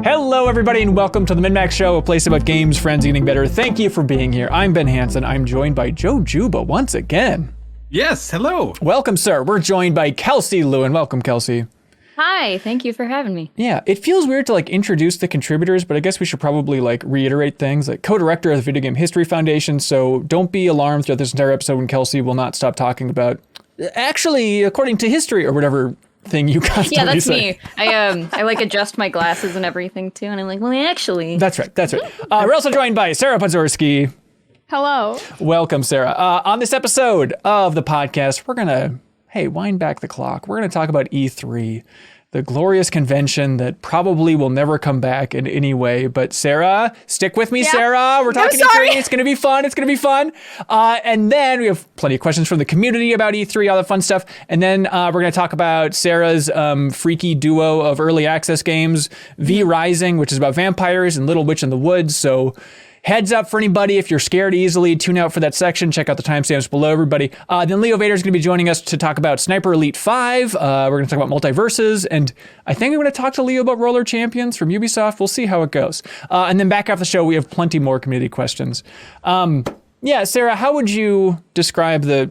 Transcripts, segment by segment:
Hello, everybody, and welcome to the MinnMax Show, a place about games, friends, getting better. Thank you for being here. I'm Ben Hansen. I'm joined by Joe Juba once again. Yes, hello. Welcome, sir. We're joined by Kelsey Lewin. Welcome, Kelsey. Hi, thank you for having me. Yeah, it feels weird to introduce the contributors, but I guess we should probably reiterate things. Co-director of the Video Game History Foundation, so don't be alarmed throughout this entire episode when Kelsey will not stop talking about, actually, according to history or whatever thing you constantly Yeah, that's say. me. I adjust my glasses and everything too, and I'm like, well, actually. That's right. We're also joined by Sarah Pazorski. Hello. Welcome, Sarah. On this episode of the podcast, we're going to, wind back the clock. We're going to talk about E3, the glorious convention that probably will never come back in any way. But Sarah, stick with me, Yeah. Sarah. We're talking sorry. E3. It's going to be fun. And then we have plenty of questions from the community about E3, all the fun stuff. And then we're going to talk about Sarah's freaky duo of early access games, V Rising, which is about vampires, and Little Witch in the Woods. So heads up for anybody, if you're scared easily, tune out for that section. Check out the timestamps below, everybody. Then Leo Vader is going to be joining us to talk about Sniper Elite 5. We're going to talk about Multiversus. And I think I'm going to talk to Leo about Roller Champions from Ubisoft. We'll see how it goes. And then back after the show, we have plenty more community questions. Sarah, how would you describe the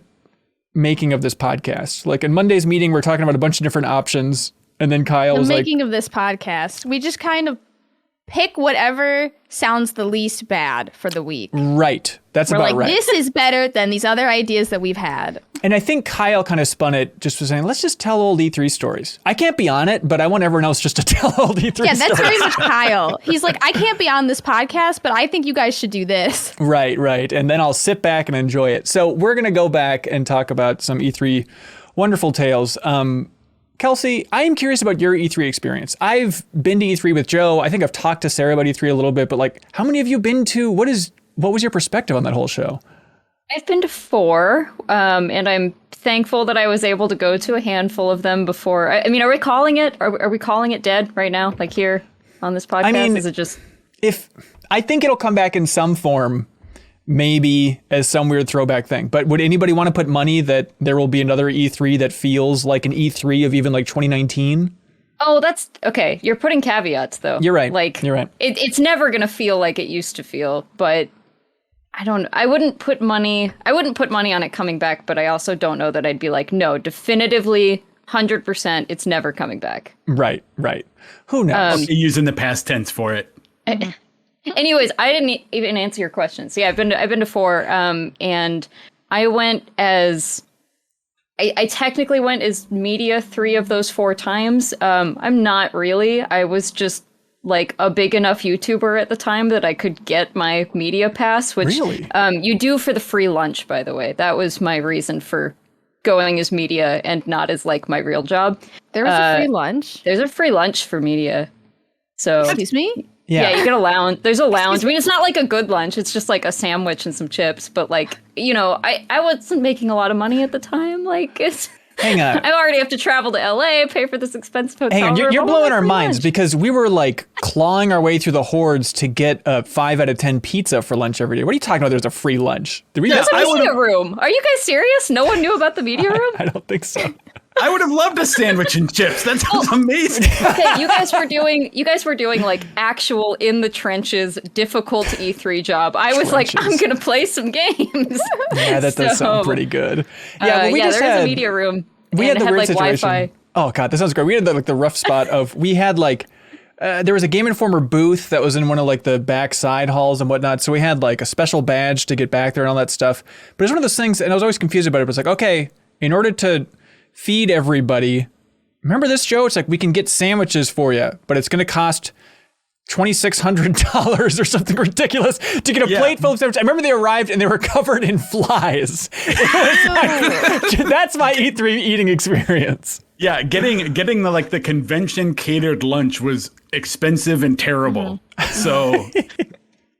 making of this podcast? In Monday's meeting, we're talking about a bunch of different options. And then Kyle was The making of this podcast, we just kind of pick whatever sounds the least bad for the week. Right. That's We're about right. This is better than these other ideas that we've had. And I think Kyle kind of spun it just for saying, let's just tell old E3 stories. I can't be on it, but I want everyone else just to tell old E3 stories. Yeah, that's very much Kyle. He's like, I can't be on this podcast, but I think you guys should do this. Right. And then I'll sit back and enjoy it. So we're going to go back and talk about some E3 wonderful tales. Kelsey, I am curious about your E3 experience. I've been to E3 with Joe. I think I've talked to Sarah about E3 a little bit, but how many have you been to? What was your perspective on that whole show? I've been to 4, and I'm thankful that I was able to go to a handful of them before. Are we calling it? Are we calling it dead right now? Here on this podcast? Is it just? I think it'll come back in some form, maybe as some weird throwback thing. But would anybody want to put money that there will be another E3 that feels like an E3 of even 2019? Oh, that's okay. You're putting caveats though. You're right. You're right. It's never gonna feel like it used to feel, but I wouldn't put money on it coming back, but I also don't know that I'd be no, definitively 100% it's never coming back. Right. Who knows? Using the past tense for it. Anyways, I didn't even answer your question. So yeah, I've been to 4, and I went as I technically went as media 3 of those 4 times. I'm not really. I was just a big enough YouTuber at the time that I could get my media pass, which really? You do for the free lunch, by the way. That was my reason for going as media and not as my real job. There was a free lunch. There's a free lunch for media. So Excuse me? Yeah, you get a lounge. There's a lounge. It's not a good lunch. It's just a sandwich and some chips. But I wasn't making a lot of money at the time. Hang on. I already have to travel to LA, pay for this expensive hotel. Hang on, you're room. blowing our minds because we were clawing our way through the hordes to get a 5 out of 10 pizza for lunch every day. What are you talking about? There's a free lunch. There's a media room. Are you guys serious? No one knew about the media room? I don't think so. I would have loved a sandwich and chips. That sounds amazing. Okay, you guys were doing actual in the trenches difficult E3 job. I was I'm gonna play some games. Yeah, that does sound pretty good. Yeah, well, there was a media room. We had the weird situation. Wi-Fi. Oh god, this sounds great. We had the rough spot of we had there was a Game Informer booth that was in one of the back side halls and whatnot. So we had a special badge to get back there and all that stuff. But it's one of those things, and I was always confused about it. But it's okay, in order to feed everybody, remember this, Joe? It's we can get sandwiches for you, but it's going to cost $2,600 or something ridiculous to get a plate full of sandwiches. I remember they arrived and they were covered in flies. That's my E3 eating experience. Yeah, getting the convention catered lunch was expensive and terrible. So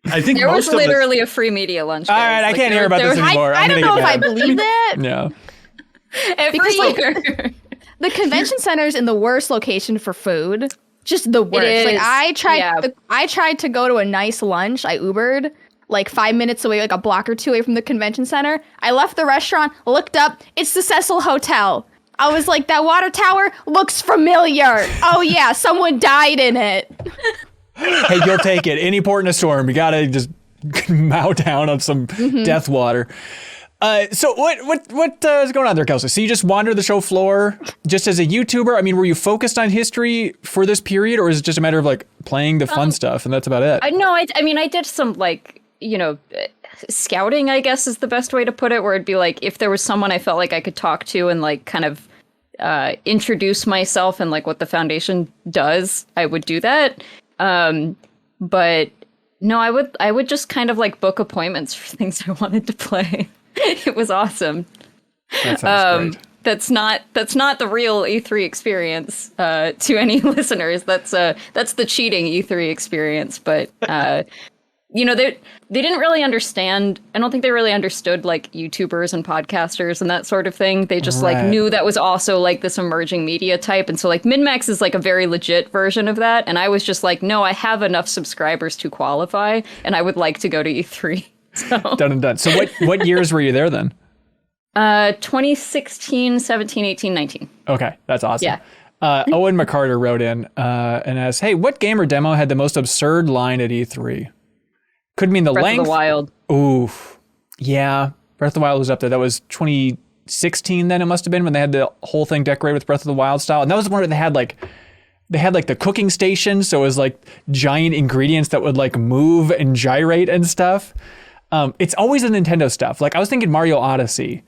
I think there was literally a free media lunch. All right, I can't hear about this anymore. I don't know if I believe that. No. Because the convention center is in the worst location for food. Just the worst. I tried to go to a nice lunch. I Ubered 5 minutes away, a block or 2 away from the convention center. I left the restaurant, looked up, it's the Cecil Hotel. I was like, that water tower looks familiar. Oh yeah, someone died in it. Hey, you'll take it. Any port in a storm. You got to just mow down on some death water. So what is going on there, Kelsey? So you just wandered the show floor just as a YouTuber? I mean, were you focused on history for this period, or is it just a matter of like playing the fun stuff and that's about it? I mean, I did some like, scouting, I guess is the best way to put it, where it'd be like, if there was someone I felt like I could talk to and like kind of introduce myself and like what the Foundation does, I would do that. But no, I would just kind of like book appointments for things I wanted to play. It was awesome. That sounds great. That's not the real E3 experience to any listeners. That's the cheating E3 experience. But they didn't really understand. I don't think they really understood like YouTubers and podcasters and that sort of thing. They just like knew that was also like this emerging media type. And so like MinnMax is like a very legit version of that. And I was just like, no, I have enough subscribers to qualify, and I would like to go to E3. So. Done and done. So what years were you there then? 2016, 17, 18, 19. Okay, that's awesome. Yeah. Owen McCarter wrote in and asked, hey, what gamer demo had the most absurd line at E3? Could mean the Breath length. Of the Wild. Oof. Yeah. Breath of the Wild was up there. That was 2016 then it must have been, when they had the whole thing decorated with Breath of the Wild style. And that was the one where they had like the cooking station. So it was like giant ingredients that would like move and gyrate and stuff. It's always the Nintendo stuff. Like I was thinking Mario Odyssey,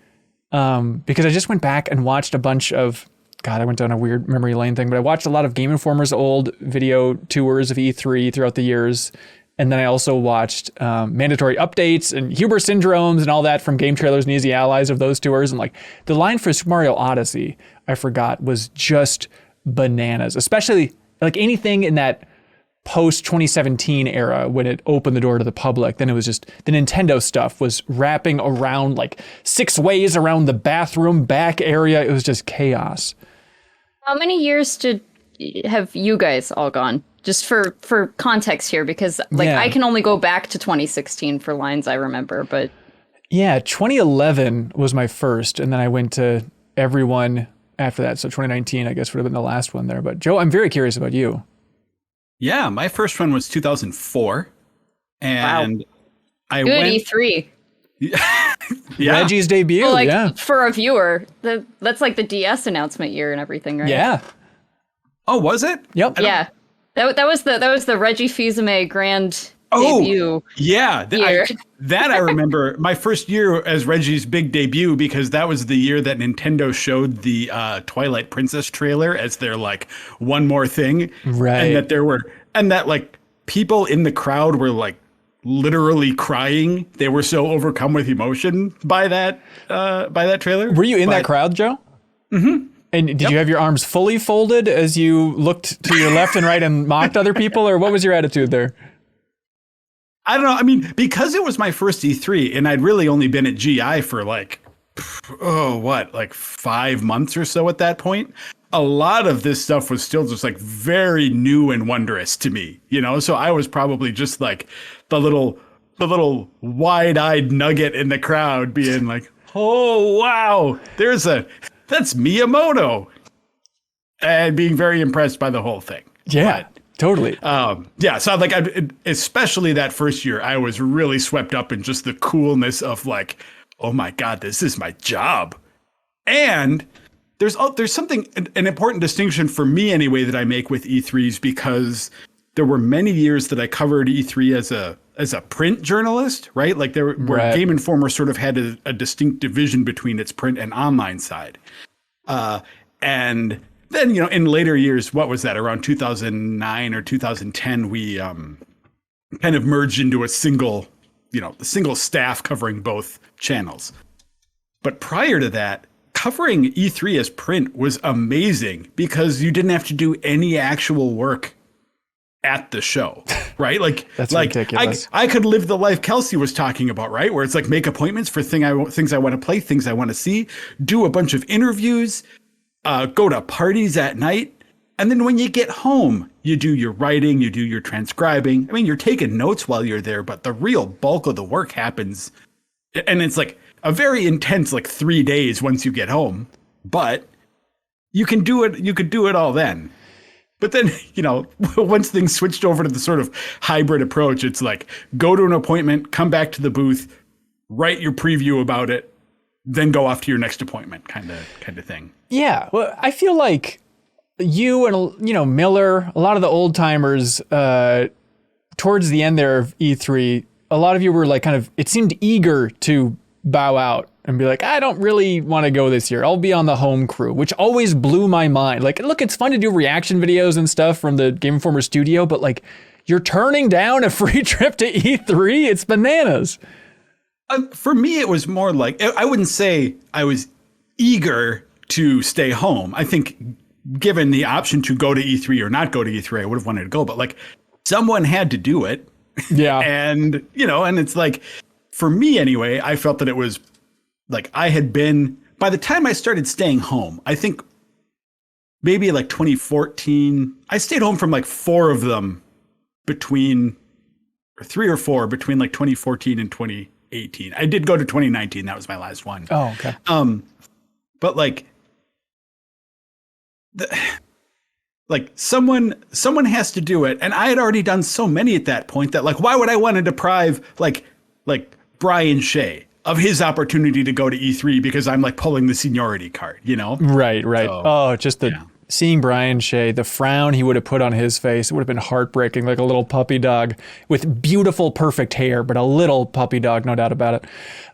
because I just went back and watched a bunch of, God, I went down a weird memory lane thing, but I watched a lot of Game Informer's old video tours of E3 throughout the years. And then I also watched mandatory updates and Huber syndromes and all that from game trailers and easy allies of those tours. And like the line for Super Mario Odyssey, I forgot, was just bananas, especially like anything in that post 2017 era when it opened the door to the public. Then it was just the Nintendo stuff was wrapping around like 6 ways around the bathroom back area. It was just chaos. How many years have you guys all gone? Just for context here, because like I can only go back to 2016 for lines I remember, but yeah, 2011 was my first, and then I went to everyone after that. So 2019, I guess, would have been the last one there. But Joe, I'm very curious about you. Yeah, my first one was 2004, and I Good went E3. Yeah. Reggie's debut. Well, like, yeah, for a viewer, that's like the DS announcement year and everything, right? Yeah. Oh, was it? Yep. Yeah. That was the Reggie Fils-Aimé grand debut. Yeah, year. I remember my first year as Reggie's big debut, because that was the year that Nintendo showed the Twilight Princess trailer as their like one more thing, right? And that like people in the crowd were like literally crying. They were so overcome with emotion by that trailer. Were you in that crowd, Joe? Mm-hmm. And did you have your arms fully folded as you looked to your left and right and mocked other people, or what was your attitude there? I don't know. I mean, because it was my first E3 and I'd really only been at GI for like, 5 months or so at that point. A lot of this stuff was still just like very new and wondrous to me, So I was probably just like the little wide-eyed nugget in the crowd being like, oh, wow, that's Miyamoto, and being very impressed by the whole thing. Yeah, totally. So like, especially that first year, I was really swept up in just the coolness of like, oh my God, this is my job. And there's an important distinction for me anyway that I make with E3s, because there were many years that I covered E3 as a print journalist, right? Like where Game Informer sort of had a distinct division between its print and online side. And then, in later years, what was that? Around 2009 or 2010, we kind of merged into a single staff covering both channels. But prior to that, covering E3 as print was amazing because you didn't have to do any actual work at the show, right? Like that's ridiculous. I could live the life Kelsey was talking about, right? Where it's like make appointments for things I want to play, things I want to see, do a bunch of interviews, go to parties at night. And then when you get home, you do your writing, you do your transcribing. I mean, you're taking notes while you're there, but the real bulk of the work happens. And it's like a very intense, like 3 days once you get home, but you can do it. You could do it all then. But then, once things switched over to the sort of hybrid approach, it's like, go to an appointment, come back to the booth, write your preview about it, then go off to your next appointment kind of thing. Yeah. Well, I feel like you and, Miller, a lot of the old timers, towards the end there of E3, a lot of you were like it seemed eager to bow out and be like, I don't really want to go this year. I'll be on the home crew, which always blew my mind. Like, look, it's fun to do reaction videos and stuff from the Game Informer studio, but like, you're turning down a free trip to E3. It's bananas. For me, it was more like, I wouldn't say I was eager to stay home. I think given the option to go to E3 or not go to E3, I would have wanted to go, but like someone had to do it. Yeah. And, and it's like, for me anyway, I felt that it was like I had been, by the time I started staying home, I think maybe like 2014, I stayed home from like 4 of them between, or 3 or 4 between like 2014 and 2018. I did go to 2019. That was my last one. Oh, okay. But like, someone has to do it. And I had already done so many at that point that like, why would I want to deprive like Brian Shea of his opportunity to go to E3 because I'm like pulling the seniority card, Right. So, just seeing Brian Shea, the frown he would have put on his face, it would have been heartbreaking, like a little puppy dog with beautiful, perfect hair, but a little puppy dog, no doubt about it.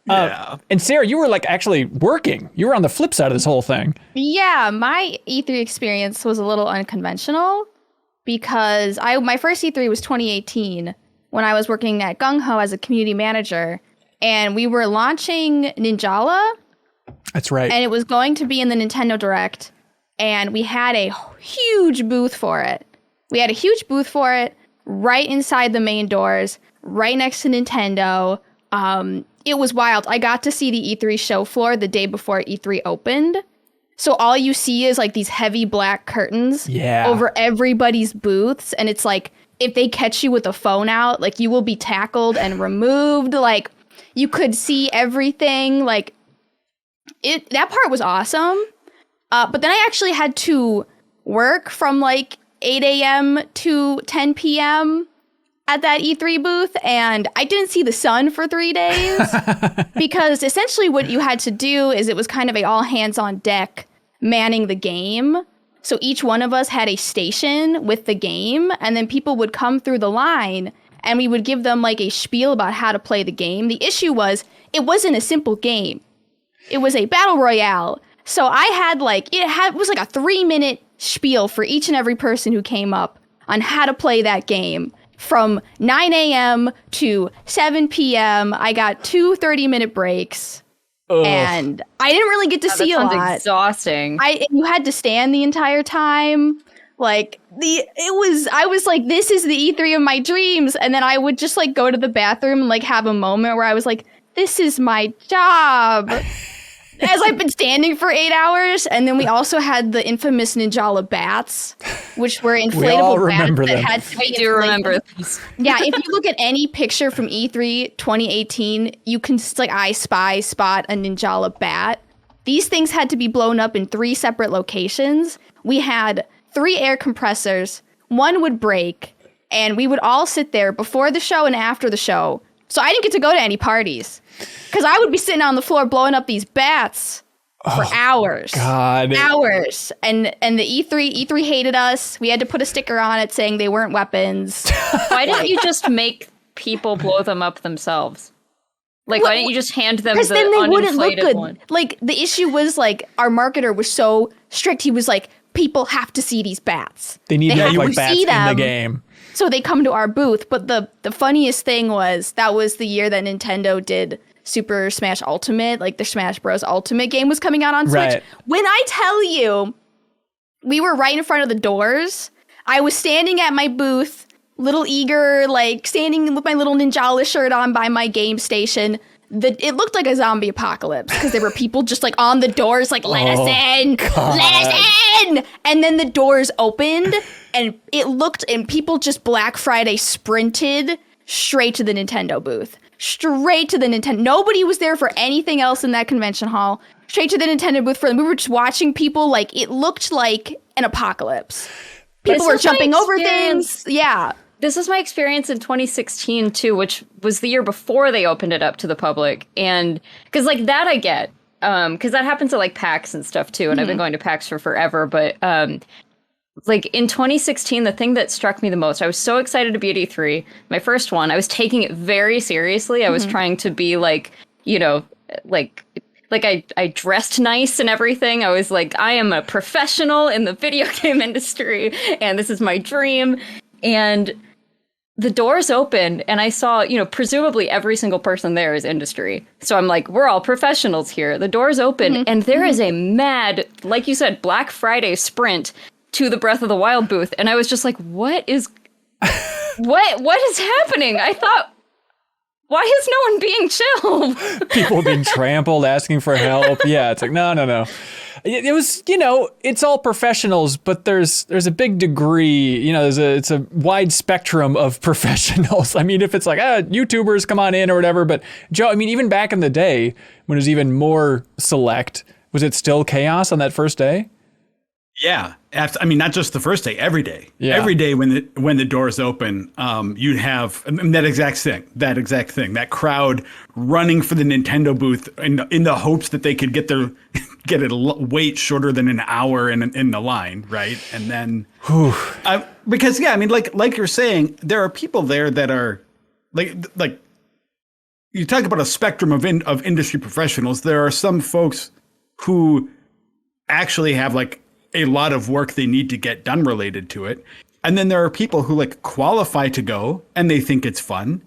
Yeah. And Sarah, you were like actually working. You were on the flip side of this whole thing. Yeah, my E3 experience was a little unconventional because my first E3 was 2018 when I was working at Gung Ho as a community manager. And we were launching Ninjala. That's right. And it was going to be in the Nintendo Direct. And we had a huge booth for it. Right inside the main doors, right next to Nintendo. It was wild. I got to see the E3 show floor the day before E3 opened. So all you see is like these heavy black curtains over everybody's booths. And it's like, if they catch you with a phone out, like you will be tackled and removed. Like, you could see everything. Like, that part was awesome. But then I actually had to work from like 8 a.m. to 10 p.m. at that E3 booth. And I didn't see the sun for 3 days because essentially what you had to do is it was kind of a all hands on deck manning the game. So each one of us had a station with the game, and then people would come through the line and we would give them like a spiel about how to play the game. The issue was it wasn't a simple game. It was a battle royale. So I had it was like a 3-minute spiel for each and every person who came up on how to play that game. From 9 a.m. to 7 p.m. I got 2 30-minute breaks. Ugh. And I didn't really get to see a lot. That sounds exhausting. You had to stand the entire time. Like I was like, this is the E3 of my dreams. And then I would just like go to the bathroom and like have a moment where I was like, this is my job. As I've been standing for 8 hours. And then we also had the infamous Ninjala bats, which were inflatable bats that had to be I do remember these. Yeah, if you look at any picture from E3 2018, you can like spot a Ninjala bat. These things had to be blown up in 3 separate locations. We had 3 air compressors. One would break, and we would all sit there before the show and after the show. So I didn't get to go to any parties because I would be sitting on the floor blowing up these bats for hours. God. Hours. And the E3 hated us. We had to put a sticker on it saying they weren't weapons. Why didn't you just make people blow them up themselves? Like, why didn't you just hand them the then they wouldn't look good. One? Like, the issue was, like, our marketer was so strict. He was like, people have to see these bats. They need to have, like, bats in the game. So they come to our booth. But the funniest thing was, that was the year that Nintendo did Super Smash Ultimate. Like, the Smash Bros. Ultimate game was coming out on Switch. Right. When I tell you, we were right in front of the doors. I was standing at my booth, little eager, like standing with my little Ninjala shirt on by my game station. It looked like a zombie apocalypse because there were people just like on the doors, like, let us in, God. Let us in. And then the doors opened and people just Black Friday sprinted straight to the Nintendo booth. Straight to the Nintendo. Nobody was there for anything else in that convention hall. Straight to the Nintendo booth for them. We were just watching people, like, it looked like an apocalypse. People were jumping over things. Yeah. This was my experience in 2016 too, which was the year before they opened it up to the public. And because like that I get, because that happens at like PAX and stuff too. And I've been going to PAX for forever. But like in 2016, the thing that struck me the most, I was so excited to be at E3, my first one. I was taking it very seriously. I was trying to be like, you know, like I dressed nice and everything. I was like, I am a professional in the video game industry and this is my dream. And the doors opened and I saw, you know, presumably every single person there is industry. So I'm like, we're all professionals here. The doors open and there is a mad, like you said, Black Friday sprint to the Breath of the Wild booth. And I was just like, what is happening? I thought, why is no one being chill? People being trampled, asking for help. Yeah, it's like, no. It was, you know, it's all professionals, but there's a big degree, you know, it's a wide spectrum of professionals. I mean, if it's like, YouTubers come on in or whatever, but Joe, I mean, even back in the day when it was even more select, was it still chaos on that first day? Yeah. I mean, not just the first day, every day. Yeah. Every day when the doors open, you'd have that exact thing, that crowd running for the Nintendo booth in the hopes that they could get a wait shorter than an hour in the line, right? And then, because yeah, I mean, like you're saying, there are people there that are like you talk about a spectrum of industry professionals. There are some folks who actually have like a lot of work they need to get done related to it. And then there are people who like qualify to go and they think it's fun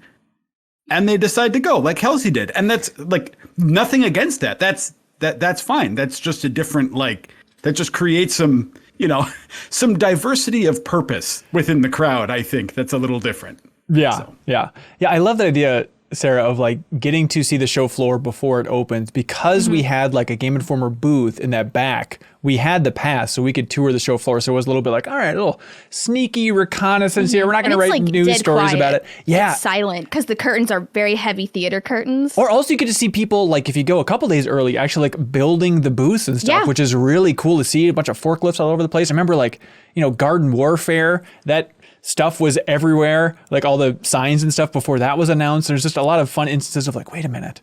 and they decide to go like Halsey did. And that's like nothing against that. That's fine. That's just a different, like, that just creates some, you know, some diversity of purpose within the crowd. I think that's a little different. Yeah. Yeah. I love that idea, Sarah, of like getting to see the show floor before it opens, because we had like a Game Informer booth in that back. We had the pass so we could tour the show floor. So it was a little bit like, all right, a little sneaky reconnaissance here. We're not going to write like news stories about it. Yeah. It's silent because the curtains are very heavy theater curtains. Or also you get to see people, like if you go a couple days early, actually like building the booths and stuff, which is really cool to see. A bunch of forklifts all over the place. I remember like, you know, Garden Warfare, that stuff was everywhere, like all the signs and stuff before that was announced. There's just a lot of fun instances of like, wait a minute,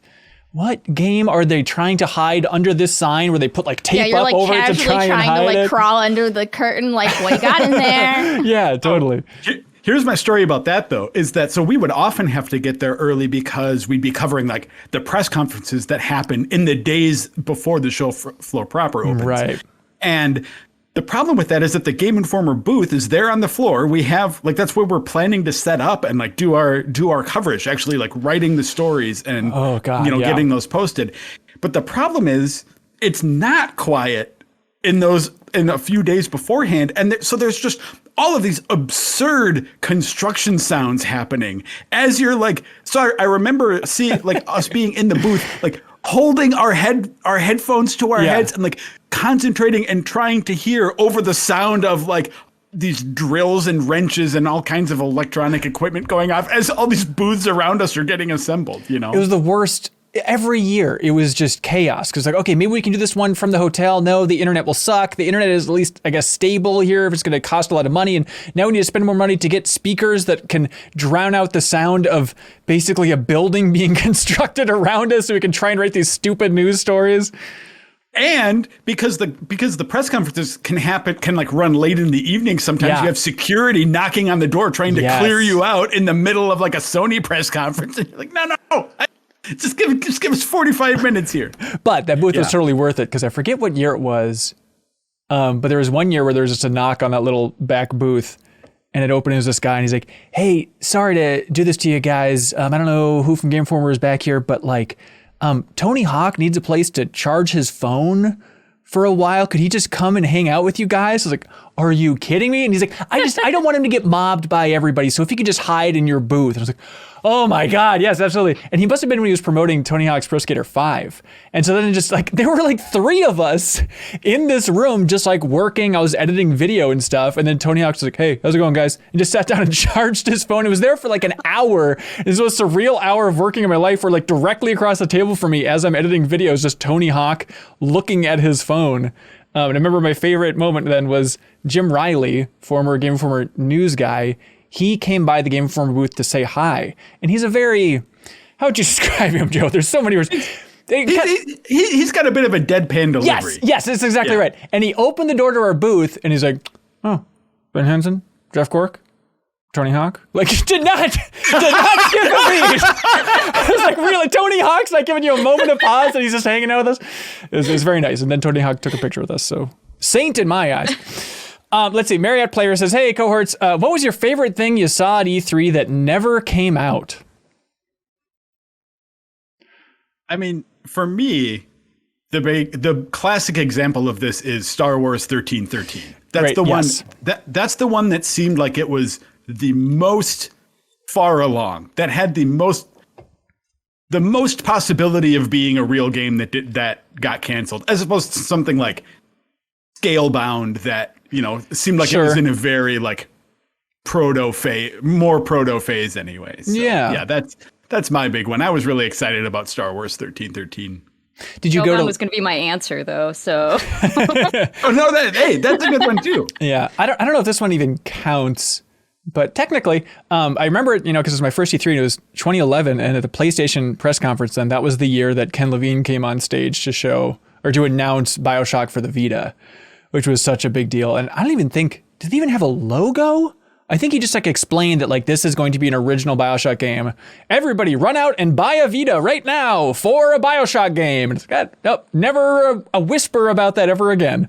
what game are they trying to hide under this sign where they put like tape up over it to try and hide it? Crawl under the curtain, like what you got in there? Yeah, totally. Here's my story about that though, is that so we would often have to get there early because we'd be covering like the press conferences that happen in the days before the show floor proper opens. Right. And the problem with that is that the Game Informer booth is there on the floor. We have like, that's where we're planning to set up and like do our coverage, actually like writing the stories and getting those posted. But the problem is it's not quiet in a few days beforehand. And so there's just all of these absurd construction sounds happening as you're like, so I remember seeing like us being in the booth, like holding our headphones to our heads and like concentrating and trying to hear over the sound of like these drills and wrenches and all kinds of electronic equipment going off as all these booths around us are getting assembled, you know? It was the worst. Every year it was just chaos. Cause like, okay, maybe we can do this one from the hotel. No, the internet will suck. The internet is at least, I guess, stable here if it's going to cost a lot of money. And now we need to spend more money to get speakers that can drown out the sound of basically a building being constructed around us so we can try and write these stupid news stories. And because the press conferences can like run late in the evening, sometimes you have security knocking on the door trying to clear you out in the middle of like a Sony press conference. And you're like, no. Just give us 45 minutes here. But that booth was totally worth it because I forget what year it was. But there was one year where there was just a knock on that little back booth and it opened as this guy and he's like, hey, sorry to do this to you guys. I don't know who from Game Informer is back here, but like Tony Hawk needs a place to charge his phone for a while. Could he just come and hang out with you guys? I was like, are you kidding me? And he's like, I don't want him to get mobbed by everybody. So if he could just hide in your booth. And I was like, oh my God, yes, absolutely. And he must have been when he was promoting Tony Hawk's Pro Skater 5. And so then just like, there were like 3 of us in this room just like working. I was editing video and stuff. And then Tony Hawk's like, hey, how's it going, guys? And just sat down and charged his phone. It was there for like an hour. This was a surreal hour of working in my life where like directly across the table from me as I'm editing videos, just Tony Hawk looking at his phone. And I remember my favorite moment then was Jim Riley, former Game Informer news guy. He came by the Game Informer booth to say hi. And he's a very, how would you describe him, Joe? There's so many words. He's got a bit of a deadpan delivery. Yes, that's exactly right. And he opened the door to our booth and he's like, oh, Ben Hansen, Jeff Cork, Tony Hawk. Like, did not skip a beat. I was like, really? Tony Hawk's like giving you a moment of pause and he's just hanging out with us? It was very nice. And then Tony Hawk took a picture with us. So, saint in my eyes. Let's see. Marriott Player says, hey, cohorts, what was your favorite thing you saw at E3 that never came out? I mean, for me, the classic example of this is Star Wars 1313. That's the one. That's the one that seemed like it was the most far along. That had the most possibility of being a real game that got canceled, as opposed to something like Scalebound that seemed like it was in a very like more proto phase, anyways. So, yeah. That's my big one. I was really excited about Star Wars 1313. Did you go to? Was going to be my answer though. So. Oh no! That's a good one too. Yeah, I don't know if this one even counts, but technically, I remember because it was my first E3 and it was 2011, and at the PlayStation press conference, then that was the year that Ken Levine came on stage to show or to announce BioShock for the Vita, which was such a big deal. And I don't even think did they even have a logo? I think he just like explained that like this is going to be an original BioShock game. Everybody run out and buy a Vita right now for a BioShock game. And it's got never a whisper about that ever again.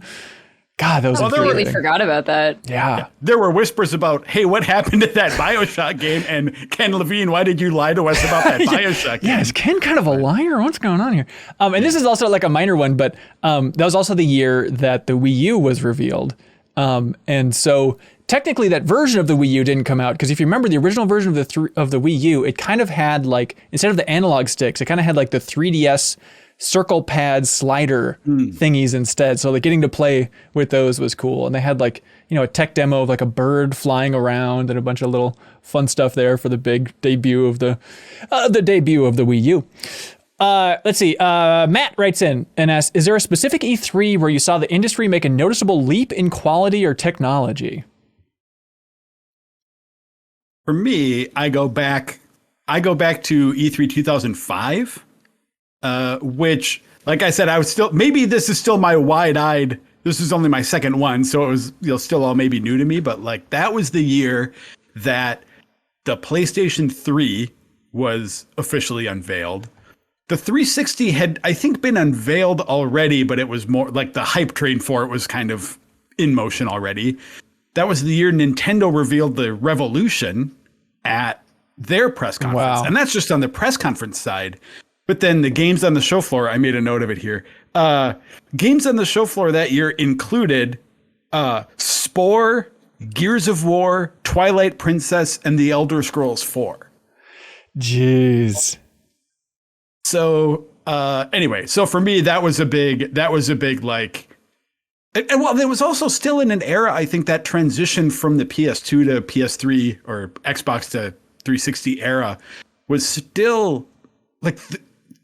God, that was I completely forgot about that. Yeah. There were whispers about, hey, what happened to that BioShock game? And Ken Levine, why did you lie to us about that BioShock game? Yeah, is Ken kind of a liar? What's going on here? And this is also like a minor one, but that was also the year that the Wii U was revealed. And so technically that version of the Wii U didn't come out because if you remember the original version of the Wii U, it kind of had like, instead of the analog sticks, it kind of had like the 3DS circle pad slider thingies instead. So like getting to play with those was cool. And they had like, a tech demo of like a bird flying around and a bunch of little fun stuff there for the big debut of the Wii U. Let's see. Matt writes in and asks, is there a specific E3 where you saw the industry make a noticeable leap in quality or technology? For me, I go back to E3 2005, which, like I said, I was still, maybe this is still my wide-eyed, this is only my second one, so it was still all maybe new to me, but like that was the year that the PlayStation 3 was officially unveiled. The 360 had, I think, been unveiled already, but it was more like the hype train for it was kind of in motion already. That was the year Nintendo revealed the Revolution at their press conference. Wow. And that's just on the press conference side. But then the games on the show floor, I made a note of it here. Games on the show floor that year included Spore, Gears of War, Twilight Princess, and The Elder Scrolls 4. Jeez. So anyway, so for me, that was a big like, and well, there was also still in an era, I think that transition from the PS2 to PS3 or Xbox to 360 era was still like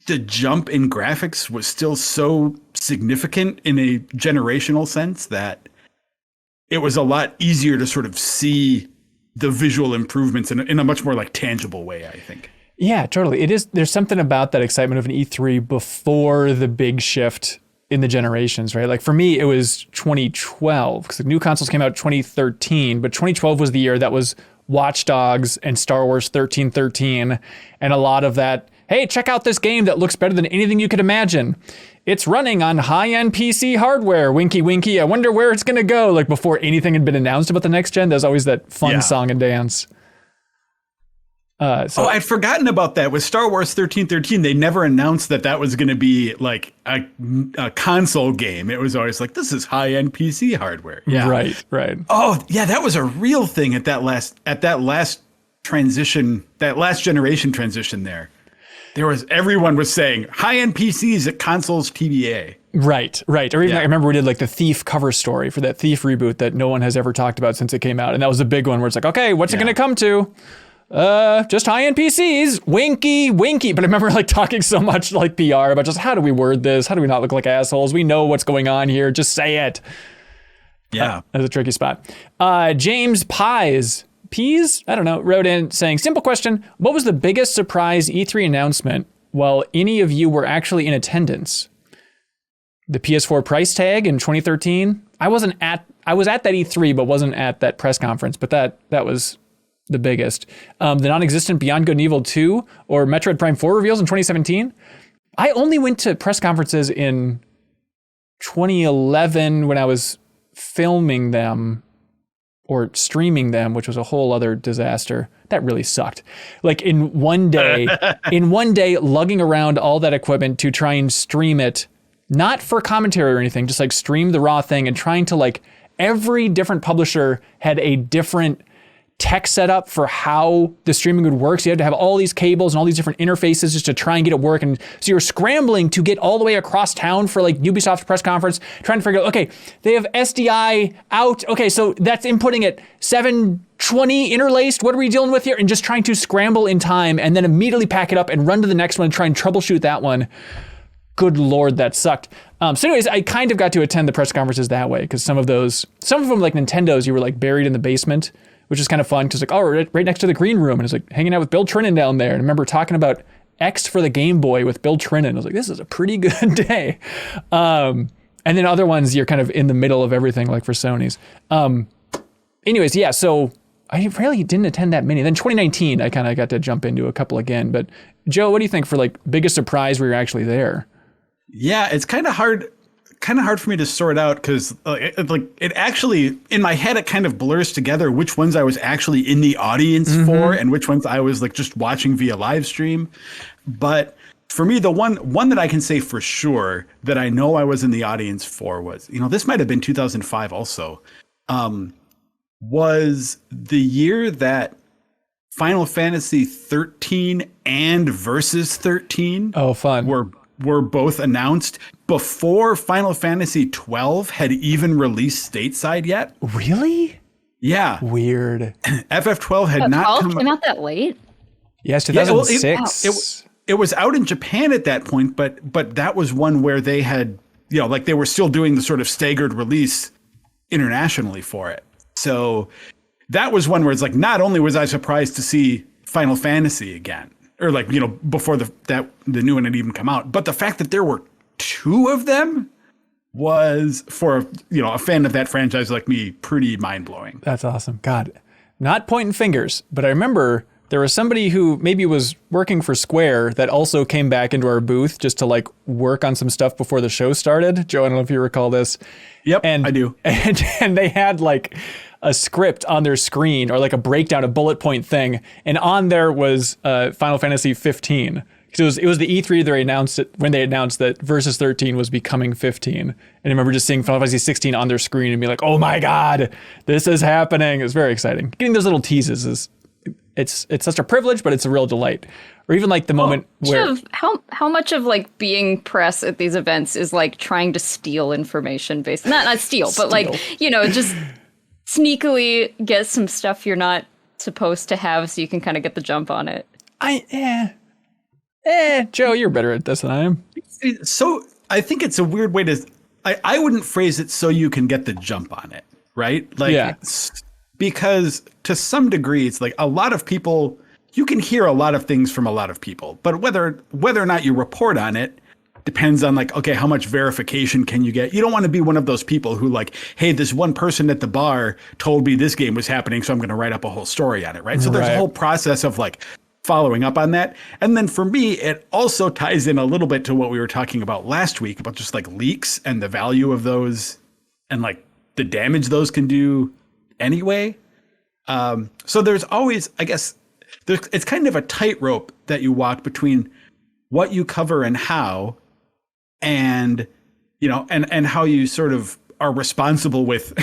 the jump in graphics was still so significant in a generational sense that it was a lot easier to sort of see the visual improvements in a much more like tangible way, I think. Yeah, totally. It is. There's something about that excitement of an E3 before the big shift in the generations, right? Like for me, it was 2012 because the new consoles came out 2013, but 2012 was the year that was Watch Dogs and Star Wars 1313 and a lot of that, hey, check out this game that looks better than anything you could imagine. It's running on high-end PC hardware. Winky, winky. I wonder where it's going to go. Like before anything had been announced about the next gen, there's always that fun song and dance. I'd forgotten about that. With Star Wars 1313, they never announced that was going to be like a console game. It was always like, this is high-end PC hardware. Yeah. Right. Oh, yeah, that was a real thing at that last transition, that last generation transition there. Everyone was saying high-end PCs at consoles TBA. Right. Or even I remember we did like the Thief cover story for that Thief reboot that no one has ever talked about since it came out. And that was a big one where it's like, okay, what's it going to come to? just high-end PCs, winky. But I remember like talking so much like PR about just how do we word this? How do we not look like assholes? We know what's going on here. Just say it. Yeah. That's a tricky spot. James Peas, I don't know, wrote in saying, simple question. What was the biggest surprise E3 announcement while any of you were actually in attendance? The PS4 price tag in 2013. I was at that E3, but wasn't at that press conference, but that was the biggest. The non-existent Beyond Good and Evil 2 or Metroid Prime 4 reveals in 2017. I only went to press conferences in 2011 when I was filming them or streaming them, which was a whole other disaster. That really sucked. Like in one day, lugging around all that equipment to try and stream it, not for commentary or anything, just like stream the raw thing and trying to like every different publisher had a different tech setup for how the streaming would work. So you had to have all these cables and all these different interfaces just to try and get it work. And so you're scrambling to get all the way across town for like Ubisoft press conference, trying to figure out, okay, they have SDI out. Okay, so that's inputting at 720 interlaced. What are we dealing with here? And just trying to scramble in time and then immediately pack it up and run to the next one and try and troubleshoot that one. Good Lord, that sucked. So anyways, I kind of got to attend the press conferences that way because some of them like Nintendo's, you were like buried in the basement, which is kind of fun because like, oh, right next to the green room. And it's like hanging out with Bill Trinan down there. And I remember talking about X for the Game Boy with Bill Trinan. I was like, this is a pretty good day. And then other ones, you're kind of in the middle of everything, like for Sony's. Anyways, yeah, so I really didn't attend that many. Then 2019, I kind of got to jump into a couple again. But Joe, what do you think for like biggest surprise where you're actually there? Yeah, it's kind of hard for me to sort out because it actually in my head it kind of blurs together which ones I was actually in the audience for and which ones I was like just watching via live stream. But for me, the one that I can say for sure that I know I was in the audience for was, this might have been 2005 also, was the year that Final Fantasy 13 and Versus 13 were both announced before Final Fantasy 12 had even released stateside yet. Really? Yeah. Weird. FF12 had not come out that late. Yes, 2006. Yeah, it was out in Japan at that point, but that was one where they had, like they were still doing the sort of staggered release internationally for it. So that was one where it's like, not only was I surprised to see Final Fantasy again, or like, before the new one had even come out, but the fact that there were two of them was, for a fan of that franchise like me, pretty mind-blowing. That's awesome. God, not pointing fingers, but I remember there was somebody who maybe was working for Square that also came back into our booth just to like work on some stuff before the show started. Joe, I don't know if you recall this. Yep, I do. And they had like a script on their screen or like a breakdown, a bullet point thing. And on there was Final Fantasy 15. So it was the E3 they announced it when they announced that Versus 13 was becoming 15. And I remember just seeing Final Fantasy 16 on their screen and be like, oh my God, this is happening. It was very exciting. Getting those little teases it's such a privilege, but it's a real delight. Or even like the moment where how much of like being press at these events is like trying to steal information based, not steal, but like, just sneakily get some stuff you're not supposed to have so you can kind of get the jump on it. Joe, you're better at this than I am. So I think it's a weird way to, I wouldn't phrase it so you can get the jump on it, right? Like, yeah. Because to some degree, it's like a lot of people, you can hear a lot of things from a lot of people, but whether or not you report on it depends on like, okay, how much verification can you get? You don't want to be one of those people who like, hey, this one person at the bar told me this game was happening, so I'm going to write up a whole story on it, right? So there's a whole process of like following up on that. And then for me, it also ties in a little bit to what we were talking about last week about just like leaks and the value of those and like the damage those can do anyway. So there's always, I guess, it's kind of a tightrope that you walk between what you cover and how, and and how you sort of are responsible with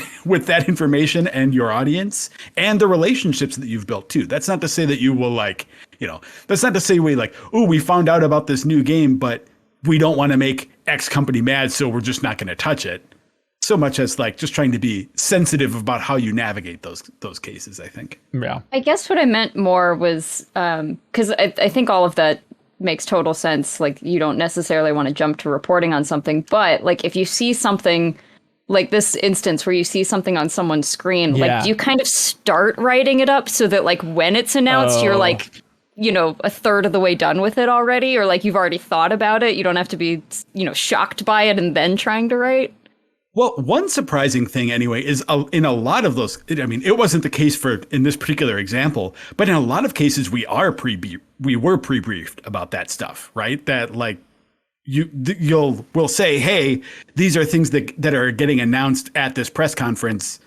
that information and your audience and the relationships that you've built too. That's not to say that you will like, that's not to say we found out about this new game, but we don't want to make X company mad, so we're just not going to touch it. so much as like just trying to be sensitive about how you navigate those cases, I think. Yeah. I guess what I meant more was because I think all of that makes total sense. Like, you don't necessarily want to jump to reporting on something, but like if you see something like this instance where you see something on someone's screen, like you kind of start writing it up so that like when it's announced, you're like, you know, a third of the way done with it already, or like you've already thought about it. You don't have to be, you know, shocked by it and then trying to write. Well, one surprising thing anyway is in a lot of those, I mean, it wasn't the case in this particular example, but in a lot of cases we were pre-briefed about that stuff, right? That like we'll say, hey, these are things that are getting announced at this press conference,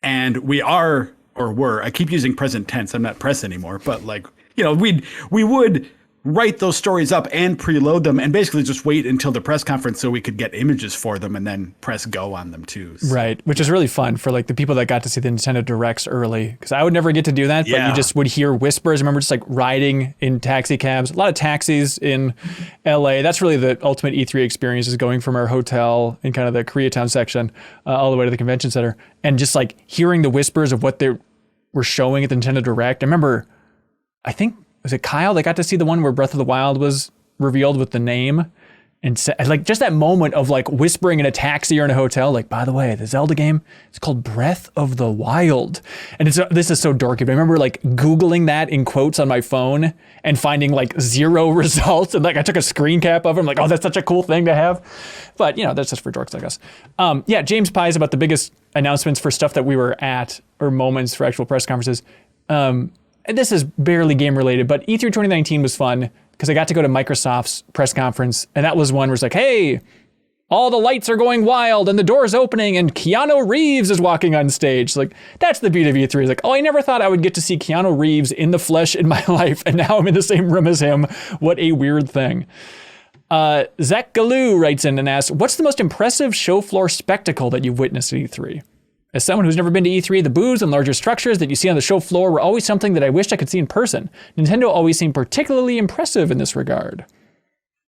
and we are or were. I keep using present tense. I'm not press anymore, but like, you know, we would write those stories up and preload them and basically just wait until the press conference so we could get images for them and then press go on them too. So. Right, which is really fun for like the people that got to see the Nintendo Directs early, because I would never get to do that, but you just would hear whispers. I remember just like riding in taxi cabs, a lot of taxis in LA. That's really the ultimate E3 experience, is going from our hotel in kind of the Koreatown section all the way to the convention center and just like hearing the whispers of what they were showing at the Nintendo Direct. I remember, I think, was it Kyle that got to see the one where Breath of the Wild was revealed with the name? And like just that moment of like whispering in a taxi or in a hotel, like, by the way, the Zelda game, it's called Breath of the Wild. And this is so dorky, but I remember like Googling that in quotes on my phone and finding like 0 results. And like I took a screen cap of it. I'm like, oh, that's such a cool thing to have. But you know, that's just for dorks, I guess. Yeah, James Pye is about the biggest announcements for stuff that we were at, or moments for actual press conferences. And this is barely game related, but E3 2019 was fun because I got to go to Microsoft's press conference, and that was one where it's like, hey, all the lights are going wild and the door's opening and Keanu Reeves is walking on stage. Like, that's the beauty of E3. It's like, oh, I never thought I would get to see Keanu Reeves in the flesh in my life, and now I'm in the same room as him. What a weird thing. Zach Galoo writes in and asks, what's the most impressive show floor spectacle that you've witnessed at E3? As someone who's never been to E3, the booths and larger structures that you see on the show floor were always something that I wished I could see in person. Nintendo always seemed particularly impressive in this regard.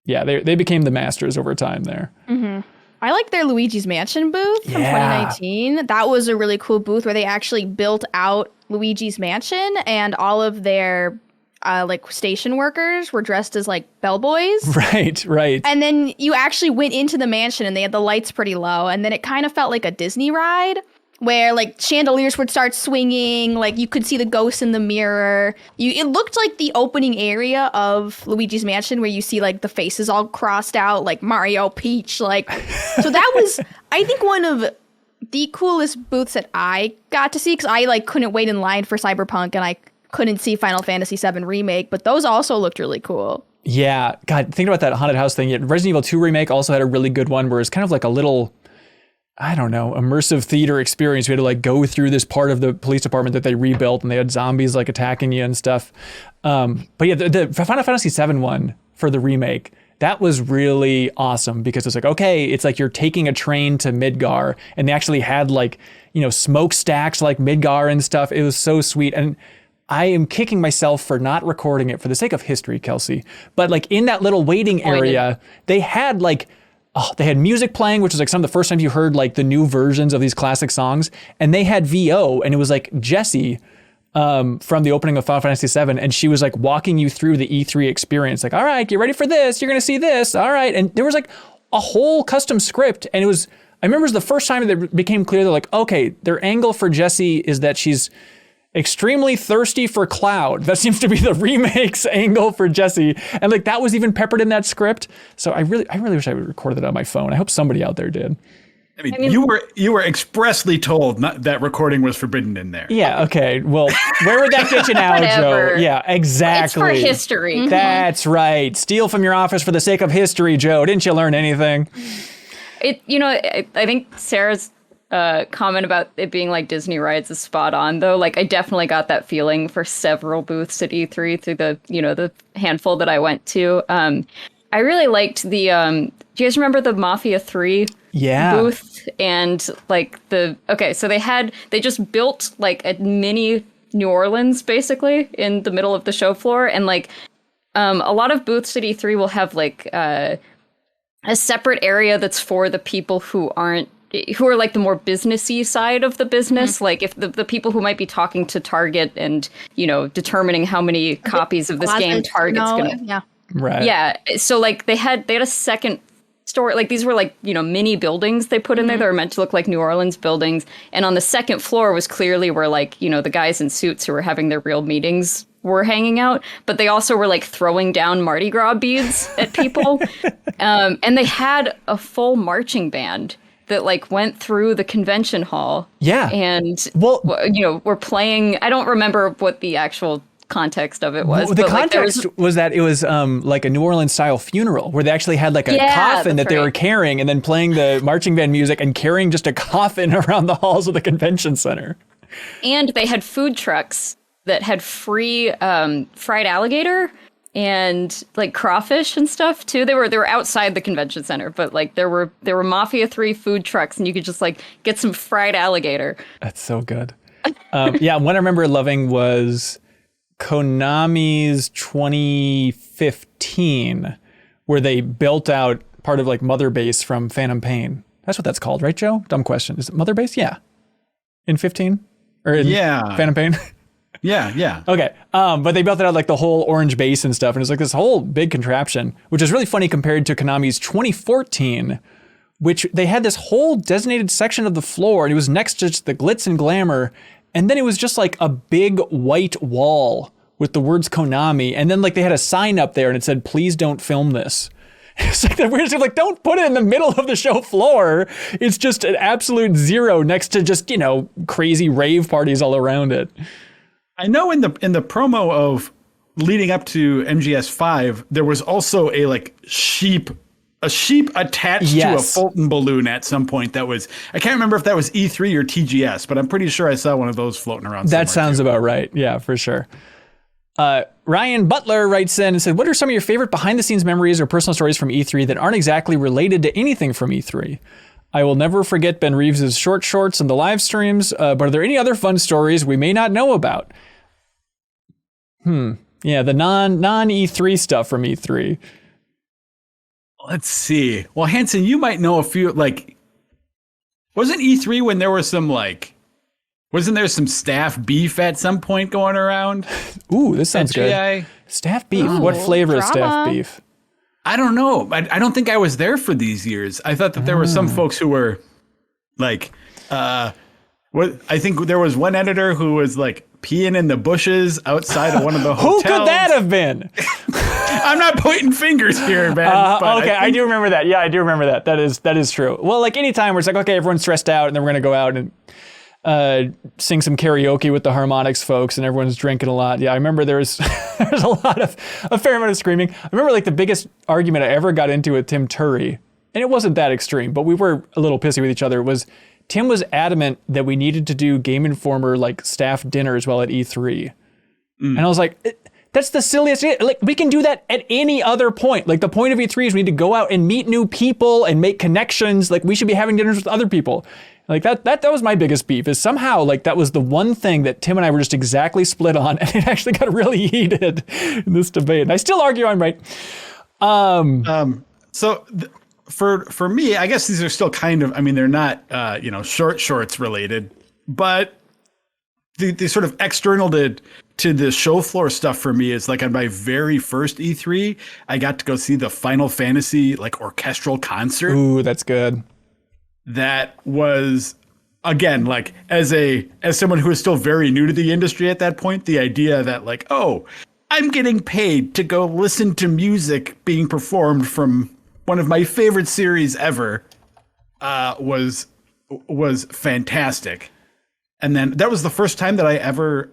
Yeah, they became the masters over time there. Mm-hmm. I like their Luigi's Mansion booth from 2019. That was a really cool booth where they actually built out Luigi's Mansion, and all of their like station workers were dressed as like bellboys. Right. And then you actually went into the mansion and they had the lights pretty low, and then it kind of felt like a Disney ride, where like chandeliers would start swinging, like you could see the ghosts in the mirror. It looked like the opening area of Luigi's Mansion where you see like the faces all crossed out, like Mario, Peach, like. So that was, I think, one of the coolest booths that I got to see, because I like couldn't wait in line for Cyberpunk and I couldn't see Final Fantasy VII Remake, but those also looked really cool. Yeah, God, thinking about that haunted house thing. Resident Evil 2 Remake also had a really good one where it's kind of like a little, I don't know, immersive theater experience. We had to like go through this part of the police department that they rebuilt, and they had zombies like attacking you and stuff. But yeah, the Final Fantasy VII one for the remake, that was really awesome, because it's like, okay, it's like you're taking a train to Midgar, and they actually had like, you know, smokestacks like Midgar and stuff. It was so sweet. And I am kicking myself for not recording it for the sake of history, Kelsey. But like in that little waiting area, they had like, they had music playing, which was like some of the first times you heard like the new versions of these classic songs. And they had VO, and it was like Jessie from the opening of Final Fantasy VII. And she was like walking you through the E3 experience. Like, all right, get ready for this. You're going to see this. All right. And there was like a whole custom script. And it was, I remember it was the first time that it became clear that like, okay, their angle for Jessie is that she's extremely thirsty for Cloud. That seems to be the remake's angle for Jessie. And like that was even peppered in that script. So I really wish I would record it on my phone. I hope somebody out there did. I mean, you were expressly told that recording was forbidden in there. Yeah, okay. Well, where would that get you now, Joe? Yeah, exactly. It's for history. That's right. Steal from your office for the sake of history, Joe. Didn't you learn anything? I think Sarah's comment about it being like Disney rides is spot on, though. Like, I definitely got that feeling for several booths at E3 through the handful that I went to. I really liked the do you guys remember the Mafia 3 booth? And like so they just built like a mini New Orleans basically in the middle of the show floor, and like a lot of booths at E3 will have like a separate area that's for the people who are like the more businessy side of the business. Mm-hmm. Like if the people who might be talking to Target and, determining how many copies of this game Target's going to. Yeah. Right. Yeah. So like they had a second store. Like these were like, mini buildings they put in there that were meant to look like New Orleans buildings. And on the second floor was clearly where like, the guys in suits who were having their real meetings were hanging out, but they also were like throwing down Mardi Gras beads at people. And they had a full marching band that like went through the convention hall. Yeah. And, we're playing, I don't remember what the actual context of it was. Well, the context was that it was like a New Orleans style funeral where they actually had like a coffin that they were carrying and then playing the marching band music and carrying just a coffin around the halls of the convention center. And they had food trucks that had free fried alligator and like crawfish and stuff too. They were outside the convention center, but like there were Mafia 3 food trucks and you could just like get some fried alligator. That's so good. One I remember loving was Konami's 2015, where they built out part of like Mother Base from Phantom Pain. That's what that's called, right, Joe? Dumb question. Is it Mother Base? Yeah. In 15? Or in Phantom Pain? Yeah. Okay. But they built it out like the whole orange base and stuff. And it's like this whole big contraption, which is really funny compared to Konami's 2014, which they had this whole designated section of the floor and it was next to just the glitz and glamour. And then it was just like a big white wall with the words Konami. And then like they had a sign up there and it said, "Please don't film this." It's like that weird stuff, like don't put it in the middle of the show floor. It's just an absolute zero next to just, crazy rave parties all around it. I know in the promo of leading up to MGS5, there was also a sheep attached to a Fulton balloon at some point. That was, I can't remember if that was E3 or TGS, but I'm pretty sure I saw one of those floating around. That sounds about right. Yeah, for sure. Ryan Butler writes in and said, what are some of your favorite behind the scenes memories or personal stories from E3 that aren't exactly related to anything from E3? I will never forget Ben Reeves' short shorts and the live streams, but are there any other fun stories we may not know about? Yeah, the non-E3 stuff from E3. Let's see. Well, Hanson, you might know a few, wasn't E3 when there was wasn't there some staff beef at some point going around? Ooh, this sounds good. Staff beef. What flavor is staff beef? I don't know. I don't think I was there for these years. I thought that there were some folks who were I think there was one editor who was peeing in the bushes outside of one of the hotels. Who could that have been? I'm not pointing fingers here, man. Okay, I do remember that. Yeah, I do remember that. That is true. Well, any time where it's okay, everyone's stressed out, and then we're gonna go out and sing some karaoke with the harmonics folks, and everyone's drinking a lot. Yeah, I remember there's a fair amount of screaming. I remember the biggest argument I ever got into with Tim Turry, and it wasn't that extreme, but we were a little pissy with each other. Tim was adamant that we needed to do Game Informer staff dinners while at E3. And I was like, that's the silliest. We can do that at any other point. The point of E3 is we need to go out and meet new people and make connections. We should be having dinners with other people. That was my biggest beef, is somehow that was the one thing that Tim and I were just exactly split on, and it actually got really heated in this debate. And I still argue I'm right. For me, I guess these are still kind of, they're not, shorts related, but the sort of external to the show floor stuff for me is on my very first E3, I got to go see the Final Fantasy orchestral concert. Ooh, that's good. That was, again, as someone who is still very new to the industry at that point, the idea that I'm getting paid to go listen to music being performed from one of my favorite series ever, was fantastic. And then that was the first time that I ever,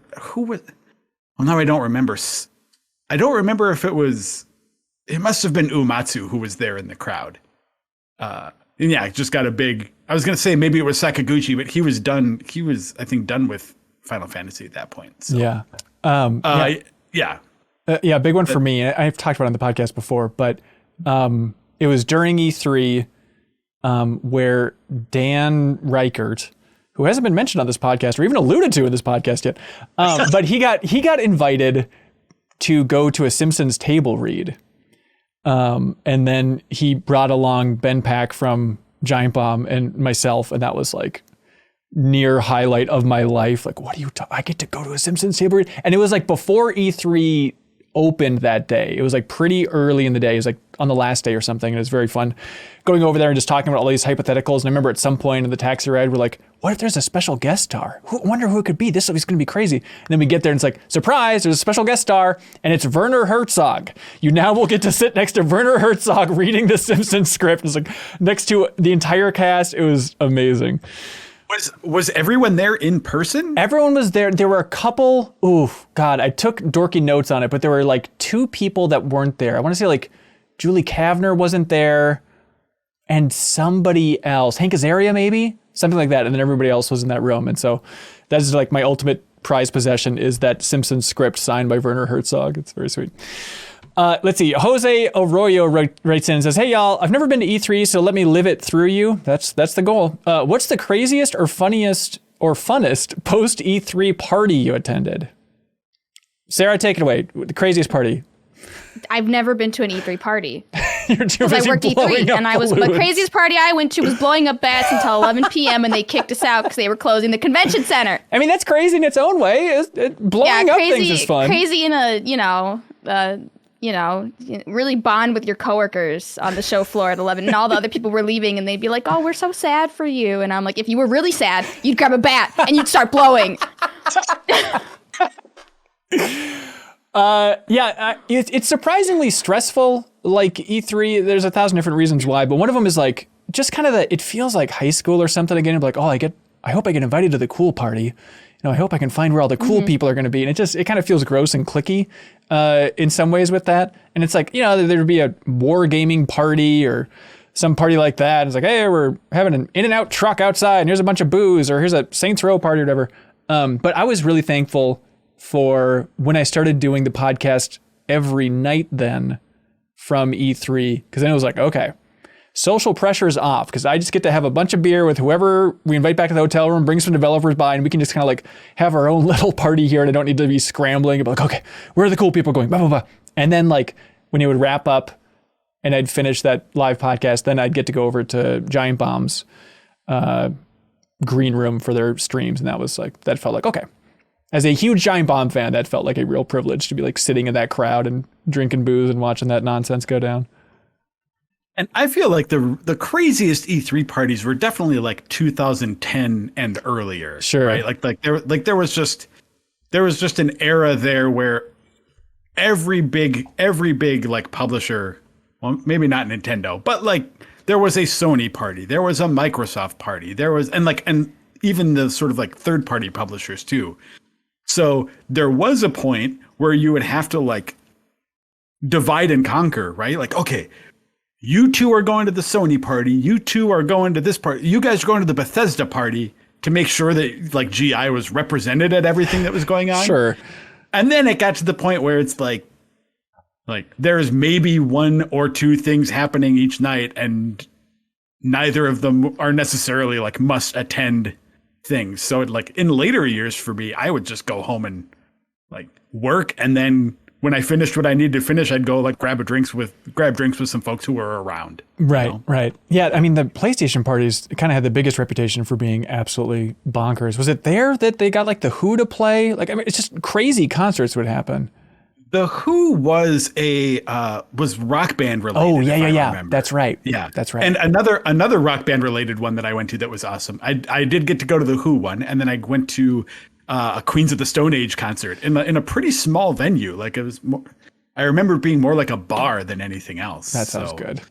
now I don't remember. I don't remember if it must have been Uematsu who was there in the crowd. And yeah, just got I was going to say maybe it was Sakaguchi, but he was, I think, done with Final Fantasy at that point. So. Yeah. Big one for me. I've talked about it on the podcast before, but it was during E3 where Dan Reichert, who hasn't been mentioned on this podcast or even alluded to in this podcast yet, but he got invited to go to a Simpsons table read. And then he brought along Ben Pack from Giant Bomb and myself, and that was like near highlight of my life. Like, what are you I get to go to a Simpsons table read? And it was like before E3 opened that day. It was like pretty early in the day. It was like on the last day or something. And it was very fun going over there and just talking about all these hypotheticals. And I remember at some point in the taxi ride, we're like, what if there's a special guest star? Wonder who it could be. This is going to be crazy. And then we get there and it's like, surprise, there's a special guest star and it's Werner Herzog. You now will get to sit next to Werner Herzog reading the Simpsons script. It's like next to the entire cast. It was amazing. Was everyone there in person? Everyone was there. There were a couple. Oof, God, I took dorky notes on it, but there were like 2 people that weren't there. I want to say like Julie Kavner wasn't there, and somebody else, Hank Azaria maybe, something like that. And then everybody else was in that room. And so that's like my ultimate prized possession is that Simpsons script signed by Werner Herzog. It's very sweet. Let's see. Jose Arroyo writes in and says, hey, y'all, I've never been to E3, so let me live it through you. That's the goal. What's the craziest or funniest or funnest post E3 party you attended? Sarah, take it away. The craziest party. I've never been to an E3 party. You're too busy I worked E3, and the craziest party I went to was blowing up bats until 11 p.m. and they kicked us out because they were closing the convention center. I mean, that's crazy in its own way. Blowing up things is fun. Crazy in a, really bond with your coworkers on the show floor at 11, and all the other people were leaving, and they'd be like, "Oh, we're so sad for you," and I'm like, "If you were really sad, you'd grab a bat and you'd start blowing." It's surprisingly stressful. Like E3, there's 1,000 different reasons why, but one of them is like just kind of it feels like high school or something again. Like, oh, I hope I get invited to the cool party. I hope I can find where all the cool people are going to be. And it kind of feels gross and cliquey in some ways with that. And it's like, there'd be a wargaming party or some party like that. And it's like, hey, we're having an In-N-Out truck outside and here's a bunch of booze, or here's a Saints Row party or whatever. But I was really thankful for when I started doing the podcast every night then from E3, because then it was like, okay, social pressure is off because I just get to have a bunch of beer with whoever we invite back to the hotel room, bring some developers by, and we can just kind of like have our own little party here. And I don't need to be scrambling about like, okay, where are the cool people going? Blah, blah, blah. And then like when it would wrap up and I'd finish that live podcast, then I'd get to go over to Giant Bomb's green room for their streams. And that felt like, okay. As a huge Giant Bomb fan, that felt like a real privilege to be like sitting in that crowd and drinking booze and watching that nonsense go down. And I feel like the craziest E3 parties were definitely like 2010 and earlier. Sure. Right? There was just an era there where every big like publisher, well, maybe not Nintendo, but like there was a Sony party, there was a Microsoft party, and even the sort of like third party publishers too. So there was a point where you would have to like divide and conquer, right? Like, okay, you two are going to the Sony party. You two are going to this party. You guys are going to the Bethesda party to make sure that like GI was represented at everything that was going on. Sure. And then it got to the point where it's like there's maybe 1 or 2 things happening each night, and neither of them are necessarily like must attend things. So like in later years for me, I would just go home and like work, and then when I finished what I needed to finish, I'd go like grab drinks with some folks who were around. Right, right. Yeah, I mean, the PlayStation parties kind of had the biggest reputation for being absolutely bonkers. Was it there that they got like the Who to play? Like, I mean, it's just crazy concerts would happen. The Who was Rock Band related. Oh, yeah. That's right. Yeah, that's right. And another Rock Band related one that I went to that was awesome. I did get to go to the Who one, and then I went to a Queens of the Stone Age concert in a pretty small venue. Like it was more, I remember it being more like a bar than anything else. That sounds good.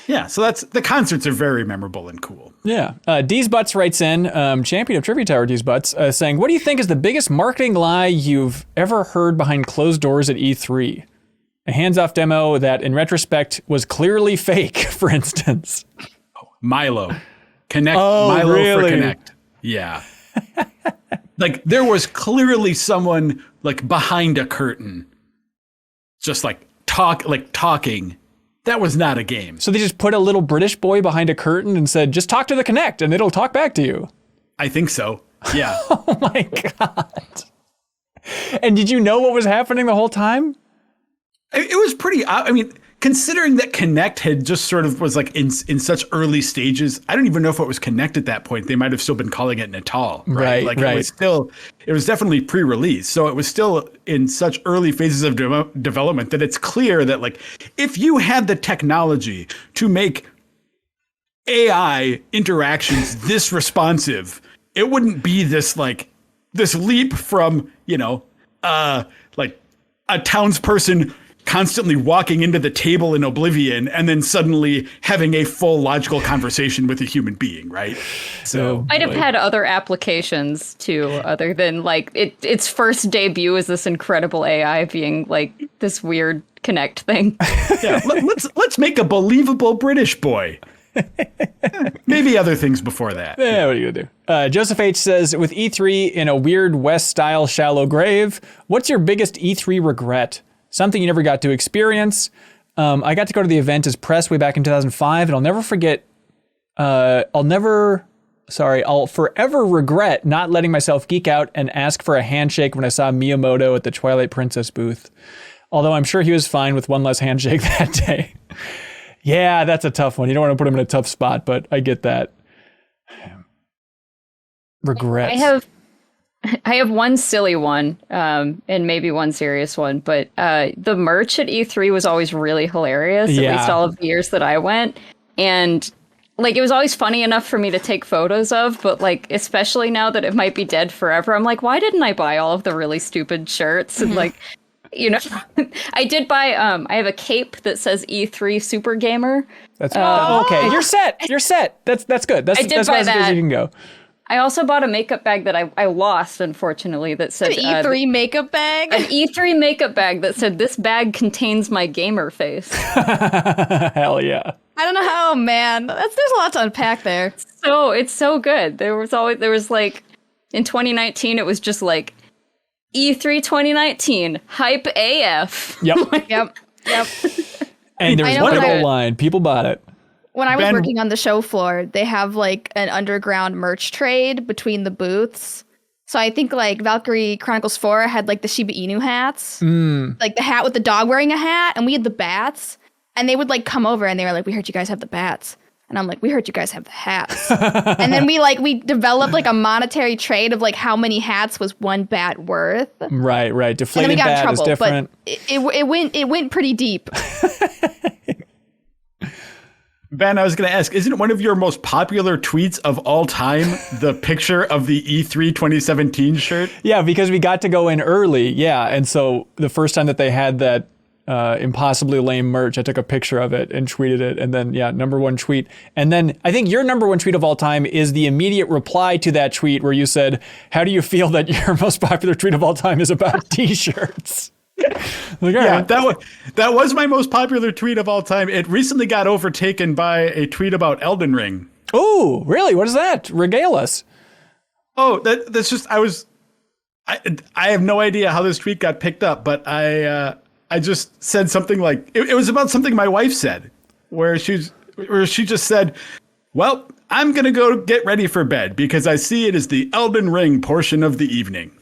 Yeah, so the concerts are very memorable and cool. Yeah. D's Butts writes in, champion of Trivia Tower, D's Butts, saying, what do you think is the biggest marketing lie you've ever heard behind closed doors at E3? A hands-off demo that, in retrospect, was clearly fake, for instance. Milo. Connect. Oh, Milo really? For Connect. Yeah. Like, there was clearly someone, like, behind a curtain, just, talking. That was not a game. So they just put a little British boy behind a curtain and said, just talk to the Kinect and it'll talk back to you. I think so. Yeah. Oh my God. And did you know what was happening the whole time? It was pretty, I mean, considering that Connect had just sort of was like in such early stages, I don't even know if it was Connect at that point. They might have still been calling it Natal, right? Like it was definitely pre-release. So it was still in such early phases of development that it's clear that like if you had the technology to make AI interactions this responsive, it wouldn't be this leap from, like a townsperson constantly walking into the table in oblivion and then suddenly having a full logical conversation with a human being, right? So I'd have had other applications too, other than like its first debut as this incredible AI being like this weird Connect thing. Yeah, let's make a believable British boy. Maybe other things before that. Yeah, what are you gonna do? Joseph H says, with E3 in a weird West-style shallow grave, what's your biggest E3 regret? Something you never got to experience. I got to go to the event as press way back in 2005, and I'll never forget. I'll forever regret not letting myself geek out and ask for a handshake when I saw Miyamoto at the Twilight Princess booth. Although I'm sure he was fine with one less handshake that day. Yeah, that's a tough one. You don't want to put him in a tough spot, but I get that. Regrets. I have one silly one, and maybe one serious one, but the merch at E3 was always really hilarious, at least all of the years that I went. And like it was always funny enough for me to take photos of, but like especially now that it might be dead forever, I'm like, why didn't I buy all of the really stupid shirts? And like, I did buy I have a cape that says E3 Super Gamer. That's okay. You're set. That's good. That's as far as you can go. I also bought a makeup bag that I lost, unfortunately, that said an E3 makeup bag? An E3 makeup bag that said, this bag contains my gamer face. Hell yeah. I don't know how, man. There's a lot to unpack there. So it's so good. There was like, in 2019, it was just like, E3 2019, hype AF. Yep. Yep. And there was one whole line. People bought it. When I was working on the show floor, they have like an underground merch trade between the booths. So I think like Valkyrie Chronicles 4 had like the Shiba Inu hats, like the hat with the dog wearing a hat, and we had the bats. And they would like come over and they were like, we heard you guys have the bats. And I'm like, we heard you guys have the hats. And then we developed like a monetary trade of like how many hats was one bat worth. Right. Deflated bat is different. But it went pretty deep. Ben, I was going to ask, isn't one of your most popular tweets of all time the picture of the E3 2017 shirt? Yeah, because we got to go in early. Yeah. And so the first time that they had that impossibly lame merch, I took a picture of it and tweeted it. And then, number one tweet. And then I think your number one tweet of all time is the immediate reply to that tweet where you said, how do you feel that your most popular tweet of all time is about t-shirts? That was my most popular tweet of all time. It recently got overtaken by a tweet about Elden Ring. Oh, really? What is that? Regale us. Oh, that's just I have no idea how this tweet got picked up, but I just said something like it was about something my wife said, where she just said, "Well, I'm gonna go get ready for bed because I see it as the Elden Ring portion of the evening."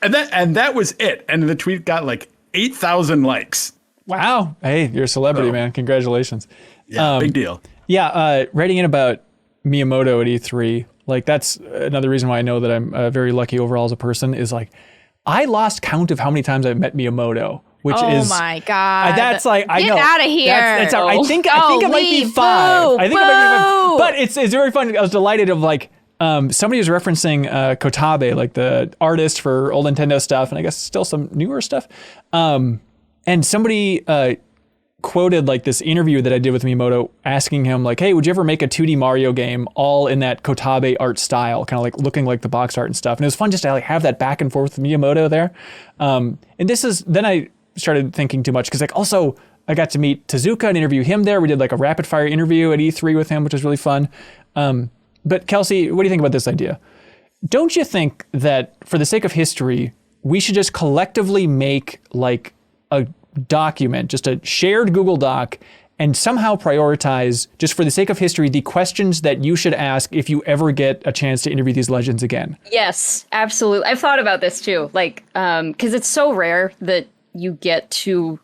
And that was it. And the tweet got like 8,000 likes. Wow. Hey, you're a celebrity, man. Congratulations. Yeah, big deal. Yeah, writing in about Miyamoto at E3, like that's another reason why I know that I'm very lucky overall as a person is like, I lost count of how many times I've met Miyamoto, which is... Oh my God. That's like, I know. Get out of here. I think it might be 5. I think it might be 5. But it's very fun. I was delighted of like, somebody was referencing Kotabe, like the artist for old Nintendo stuff, and I guess still some newer stuff. And somebody quoted like this interview that I did with Miyamoto asking him like, hey, would you ever make a 2D Mario game all in that Kotabe art style, kind of like looking like the box art and stuff. And it was fun just to like have that back and forth with Miyamoto there. And then I started thinking too much because like also I got to meet Tezuka and interview him there. We did like a rapid fire interview at E3 with him, which was really fun. But Kelsey, what do you think about this idea? Don't you think that for the sake of history, we should just collectively make like a document, just a shared Google Doc, and somehow prioritize, just for the sake of history, the questions that you should ask if you ever get a chance to interview these legends again? Yes, absolutely. I've thought about this too, like, because it's so rare that you get to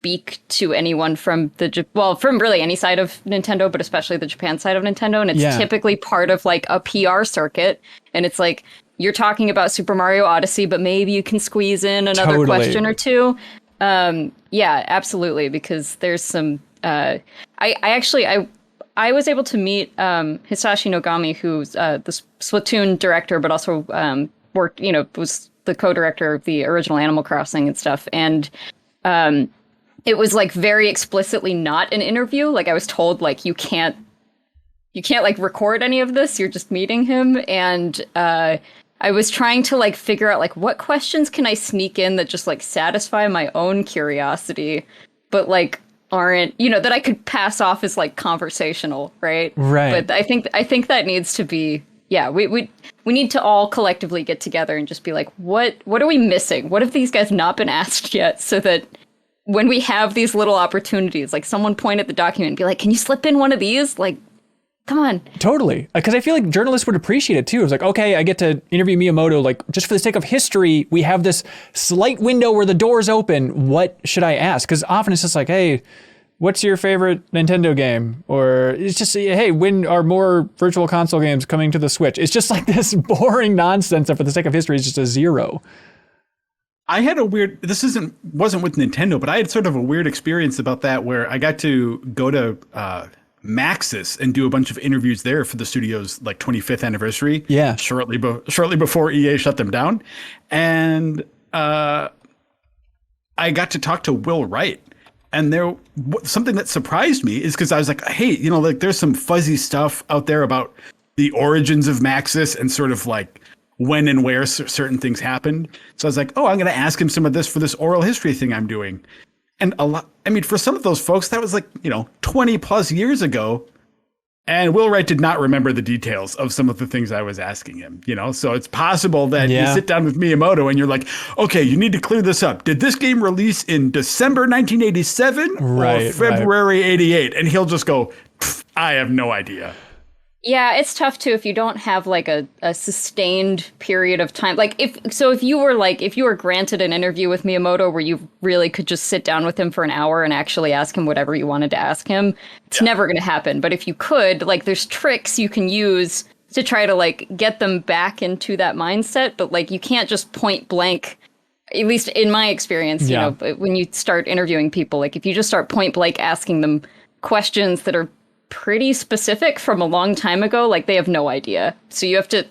speak to anyone from from really any side of Nintendo, but especially the Japan side of Nintendo. And it's typically part of like a PR circuit. And it's like, you're talking about Super Mario Odyssey, but maybe you can squeeze in another question or two. Yeah, absolutely. Because there's some, I was able to meet Hisashi Nogami, who's the Splatoon director, but also was the co-director of the original Animal Crossing and stuff. And it was like very explicitly not an interview. Like I was told, like, you can't like record any of this. You're just meeting him. And I was trying to like figure out like what questions can I sneak in that just like satisfy my own curiosity, but like aren't, that I could pass off as like conversational, right? Right. But I think that needs to be, we need to all collectively get together and just be like, what are we missing? What have these guys not been asked yet? So that when we have these little opportunities, like someone point at the document and be like, can you slip in one of these? Like, come on. Totally. Because I feel like journalists would appreciate it too. It's like, okay, I get to interview Miyamoto, like just for the sake of history, we have this slight window where the door's open. What should I ask? Because often it's just like, hey, what's your favorite Nintendo game? Or it's just, hey, when are more virtual console games coming to the Switch? It's just like this boring nonsense that for the sake of history is just a zero. I had wasn't with Nintendo, but I had sort of a weird experience about that where I got to go to Maxis and do a bunch of interviews there for the studio's like 25th anniversary. Yeah. Shortly before EA shut them down. And I got to talk to Will Wright. And something that surprised me is because I was like, hey, like there's some fuzzy stuff out there about the origins of Maxis and sort of like when and where certain things happened. So I was like, oh, I'm going to ask him some of this for this oral history thing I'm doing. And for some of those folks, that was like, 20 plus years ago. And Will Wright did not remember the details of some of the things I was asking him, So it's possible that you sit down with Miyamoto and you're like, okay, you need to clear this up. Did this game release in December 1987 or February 88? And he'll just go, I have no idea. Yeah, it's tough too if you don't have like a sustained period of time. Like if you were granted an interview with Miyamoto where you really could just sit down with him for an hour and actually ask him whatever you wanted to ask him, it's never going to happen. But if you could, like there's tricks you can use to try to like get them back into that mindset. But like you can't just point blank, at least in my experience, when you start interviewing people, like if you just start point blank asking them questions that are pretty specific from a long time ago, like they have no idea. So you have to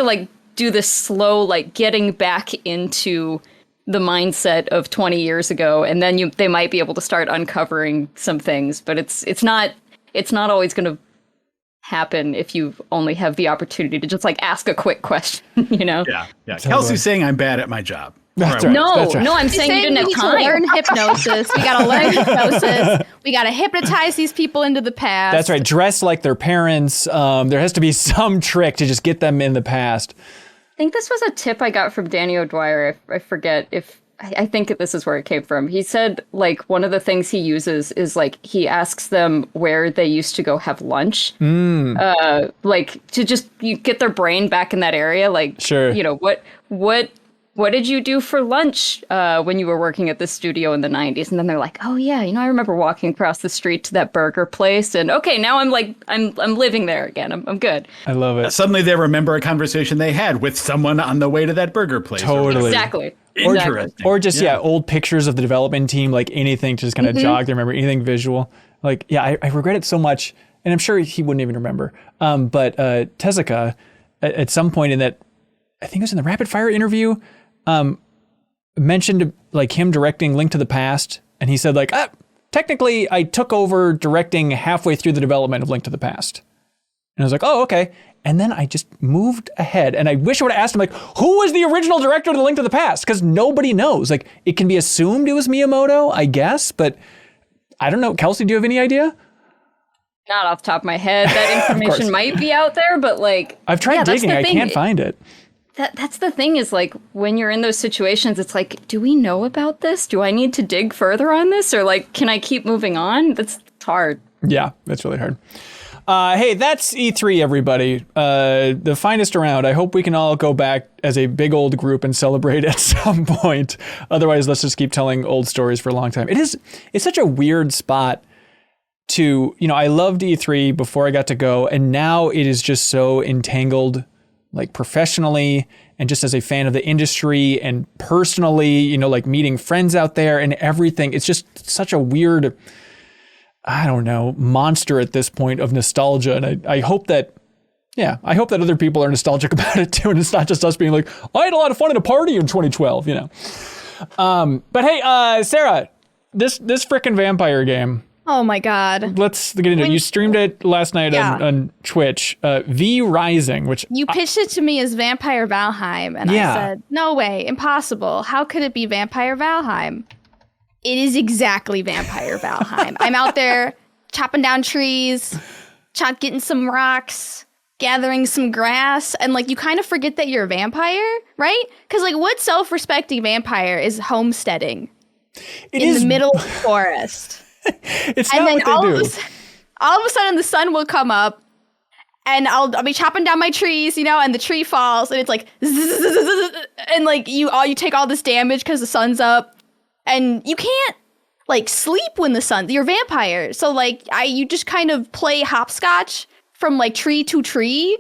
like do this slow like getting back into the mindset of 20 years ago, and then they might be able to start uncovering some things. But it's not always going to happen if you only have the opportunity to just like ask a quick question. Yeah. Totally. Kelsey's saying I'm bad at my job. That's right. No, I'm saying you didn't have time. To learn hypnosis. We gotta learn hypnosis. We gotta hypnotize these people into the past. That's right. Dress like their parents. There has to be some trick to just get them in the past. I think this was a tip I got from Danny O'Dwyer. I forget if I think this is where it came from. He said like one of the things he uses is like he asks them where they used to go have lunch. Like to just get their brain back in that area. Like sure. What did you do for lunch when you were working at the studio in the 90s? And then they're like, oh, yeah, I remember walking across the street to that burger place. And OK, now I'm like I'm living there again. I'm good. I love it. Suddenly they remember a conversation they had with someone on the way to that burger place. Totally. Exactly. Interesting. Or just, old pictures of the development team, like anything to just kind of jog their memory, anything visual. Like, I regret it so much. And I'm sure he wouldn't even remember. But Tezuka, at some point in that, I think it was in the Rapid Fire interview, mentioned like him directing Link to the Past, and he said like, technically I took over directing halfway through the development of Link to the Past. And I was like, oh, okay. And then I just moved ahead, and I wish I would have asked him like, who was the original director of the Link to the Past? Because nobody knows. Like it can be assumed it was Miyamoto, I guess, but I don't know. Kelsey, do you have any idea? Not off the top of my head. That information might be out there, but like I've tried digging, I can't find it. That's the thing is like when you're in those situations, it's like, do we know about this? Do I need to dig further on this? Or like, can I keep moving on? That's hard. Yeah, that's really hard. Hey, that's E3, everybody. The finest around. I hope we can all go back as a big old group and celebrate at some point. Otherwise, let's just keep telling old stories for a long time. It's such a weird spot to, I loved E3 before I got to go, and now it is just so entangled, like professionally and just as a fan of the industry and personally, like meeting friends out there and everything. It's just such a weird, I don't know, monster at this point of nostalgia. And I hope that other people are nostalgic about it too. And it's not just us being like, I had a lot of fun at a party in 2012, But hey, Sarah, this frickin' vampire game. Oh my God. Let's get into it. You streamed it last night on Twitch, V Rising, which you pitched it to me as Vampire Valheim. And I said, no way, impossible. How could it be Vampire Valheim? It is exactly Vampire Valheim. I'm out there chopping down trees, getting some rocks, gathering some grass, and like you kind of forget that you're a vampire, right? Because like what self-respecting vampire is homesteading in the middle of the forest? It's not what they do. All of a sudden the sun will come up and I'll be chopping down my trees, and the tree falls and it's like and like you take all this damage because the sun's up. And you can't, like, sleep when you're a vampire. So, like, you just kind of play hopscotch from, like, tree to tree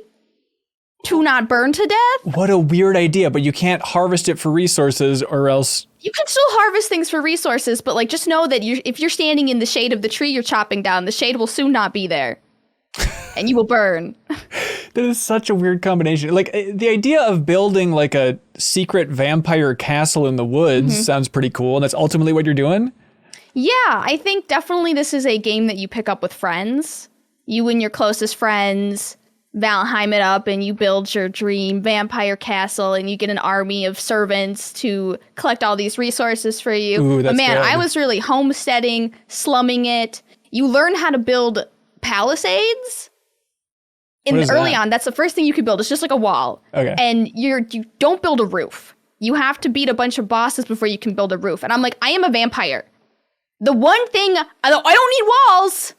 to not burn to death. What a weird idea, but you can't harvest it for resources or else... You can still harvest things for resources, but, like, just know that if you're standing in the shade of the tree you're chopping down, the shade will soon not be there. And you will burn. That is such a weird combination. Like, the idea of building, like, a secret vampire castle in the woods sounds pretty cool, and that's ultimately what you're doing? Yeah, I think definitely this is a game that you pick up with friends. You and your closest friends Valheim it up, and you build your dream vampire castle, and you get an army of servants to collect all these resources for you. Ooh, that's but man, good. I was really homesteading, slumming it. You learn how to build palisades. Early on, that's the first thing you could build. It's just like a wall. Okay. And you don't build a roof. You have to beat a bunch of bosses before you can build a roof. And I'm like, I am a vampire. The one thing, I don't need walls.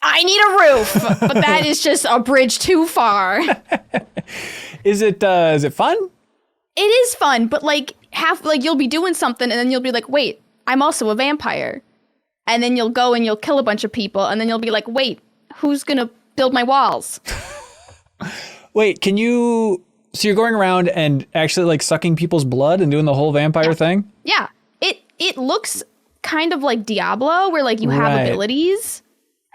I need a roof. But that is just a bridge too far. Is it fun? It is fun, but like you'll be doing something and then you'll be like, wait, I'm also a vampire. And then you'll go and you'll kill a bunch of people. And then you'll be like, wait, who's going to build my walls? Wait, so you're going around and actually like sucking people's blood and doing the whole vampire thing? Yeah. It looks kind of like Diablo, where like you have abilities,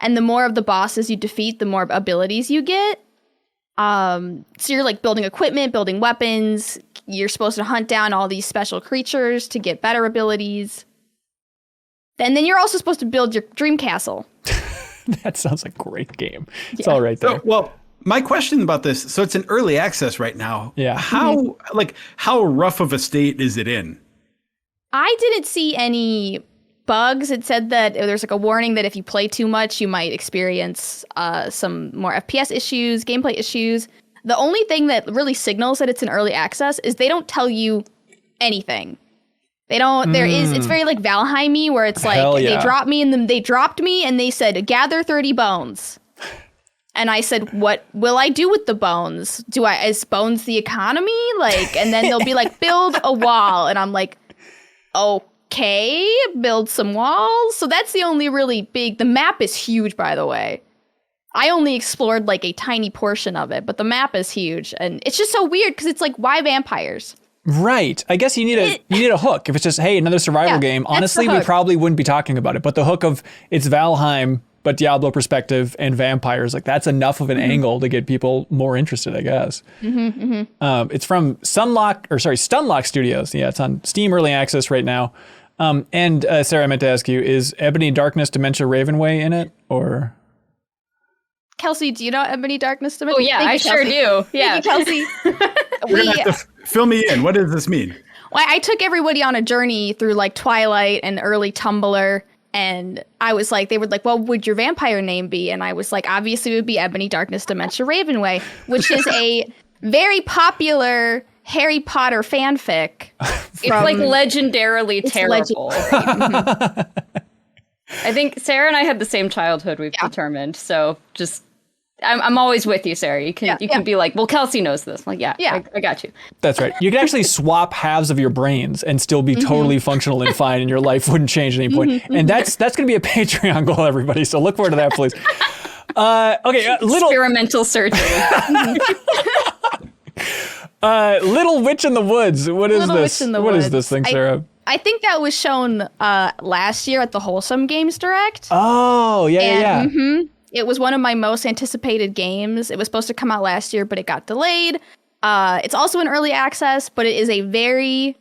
and the more of the bosses you defeat, the more abilities you get. So you're like building equipment, building weapons. You're supposed to hunt down all these special creatures to get better abilities. And then you're also supposed to build your dream castle. That sounds like a great game. It's all right there. So, well, my question about this, so it's in early access right now. Yeah. How rough of a state is it in? I didn't see any bugs. It said that there's like a warning that if you play too much, you might experience some more FPS issues, gameplay issues. The only thing that really signals that it's in early access is they don't tell you anything. They don't. It's very like Valheim-y, where it's like they dropped me and they said gather 30 bones, and I said, what will I do with the bones? Is bones the economy? Like, and then they'll be like build a wall, and I'm like, okay, build some walls. So that's the only really big. The map is huge, by the way. I only explored like a tiny portion of it, but the map is huge, and it's just so weird because it's like, why vampires? Right. I guess you need a hook. If it's just, hey, another survival game, honestly, we probably wouldn't be talking about it. But the hook of it's Valheim, but Diablo perspective and vampires, like that's enough of an angle to get people more interested, I guess. It's from Stunlock Studios. Yeah, it's on Steam Early Access right now. And Sarah, I meant to ask you, is Ebony Darkness Dementia Ravenway in it, or? Kelsey, do you know Ebony Darkness Dementia? Oh yeah, I sure do. Yeah, thank you, Kelsey. You're gonna have to fill me in. What does this mean? Well, I took everybody on a journey through like Twilight and early Tumblr, and I was like, they were like, well, what would your vampire name be? And I was like, obviously it would be Ebony Darkness Dementia Ravenway, which is a very popular Harry Potter fanfic. It's like legendarily terrible. I think Sarah and I had the same childhood, we've determined. So just I'm always with you, Sarah. You can be like, well, Kelsey knows this. I'm like, I got you. That's right. You can actually swap halves of your brains and still be totally functional and fine, and your life wouldn't change at any point. And that's going to be a Patreon goal, everybody. So look forward to that, please. Okay, experimental surgery. Little Witch in the Woods. What is this? What is this thing, Sarah? I think that was shown last year at the Wholesome Games Direct. Oh, yeah. It was one of my most anticipated games. It was supposed to come out last year, but it got delayed. It's also in early access, but it is a very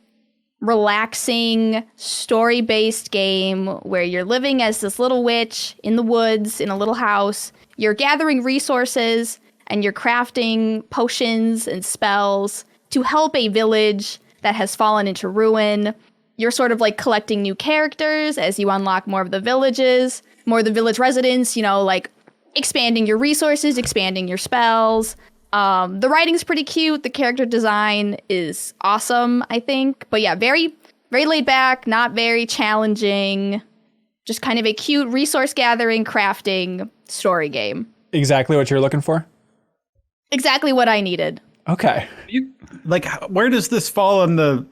relaxing, story-based game where you're living as this little witch in the woods, in a little house. You're gathering resources, and you're crafting potions and spells to help a village that has fallen into ruin. You're sort of like collecting new characters as you unlock more of the villages, more of the village residents, like expanding your resources, expanding your spells. The writing's pretty cute. The character design is awesome, I think. But yeah, very, very laid back, not very challenging. Just kind of a cute resource gathering, crafting story game. Exactly what you're looking for? Exactly what I needed. Okay. Where does this fall on the,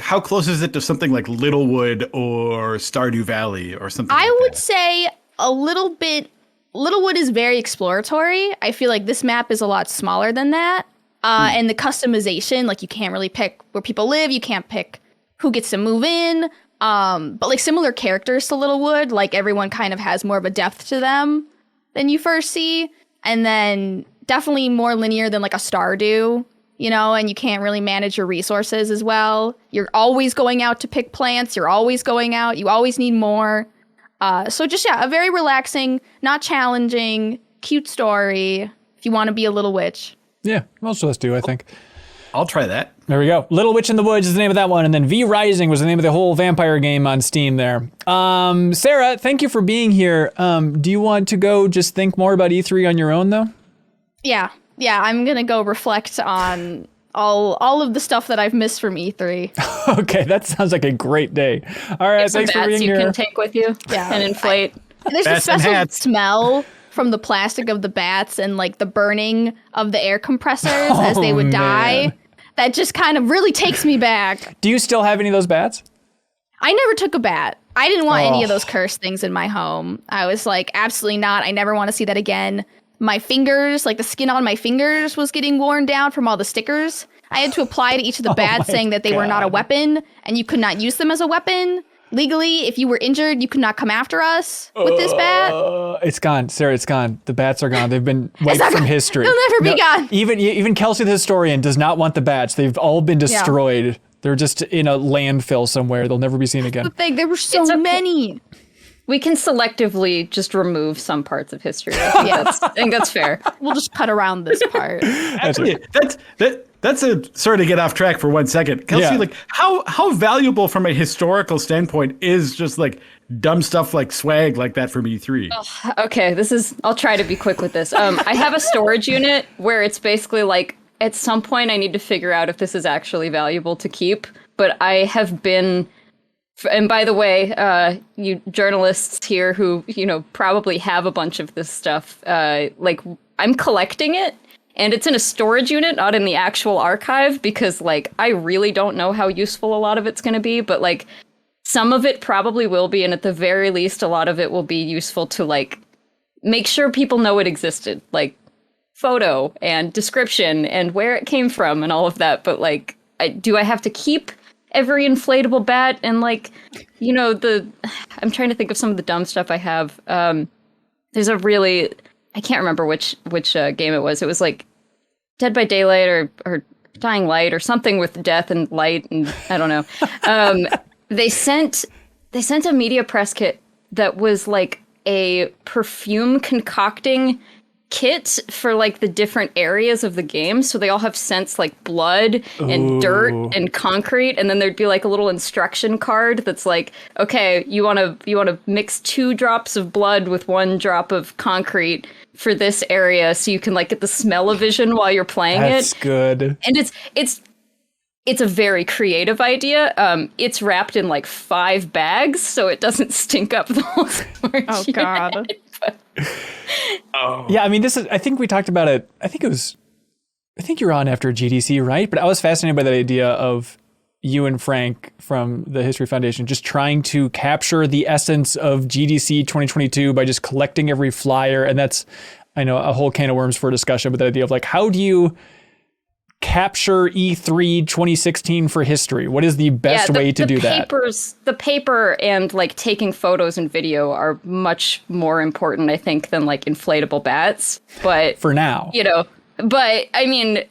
how close is it to something like Littlewood or Stardew Valley or something I would say a little bit. Littlewood is very exploratory. I feel like this map is a lot smaller than that. And the customization, you can't really pick where people live. You can't pick who gets to move in. But similar characters to Littlewood, everyone kind of has more of a depth to them than you first see. And then definitely more linear than a Stardew, and you can't really manage your resources as well. You're always going out to pick plants. You're always going out. You always need more. So just, a very relaxing, not challenging, cute story if you want to be a little witch. Yeah, most of us do, I think. I'll try that. There we go. Little Witch in the Woods is the name of that one. And then V Rising was the name of the whole vampire game on Steam there. Sarah, thank you for being here. Do you want to go just think more about E3 on your own, though? Yeah, I'm going to go reflect on all of the stuff that I've missed from E3. Okay, that sounds like a great day. All right, thanks for being here. You can take with you and inflate. There's a special smell from the plastic of the bats and the burning of the air compressors as they would die. That just kind of really takes me back. Do you still have any of those bats? I never took a bat. I didn't want any of those cursed things in my home. I was like, absolutely not. I never want to see that again. My fingers, the skin on my fingers was getting worn down from all the stickers. I had to apply to each of the bats saying that they were not a weapon and you could not use them as a weapon. Legally, if you were injured, you could not come after us with this bat. It's gone, Sarah, it's gone. The bats are gone. They've been wiped from history. They'll never be gone. Even Kelsey the historian does not want the bats. They've all been destroyed. Yeah. They're just in a landfill somewhere. They'll never be seen again. The thing, there were so many. We can selectively just remove some parts of history. I think that's fair. We'll just cut around this part. Actually, that's a sort of get off track for 1 second. Kelsey, how valuable from a historical standpoint is just dumb stuff like swag like that from E3? Oh, okay, I'll try to be quick with this. I have a storage unit where it's basically at some point I need to figure out if this is actually valuable to keep. But I have been, and by the way, you journalists here who, probably have a bunch of this stuff, I'm collecting it. And it's in a storage unit, not in the actual archive, because, I really don't know how useful a lot of it's going to be. But, some of it probably will be. And at the very least, a lot of it will be useful to, make sure people know it existed. Photo and description and where it came from and all of that. But, do I have to keep every inflatable bat? And, I'm trying to think of some of the dumb stuff I have. There's a really... I can't remember which game it was. It was Dead by Daylight or Dying Light or something with death and light and I don't know. They sent a media press kit that was a perfume concocting kit for the different areas of the game. So they all have scents blood and dirt and concrete, and then there'd be a little instruction card that's okay, you want to mix 2 drops of blood with 1 drop of concrete for this area so you can get the smell-o-vision while you're playing it. That's good. And it's a very creative idea. It's wrapped in 5 bags so it doesn't stink up the whole storage Oh god. Yeah, I mean, I think we talked about it. I think you were on after GDC, right? But I was fascinated by that idea of you and Frank from the History Foundation just trying to capture the essence of GDC 2022 by just collecting every flyer. And that's, I know, a whole can of worms for a discussion, but the idea of like, how do you capture E3 2016 for history? What is the best way to do that? The paper and like taking photos and video are much more important, I think, than like inflatable bats. But for now, but I mean,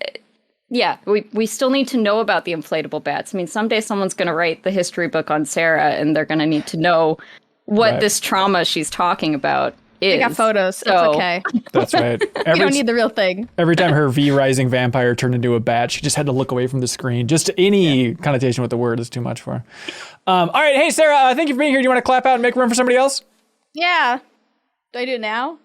yeah, we still need to know about the inflatable bats. I mean, someday someone's going to write the history book on Sarah, and they're going to need to know what this trauma she's talking about is. They got photos. So, it's okay. That's right. You don't need the real thing. Every time her V-Rising vampire turned into a bat, she just had to look away from the screen. Just any connotation with the word is too much for her. All right. Hey, Sarah, thank you for being here. Do you want to clap out and make room for somebody else? Yeah. Do I do it now?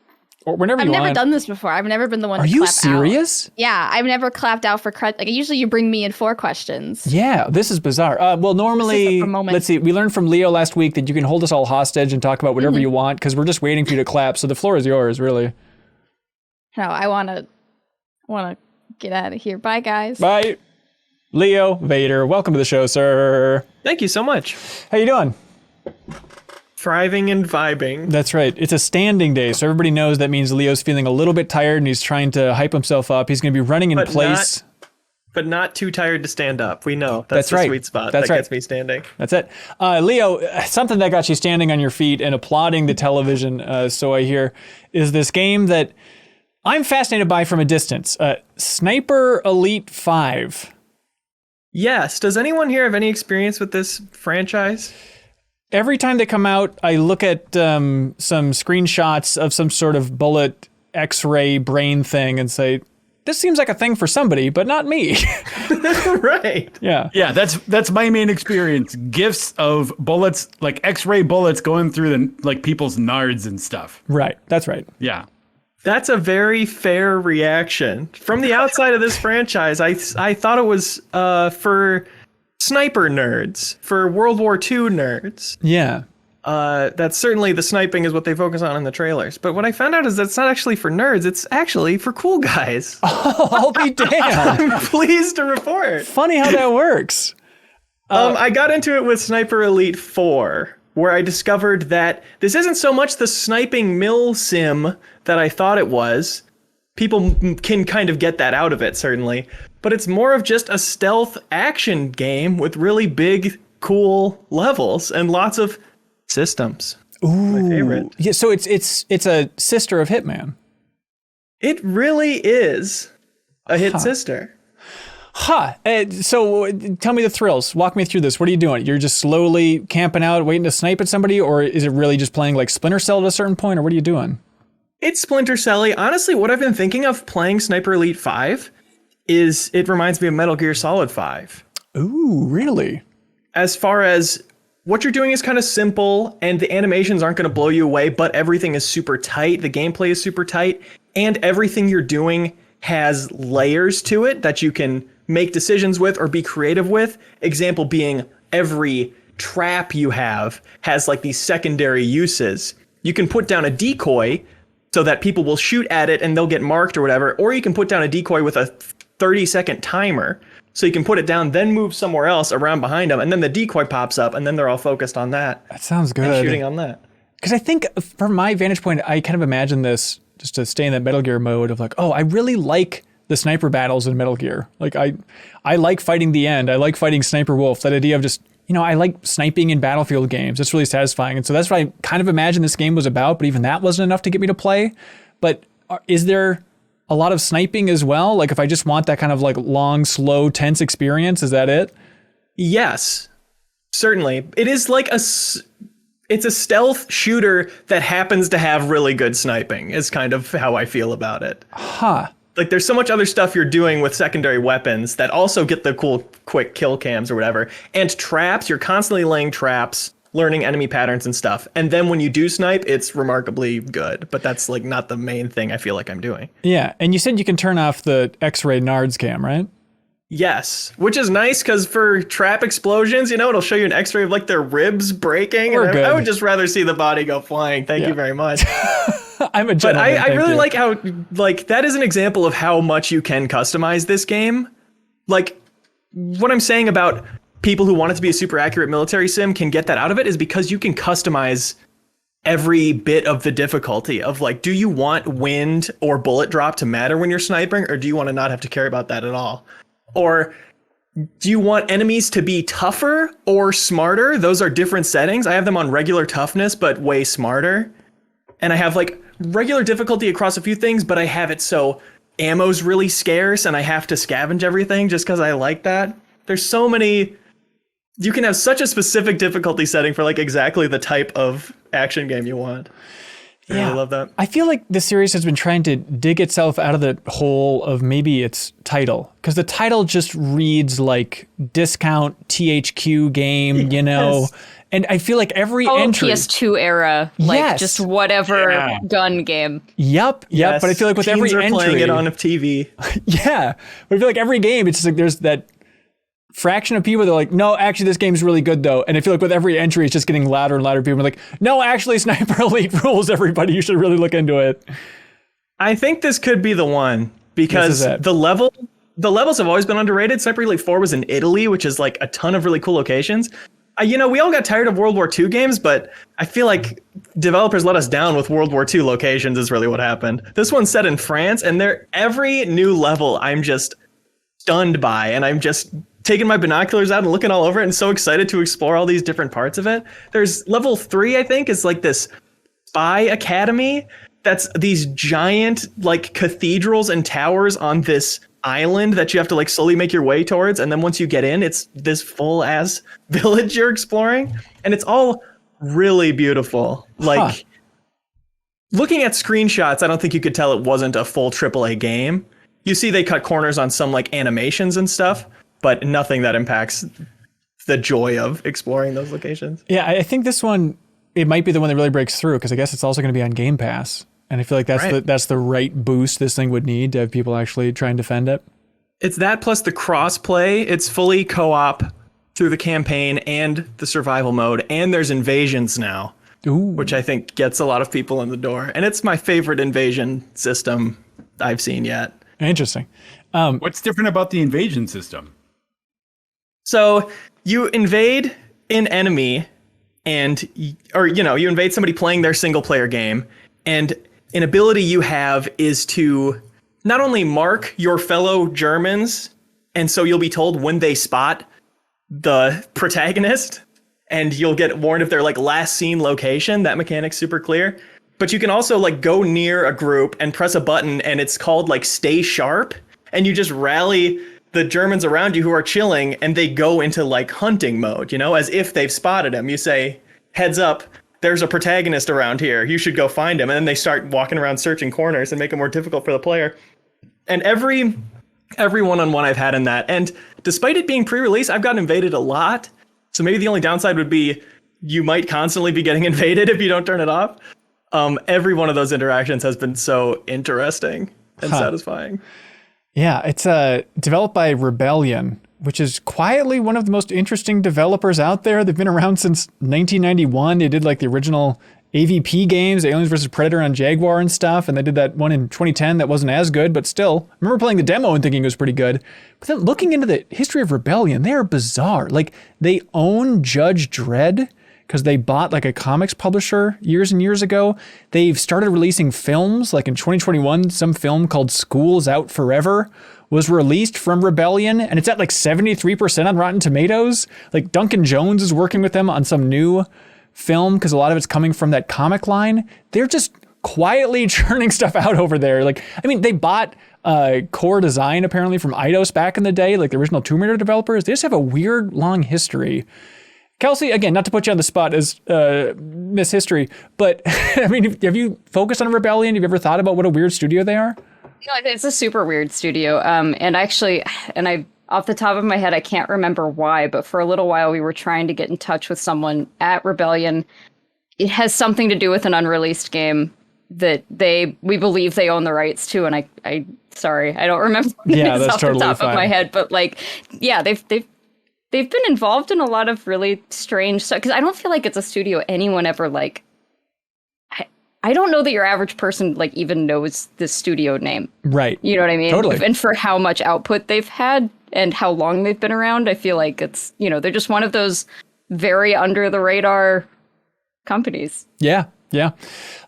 Or whenever I've you want. I've never done this before. I've never been the one to clap out. Are you serious? Yeah, I've never clapped out for like usually you bring me in 4 questions. Yeah, this is bizarre. Well, normally, let's see. We learned from Leo last week that you can hold us all hostage and talk about whatever you want because we're just waiting for you to clap. So the floor is yours, really. No, I want to get out of here. Bye, guys. Bye. Leo Vader, welcome to the show, sir. Thank you so much. How you doing? Thriving and vibing. That's right. It's a standing day, so everybody knows that means Leo's feeling a little bit tired and he's trying to hype himself up. He's going to be running in place. But not too tired to stand up. We know. That's the right. Sweet spot That's that right. gets me standing. That's it. Leo, something that got you standing on your feet and applauding the television, so I hear, is this game that I'm fascinated by from a distance. Sniper Elite 5. Yes. Does anyone here have any experience with this franchise? Every time they come out, I look at some screenshots of some sort of bullet X-ray brain thing and say, this seems like a thing for somebody, but not me. Right. Yeah. Yeah, that's my main experience. Gifts of bullets, like X-ray bullets going through people's nards and stuff. Right. That's right. Yeah. That's a very fair reaction. From the outside of this franchise, I thought it was for sniper nerds, for World War II nerds. Yeah. That's certainly the sniping is what they focus on in the trailers. But what I found out is that's not actually for nerds. It's actually for cool guys. Oh, I'll be damned. I'm pleased to report. Funny how that works. I got into it with Sniper Elite 4, where I discovered that this isn't so much the sniping mill sim that I thought it was. People can kind of get that out of it, certainly. But it's more of just a stealth action game with really big, cool levels and lots of systems. Ooh. My favorite. Yeah, so it's a sister of Hitman. It really is a hit sister. So tell me the thrills. Walk me through this. What are you doing? You're just slowly camping out, waiting to snipe at somebody, or is it really just playing like Splinter Cell at a certain point, or what are you doing? It's Splinter Cell-y. Honestly, what I've been thinking of playing Sniper Elite 5 is it reminds me of Metal Gear Solid 5. Ooh, really? As far as what you're doing is kind of simple, and the animations aren't going to blow you away, but everything is super tight. The gameplay is super tight, and everything you're doing has layers to it that you can make decisions with or be creative with. Example being every trap you have has like these secondary uses. You can put down a decoy so that people will shoot at it and they'll get marked or whatever, or you can put down a decoy with a 30-second timer. So you can put it down, then move somewhere else around behind them, and then the decoy pops up, and then they're all focused on that. That sounds good. And shooting on that. Because I think from my vantage point, I kind of imagine this just to stay in that Metal Gear mode of like, oh, I really like the sniper battles in Metal Gear. Like I like fighting the end. I like fighting Sniper Wolf. That idea of just, I like sniping in Battlefield games. It's really satisfying. And so that's what I kind of imagined this game was about, but even that wasn't enough to get me to play. But is there a lot of sniping as well? Like if I just want that kind of like long, slow, tense experience, is that it? Yes, certainly. It is like it's a stealth shooter that happens to have really good sniping is kind of how I feel about it. Like there's so much other stuff you're doing with secondary weapons that also get the cool quick kill cams or whatever. And traps, you're constantly laying traps, learning enemy patterns and stuff. And then when you do snipe, it's remarkably good. But that's like not the main thing I feel like I'm doing. Yeah. And you said you can turn off the X-ray nards cam, right? Yes, which is nice because for trap explosions, it'll show you an X-ray of like their ribs breaking. And I would just rather see the body go flying. Thank you very much. I'm a But gentleman. I really like how, like, that is an example of how much you can customize this game. Like, what I'm saying about people who want it to be a super accurate military sim can get that out of it is because you can customize every bit of the difficulty of, like, do you want wind or bullet drop to matter when you're sniping, or do you want to not have to care about that at all? Or do you want enemies to be tougher or smarter? Those are different settings. I have them on regular toughness, but way smarter. And I have, like, regular difficulty across a few things, but I have it so ammo's really scarce and I have to scavenge everything just because I like that. There's so many. You can have such a specific difficulty setting for, like, exactly the type of action game you want. I really love that. I feel like the series has been trying to dig itself out of the hole of maybe its title, because the title just reads like discount THQ game, you know. And I feel like every entry PS2 era, like just whatever gun game. Yep. But I feel like with Teens every are entry, playing it on a TV. but I feel like every game, it's just like there's that fraction of people that are like, no, actually this game's really good though. And I feel like with every entry, it's just getting louder and louder. People are like, no, actually Sniper Elite rules, everybody. You should really look into it. I think this could be the one, because the levels have always been underrated. Sniper Elite 4 was in Italy, which is like a ton of really cool locations. You know, we all got tired of World War II games, but I feel like developers let us down with World War II locations is really what happened. This one's set in France, and every new level I'm just stunned by, and I'm just taking my binoculars out and looking all over it and so excited to explore all these different parts of it. There's level 3, I think, is like this spy academy that's these giant, like, cathedrals and towers on this island that you have to, like, slowly make your way towards. And then once you get in, it's this full ass village you're exploring. And it's all really beautiful. Like, looking at screenshots, I don't think you could tell it wasn't a full AAA game. You see they cut corners on some, like, animations and stuff, but nothing that impacts the joy of exploring those locations. Yeah, I think this one, it might be the one that really breaks through, because I guess it's also going to be on Game Pass. And I feel like that's the right boost this thing would need to have people actually try and defend it. It's that plus the cross-play. It's fully co-op through the campaign and the survival mode. And there's invasions now, which I think gets a lot of people in the door. And it's my favorite invasion system I've seen yet. Interesting. What's different about the invasion system? So you invade an enemy you invade somebody playing their single player game, and an ability you have is to not only mark your fellow Germans, and so you'll be told when they spot the protagonist, and you'll get warned if they're, like, last seen location. That mechanic's super clear. But you can also, like, go near a group and press a button, and it's called, like, stay sharp, and you just rally the Germans around you who are chilling, and they go into, like, hunting mode, you know, as if they've spotted him. You say, heads up, there's a protagonist around here. You should go find him. And then they start walking around searching corners and make it more difficult for the player. And every one-on-one I've had in that, and despite it being pre-release, I've gotten invaded a lot. So maybe the only downside would be you might constantly be getting invaded if you don't turn it off. Every one of those interactions has been so interesting and satisfying. Yeah, it's developed by Rebellion, which is quietly one of the most interesting developers out there. They've been around since 1991. They did, like, the original AVP games, Aliens vs. Predator on Jaguar and stuff, and they did that one in 2010 that wasn't as good, but still. I remember playing the demo and thinking it was pretty good. But then looking into the history of Rebellion, they are bizarre. Like, they own Judge Dredd, because they bought, like, a comics publisher years and years ago. They've started releasing films, like in 2021, some film called School's Out Forever was released from Rebellion, and it's at like 73% on Rotten Tomatoes. Like, Duncan Jones is working with them on some new film, because a lot of it's coming from that comic line. They're just quietly churning stuff out over there. Like, I mean, they bought Core Design apparently from Eidos back in the day, like the original Tomb Raider developers. They just have a weird long history. Kelsey, again, not to put you on the spot as Miss History, but I mean, have you focused on Rebellion? Have you ever thought about what a weird studio they are? No, it's a super weird studio. And I off the top of my head, I can't remember why, but for a little while we were trying to get in touch with someone at Rebellion. It has something to do with an unreleased game that we believe they own the rights to, and I sorry, I don't remember that's off totally the top fine. of my head, but like, yeah, they've been involved in a lot of really strange stuff, because I don't feel like it's a studio anyone ever like I don't know that your average person like even knows the studio name. Right. You know what I mean? Totally. And for how much output they've had and how long they've been around, I feel like it's, they're just one of those very under the radar companies. Yeah. Yeah.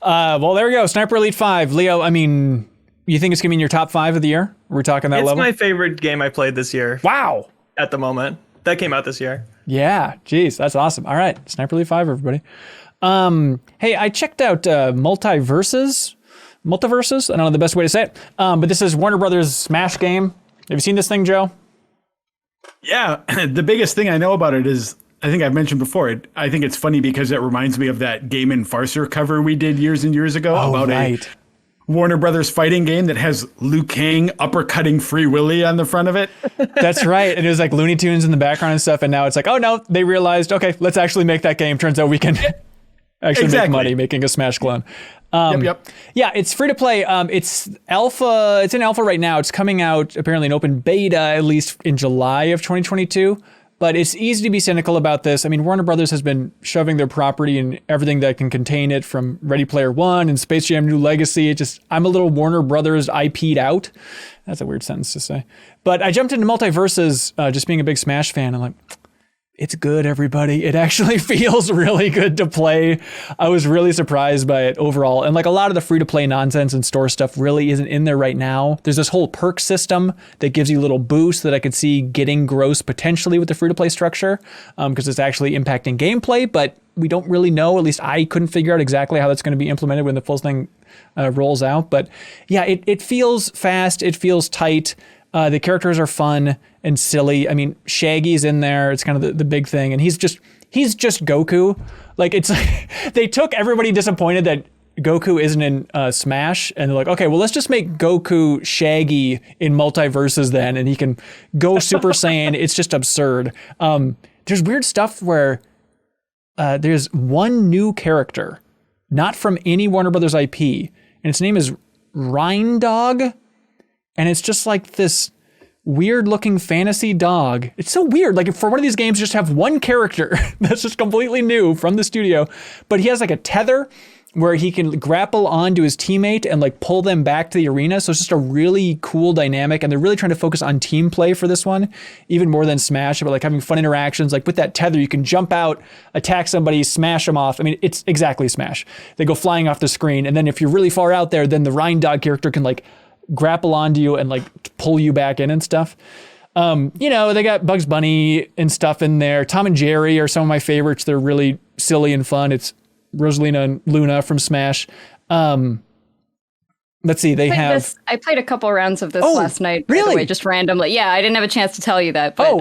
Well, there we go. Sniper Elite 5. Leo, I mean, you think it's going to be in your top 5 of the year? We're talking that level? It's my favorite game I played this year. Wow. At the moment. That came out this year. Yeah. Geez, that's awesome. All right. Sniper Elite 5, everybody. Hey, I checked out Multiversus. I don't know the best way to say it. But this is Warner Brothers Smash game. Have you seen this thing, Joe? Yeah. The biggest thing I know about it is, I think I've mentioned before, I think it's funny because it reminds me of that Game & Farcer cover we did years and years ago about a Warner Brothers fighting game that has Liu Kang uppercutting Free Willy on the front of it. That's right. And it was like Looney Tunes in the background and stuff. And now it's like, oh no, they realized, okay, let's actually make that game. Turns out we can actually make money making a Smash clone. Yep. Yeah, it's free to play. It's alpha. It's in alpha right now. It's coming out apparently in open beta, at least in July of 2022. But it's easy to be cynical about this. I mean, Warner Brothers has been shoving their property and everything that can contain it, from Ready Player One and Space Jam: New Legacy. I'm a little Warner Brothers IP'd out. That's a weird sentence to say. But I jumped into Multiversus, just being a big Smash fan. I'm like, it's good, everybody. It actually feels really good to play. I was really surprised by it overall. And like a lot of the free-to-play nonsense and store stuff really isn't in there right now. There's this whole perk system that gives you little boosts that I could see getting gross potentially with the free-to-play structure, because it's actually impacting gameplay, but we don't really know. At least I couldn't figure out exactly how that's going to be implemented when the full thing rolls out. But yeah, it feels fast. It feels tight. The characters are fun and silly. I mean, Shaggy's in there. It's kind of the big thing. And he's just Goku. Like, it's they took everybody disappointed that Goku isn't in Smash, and they're like, okay, well, let's just make Goku Shaggy in Multiversus then, and he can go Super Saiyan. It's just absurd. There's weird stuff where there's one new character, not from any Warner Brothers IP, and its name is Reindog. And it's just like this weird looking fantasy dog. It's so weird. Like, for one of these games, just have one character that's just completely new from the studio, but he has like a tether where he can grapple onto his teammate and like pull them back to the arena. So it's just a really cool dynamic. And they're really trying to focus on team play for this one, even more than Smash, but like having fun interactions. Like with that tether, you can jump out, attack somebody, smash them off. I mean, it's exactly Smash. They go flying off the screen. And then if you're really far out there, then the Reindog character can like grapple onto you and like pull you back in and stuff. They got Bugs Bunny and stuff in there. Tom and Jerry are some of my favorites. They're really silly and fun. It's Rosalina and Luna from Smash. Let's see, I played a couple rounds of this last night. By the way, just randomly. Yeah, I didn't have a chance to tell you that. But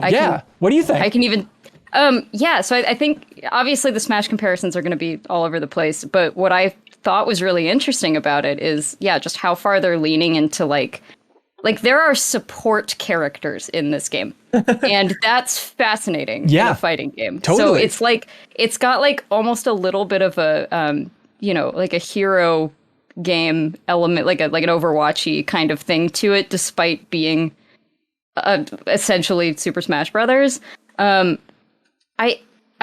What do you think? I can even... so I think obviously the Smash comparisons are going to be all over the place, but what I thought was really interesting about it is, just how far they're leaning into like there are support characters in this game, and that's fascinating in a fighting game. Totally. So it's like, it's got like almost a little bit of a, like a hero game element, like an Overwatchy kind of thing to it, despite being essentially Super Smash Brothers.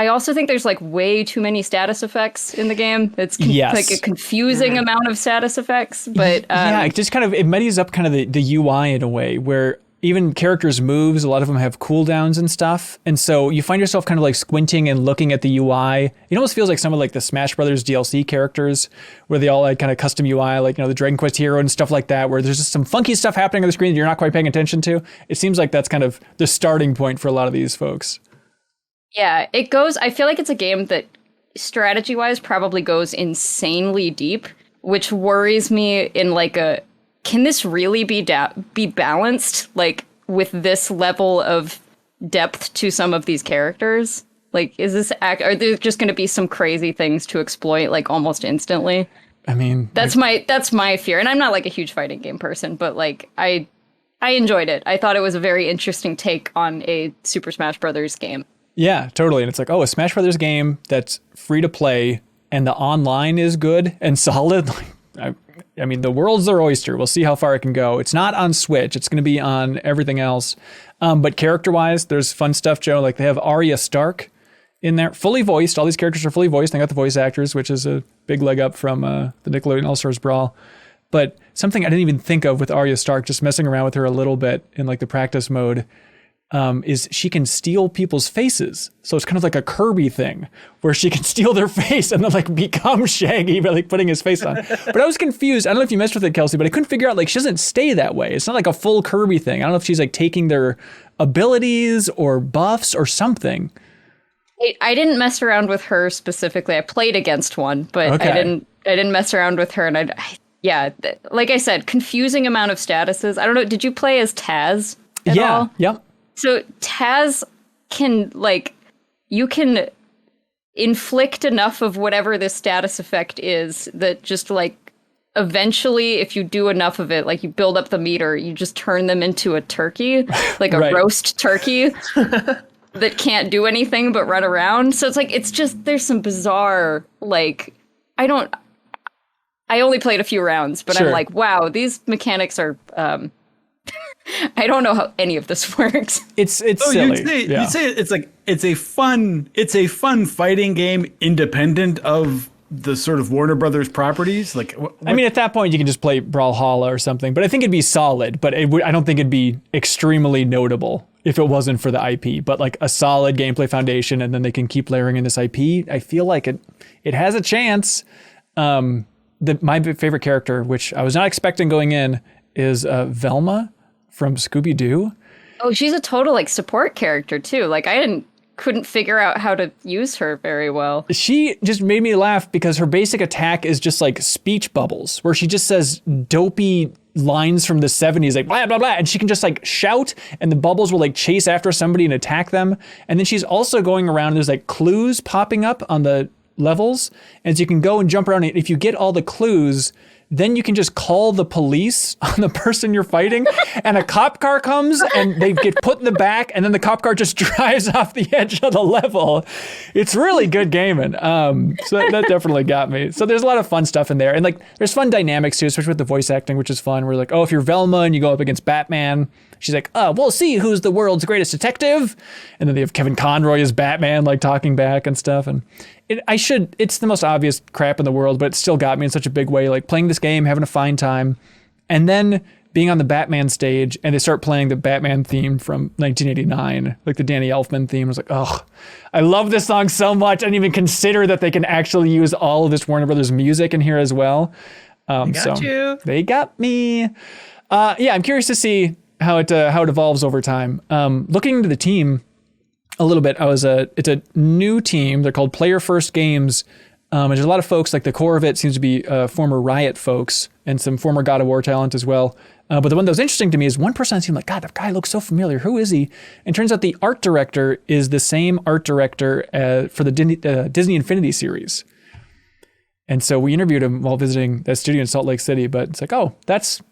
I also think there's like way too many status effects in the game. It's like a confusing amount of status effects, but it just kind of, it muddies up kind of the UI in a way where even characters' moves, a lot of them have cooldowns and stuff. And so you find yourself kind of like squinting and looking at the UI. It almost feels like some of like the Smash Brothers DLC characters where they all had kind of custom UI, like, the Dragon Quest hero and stuff like that, where there's just some funky stuff happening on the screen that you're not quite paying attention to. It seems like that's kind of the starting point for a lot of these folks. Yeah, it goes, I feel like it's a game that strategy-wise probably goes insanely deep, which worries me in like can this really be balanced, like with this level of depth to some of these characters? Like, are there just going to be some crazy things to exploit like almost instantly? I mean, that's my fear. And I'm not like a huge fighting game person, but like I enjoyed it. I thought it was a very interesting take on a Super Smash Brothers game. Yeah, totally. And it's like, a Smash Brothers game that's free to play and the online is good and solid. I mean, the world's their oyster. We'll see how far it can go. It's not on Switch. It's going to be on everything else. But character-wise, there's fun stuff, Joe. Like they have Arya Stark in there, fully voiced. All these characters are fully voiced. They got the voice actors, which is a big leg up from the Nickelodeon All-Stars Brawl. But something I didn't even think of with Arya Stark, just messing around with her a little bit in like the practice mode, is she can steal people's faces. So it's kind of like a Kirby thing where she can steal their face and then like become Shaggy by like putting his face on. But I was confused. I don't know if you messed with it, Kelsey, but I couldn't figure out, like, she doesn't stay that way. It's not like a full Kirby thing. I don't know if she's like taking their abilities or buffs or something. I didn't mess around with her specifically. I played against one, but Okay. I didn't mess around with her. And like I said, confusing amount of statuses. I don't know. Did you play as Taz at all? Yep. So Taz can, like, you can inflict enough of whatever this status effect is that just, like, eventually, if you do enough of it, like, you build up the meter, you just turn them into a turkey, like a Right. roast turkey that can't do anything but run around. So it's like, it's just, there's some bizarre, like, I only played a few rounds, but Sure. I'm like, wow, these mechanics are, I don't know how any of this works. It's silly. You'd say it's a fun fighting game independent of the sort of Warner Brothers properties. Like, I mean, at that point, you can just play Brawlhalla or something, but I think it'd be solid, but I don't think it'd be extremely notable if it wasn't for the IP, but like a solid gameplay foundation, and then they can keep layering in this IP. I feel like it has a chance. My favorite character, which I was not expecting going in, is Velma from Scooby-Doo. Oh, she's a total, like, support character too. Like, couldn't figure out how to use her very well. She just made me laugh because her basic attack is just like speech bubbles, where she just says dopey lines from the 70s, like blah, blah, blah. And she can just like shout and the bubbles will like chase after somebody and attack them. And then she's also going around, there's like clues popping up on the levels. And so you can go and jump around. If you get all the clues, then you can just call the police on the person you're fighting, and a cop car comes and they get put in the back, and then the cop car just drives off the edge of the level. It's really good gaming. So that definitely got me. So there's a lot of fun stuff in there, and like there's fun dynamics too, especially with the voice acting, which is fun. We're like, oh, if you're Velma and you go up against Batman, she's like, oh, we'll see who's the world's greatest detective. And then they have Kevin Conroy as Batman, like talking back and stuff. And it's the most obvious crap in the world, but it still got me in such a big way, like playing this game, having a fine time, and then being on the Batman stage and they start playing the Batman theme from 1989, like the Danny Elfman theme. I was like, oh, I love this song so much. I didn't even consider that they can actually use all of this Warner Brothers music in here as well. They got me. I'm curious to see how it evolves over time. Looking into the team a little bit, it's a new team. They're called Player First Games. And there's a lot of folks, like the core of it seems to be former Riot folks and some former God of War talent as well. But the one that was interesting to me is one person seemed like, God, that guy looks so familiar. Who is he? And turns out the art director is the same art director for the Disney Infinity series. And so we interviewed him while visiting that studio in Salt Lake City. But it's like, oh, that's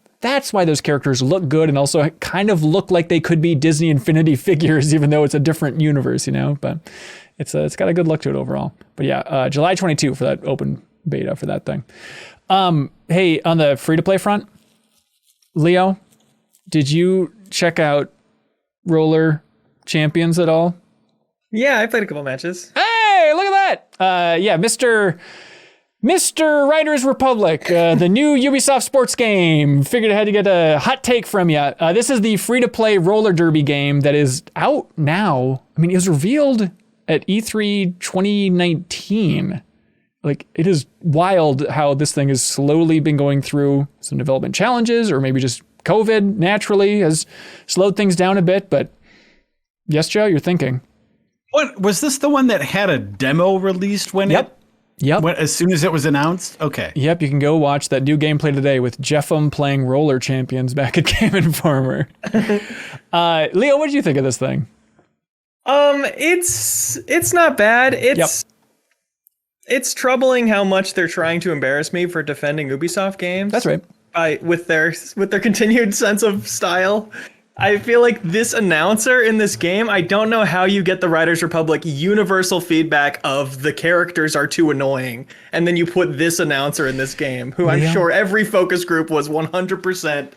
why those characters look good and also kind of look like they could be Disney Infinity figures, even though it's a different universe, you know. But it's got a good look to it overall. But yeah, July 22 for that open beta for that thing. Hey, on the free-to-play front, Leo, did you check out Roller Champions at all? Yeah, I played a couple matches. Hey, look at that. Mr. Riders Republic, the new Ubisoft sports game. Figured I had to get a hot take from you. This is the free-to-play roller derby game that is out now. I mean, it was revealed at E3 2019. Like, it is wild how this thing has slowly been going through some development challenges, or maybe just COVID naturally has slowed things down a bit. But yes, Joe, you're thinking. What was this, the one that had a demo released when as soon as it was announced? Okay. Yep, you can go watch that new gameplay today with Jeffem playing Roller Champions back at Game Informer. Leo, what did you think of this thing? It's not bad. It's troubling how much they're trying to embarrass me for defending Ubisoft games. That's right. With their continued sense of style. I feel like this announcer in this game, I don't know how you get the Riders Republic universal feedback of the characters are too annoying, and then you put this announcer in this game, who I'm sure every focus group was 100%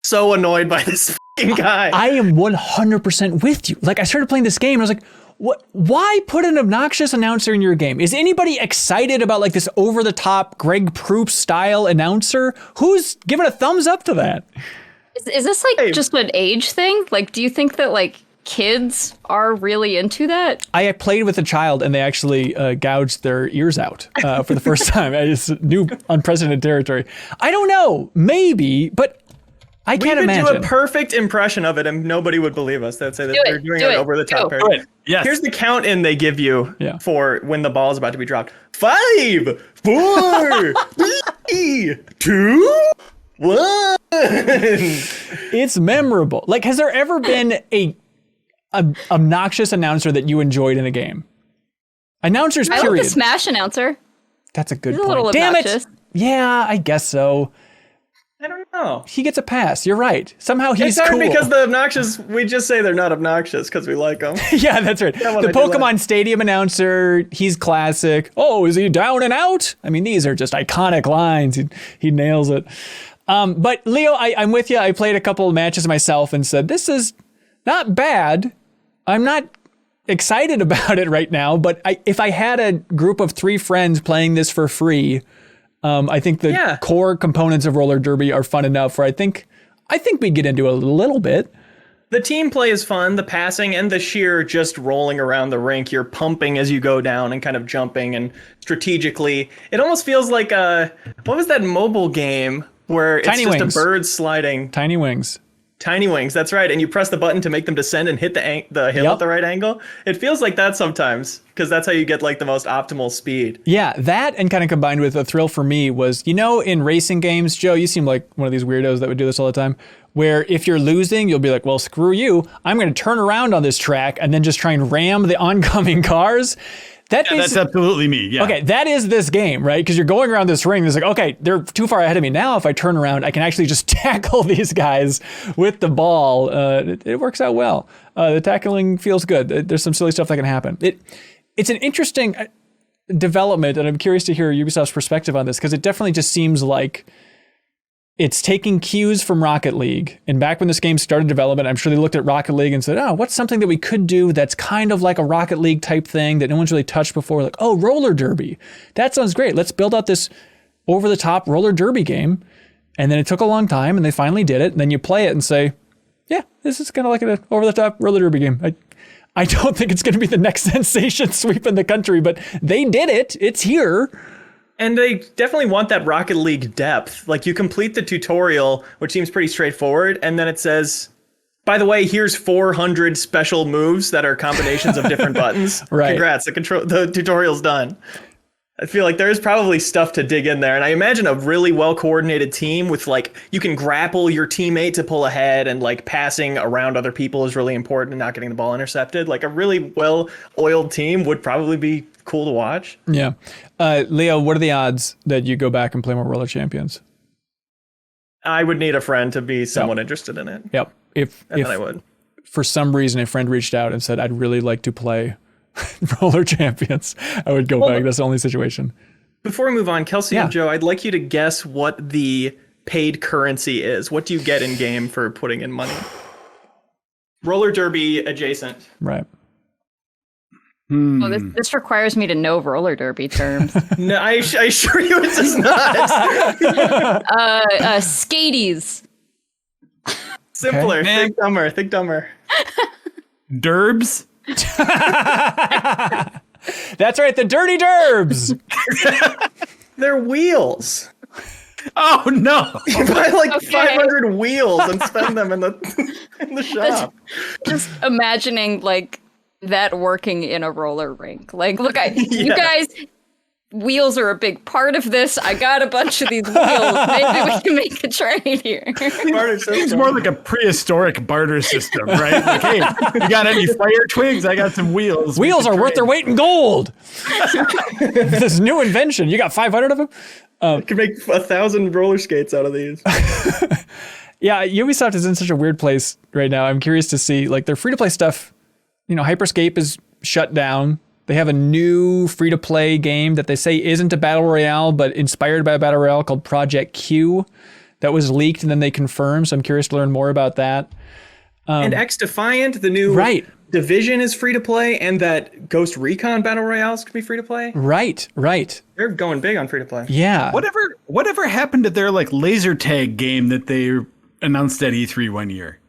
so annoyed by this guy. I am 100% with you. Like, I started playing this game and I was like, what? Why put an obnoxious announcer in your game? Is anybody excited about like this over-the-top Greg Proops style announcer? Who's giving a thumbs up to that? Is this like just an age thing? Like, do you think that like kids are really into that? I played with a child and they actually gouged their ears out for the first time. I just knew unprecedented territory. I don't know, maybe, but I can't imagine. We could do a perfect impression of it and nobody would believe us. They'd say that they're doing it over the top. Yes. Here's the count in they give you for when the ball is about to be dropped. 5, 4, 3, 2, 1. It's memorable. Like, has there ever been a obnoxious announcer that you enjoyed in a game? Announcers, period. I like the Smash announcer. That's a good He's point. A little Damn obnoxious. it! Yeah, I guess so. I don't know. He gets a pass. You're right. Somehow he's it's hard cool. because the obnoxious, we just say they're not obnoxious because we like them. Yeah, that's right. The Pokemon Stadium announcer, he's classic. Oh, is he down and out? I mean, these are just iconic lines. He nails it. But Leo, I'm with you. I played a couple of matches myself and said, this is not bad. I'm not excited about it right now, but if I had a group of 3 friends playing this for free, I think the core components of roller derby are fun enough where I think we'd get into it a little bit. The team play is fun, the passing and the sheer just rolling around the rink. You're pumping as you go down and kind of jumping and strategically. It almost feels like what was that mobile game where it's Tiny just Wings. a bird sliding? Tiny Wings. Tiny Wings, that's right. And you press the button to make them descend and hit the hill at the right angle. It feels like that sometimes because that's how you get like the most optimal speed. Yeah, that and kind of combined with a thrill for me was, in racing games, Joe, you seem like one of these weirdos that would do this all the time, where if you're losing, you'll be like, well, screw you. I'm going to turn around on this track and then just try and ram the oncoming cars. That's absolutely me. Yeah. Okay, that is this game, right? Because you're going around this ring. It's like, okay, they're too far ahead of me. Now, if I turn around, I can actually just tackle these guys with the ball. It works out well. The tackling feels good. There's some silly stuff that can happen. It's an interesting development, and I'm curious to hear Ubisoft's perspective on this, because it definitely just seems like it's taking cues from Rocket League. And back when this game started development, I'm sure they looked at Rocket League and said, oh, what's something that we could do that's kind of like a Rocket League type thing that no one's really touched before? Like, oh, roller derby. That sounds great. Let's build out this over-the-top roller derby game. And then it took a long time, and they finally did it. And then you play it and say, yeah, this is kind of like an over-the-top roller derby game. I don't think it's going to be the next sensation sweep in the country, but they did it. It's here. And they definitely want that Rocket League depth. Like, you complete the tutorial, which seems pretty straightforward, and then it says, by the way, here's 400 special moves that are combinations of different buttons. Right. Congrats, the tutorial's done. I feel like there's probably stuff to dig in there. And I imagine a really well-coordinated team with, like, you can grapple your teammate to pull ahead, and, like, passing around other people is really important and not getting the ball intercepted. Like, a really well-oiled team would probably be cool to watch. Yeah. Leo, what are the odds that you go back and play more Roller Champions? I would need a friend to be somewhat interested in it. Yep. If I would. For some reason a friend reached out and said, I'd really like to play Roller Champions, I would go back. That's the only situation. Before we move on, Kelsey and Joe, I'd like you to guess what the paid currency is. What do you get in game for putting in money? Roller derby adjacent. Right. Well, this requires me to know roller derby terms. No, I assure you it does not. Skaties. Simpler. Okay. Think dumber. Derbs? That's right, the Dirty Derbs. They're wheels. Oh, no. You buy like 500 wheels and spend them in the shop. Just imagining, like, that working in a roller rink. Like, look, you guys, wheels are a big part of this. I got a bunch of these wheels. Maybe we can make a trade here. It's more like a prehistoric barter system, right? Like, hey, you got any fire twigs? I got some wheels. Wheels are worth their weight in gold. This new invention. You got 500 of them? You can make 1,000 roller skates out of these. Yeah, Ubisoft is in such a weird place right now. I'm curious to see, like, their free-to-play stuff. Hyperscape is shut down. They have a new free-to-play game that they say isn't a battle royale, but inspired by a battle royale called Project Q that was leaked and then they confirmed. So I'm curious to learn more about that. And X Defiant, the new Division is free to play, and that Ghost Recon Battle Royales could be free to play. Right. They're going big on free to play. Yeah. Whatever happened to their like laser tag game that they announced at E3 one year?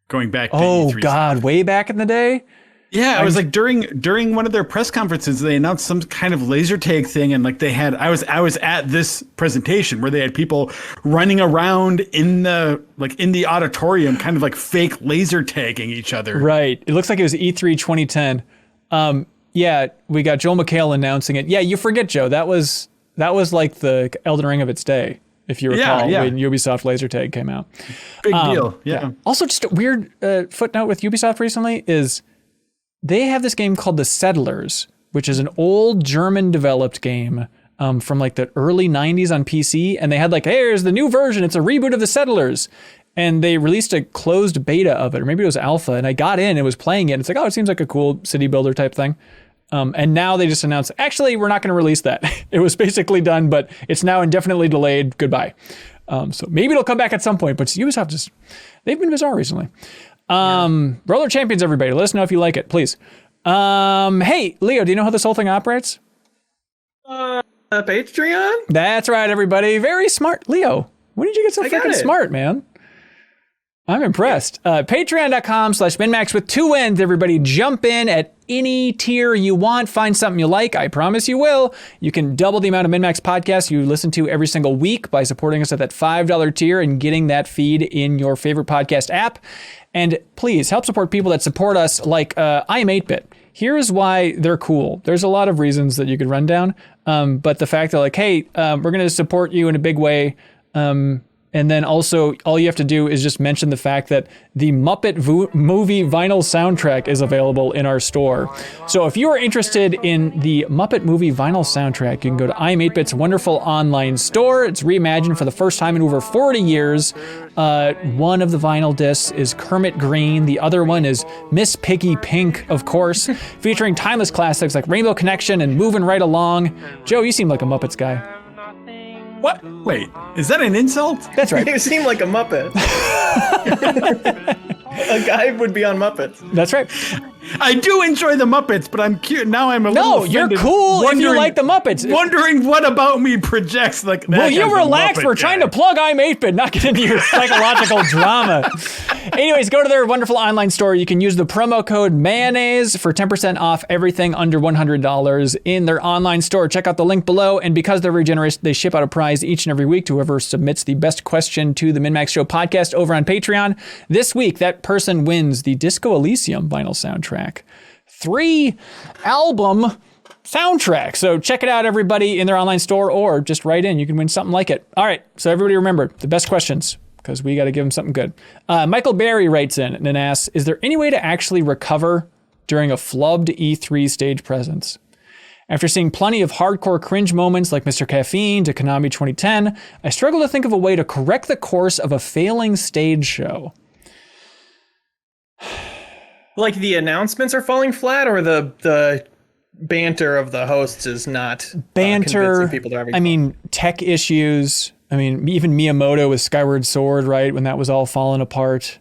Going back to E3. Oh God, way back in the day? Yeah, it was like during one of their press conferences, they announced some kind of laser tag thing, and like they had, I was at this presentation where they had people running around in the auditorium, kind of like fake laser tagging each other. Right. It looks like it was E3 2010. Yeah, we got Joel McHale announcing it. Yeah, you forget, Joe. That was like the Elden Ring of its day, if you recall, when Ubisoft laser tag came out. Big deal. Yeah. Also, just a weird footnote with Ubisoft recently is they have this game called The Settlers, which is an old German developed game from like the early 90s on PC. And they had like, hey, here's the new version. It's a reboot of The Settlers. And they released a closed beta of it, or maybe it was alpha. And I got in and was playing it. And it's like, oh, it seems like a cool city builder type thing. And now they just announced, actually, we're not going to release that. It was basically done, but it's now indefinitely delayed. Goodbye. So maybe it'll come back at some point. But Ubisoft they've been bizarre recently. Roller Champions, everybody. Let us know if you like it, please. Hey, Leo, do you know how this whole thing operates? Patreon? That's right, everybody. Very smart. Leo, when did you get so freaking smart, man? I'm impressed. Patreon.com/MinnMax with 2 N's, everybody. Jump in at any tier you want. Find something you like. I promise you will. You can double the amount of MinnMax podcasts you listen to every single week by supporting us at that $5 tier and getting that feed in your favorite podcast app. And please help support people that support us like I Am 8-Bit. Here's why they're cool. There's a lot of reasons that you could run down. But the fact that like, hey, we're going to support you in a big way. And then also, all you have to do is just mention the fact that the Muppet movie vinyl soundtrack is available in our store. So if you are interested in the Muppet movie vinyl soundtrack, you can go to I Am 8-Bit's wonderful online store. It's reimagined for the first time in over 40 years. One of the vinyl discs is Kermit Green. The other one is Miss Piggy Pink, of course, featuring timeless classics like Rainbow Connection and Moving Right Along. Joe, you seem like a Muppets guy. What? Wait, is that an insult? That's right. You seem like a Muppet. A guy would be on Muppets. That's right. I do enjoy the Muppets, but I'm curious. Now I'm a little offended. You're cool if you like the Muppets. Wondering what about me projects like that. Well, you relax. We're trying to plug I'm 8-Bit, not get into your psychological drama. Anyways, go to their wonderful online store. You can use the promo code mayonnaise for 10% off everything under $100 in their online store. Check out the link below. And because they're very generous, they ship out a prize each and every week to whoever submits the best question to the MinnMax Show podcast over on Patreon. This week, that person wins the Disco Elysium vinyl soundtrack. 3-album soundtrack. So check it out, everybody, in their online store, or just write in. You can win something like it. All right. So everybody remember the best questions, because we got to give them something good. Michael Barry writes in and asks, is there any way to actually recover during a flubbed E3 stage presence? After seeing plenty of hardcore cringe moments like Mr. Caffeine to Konami 2010, I struggle to think of a way to correct the course of a failing stage show. Like the announcements are falling flat, or the banter of the hosts is not convincing people to have fun? mean, tech issues. I mean, even Miyamoto with Skyward Sword, right? When that was all falling apart.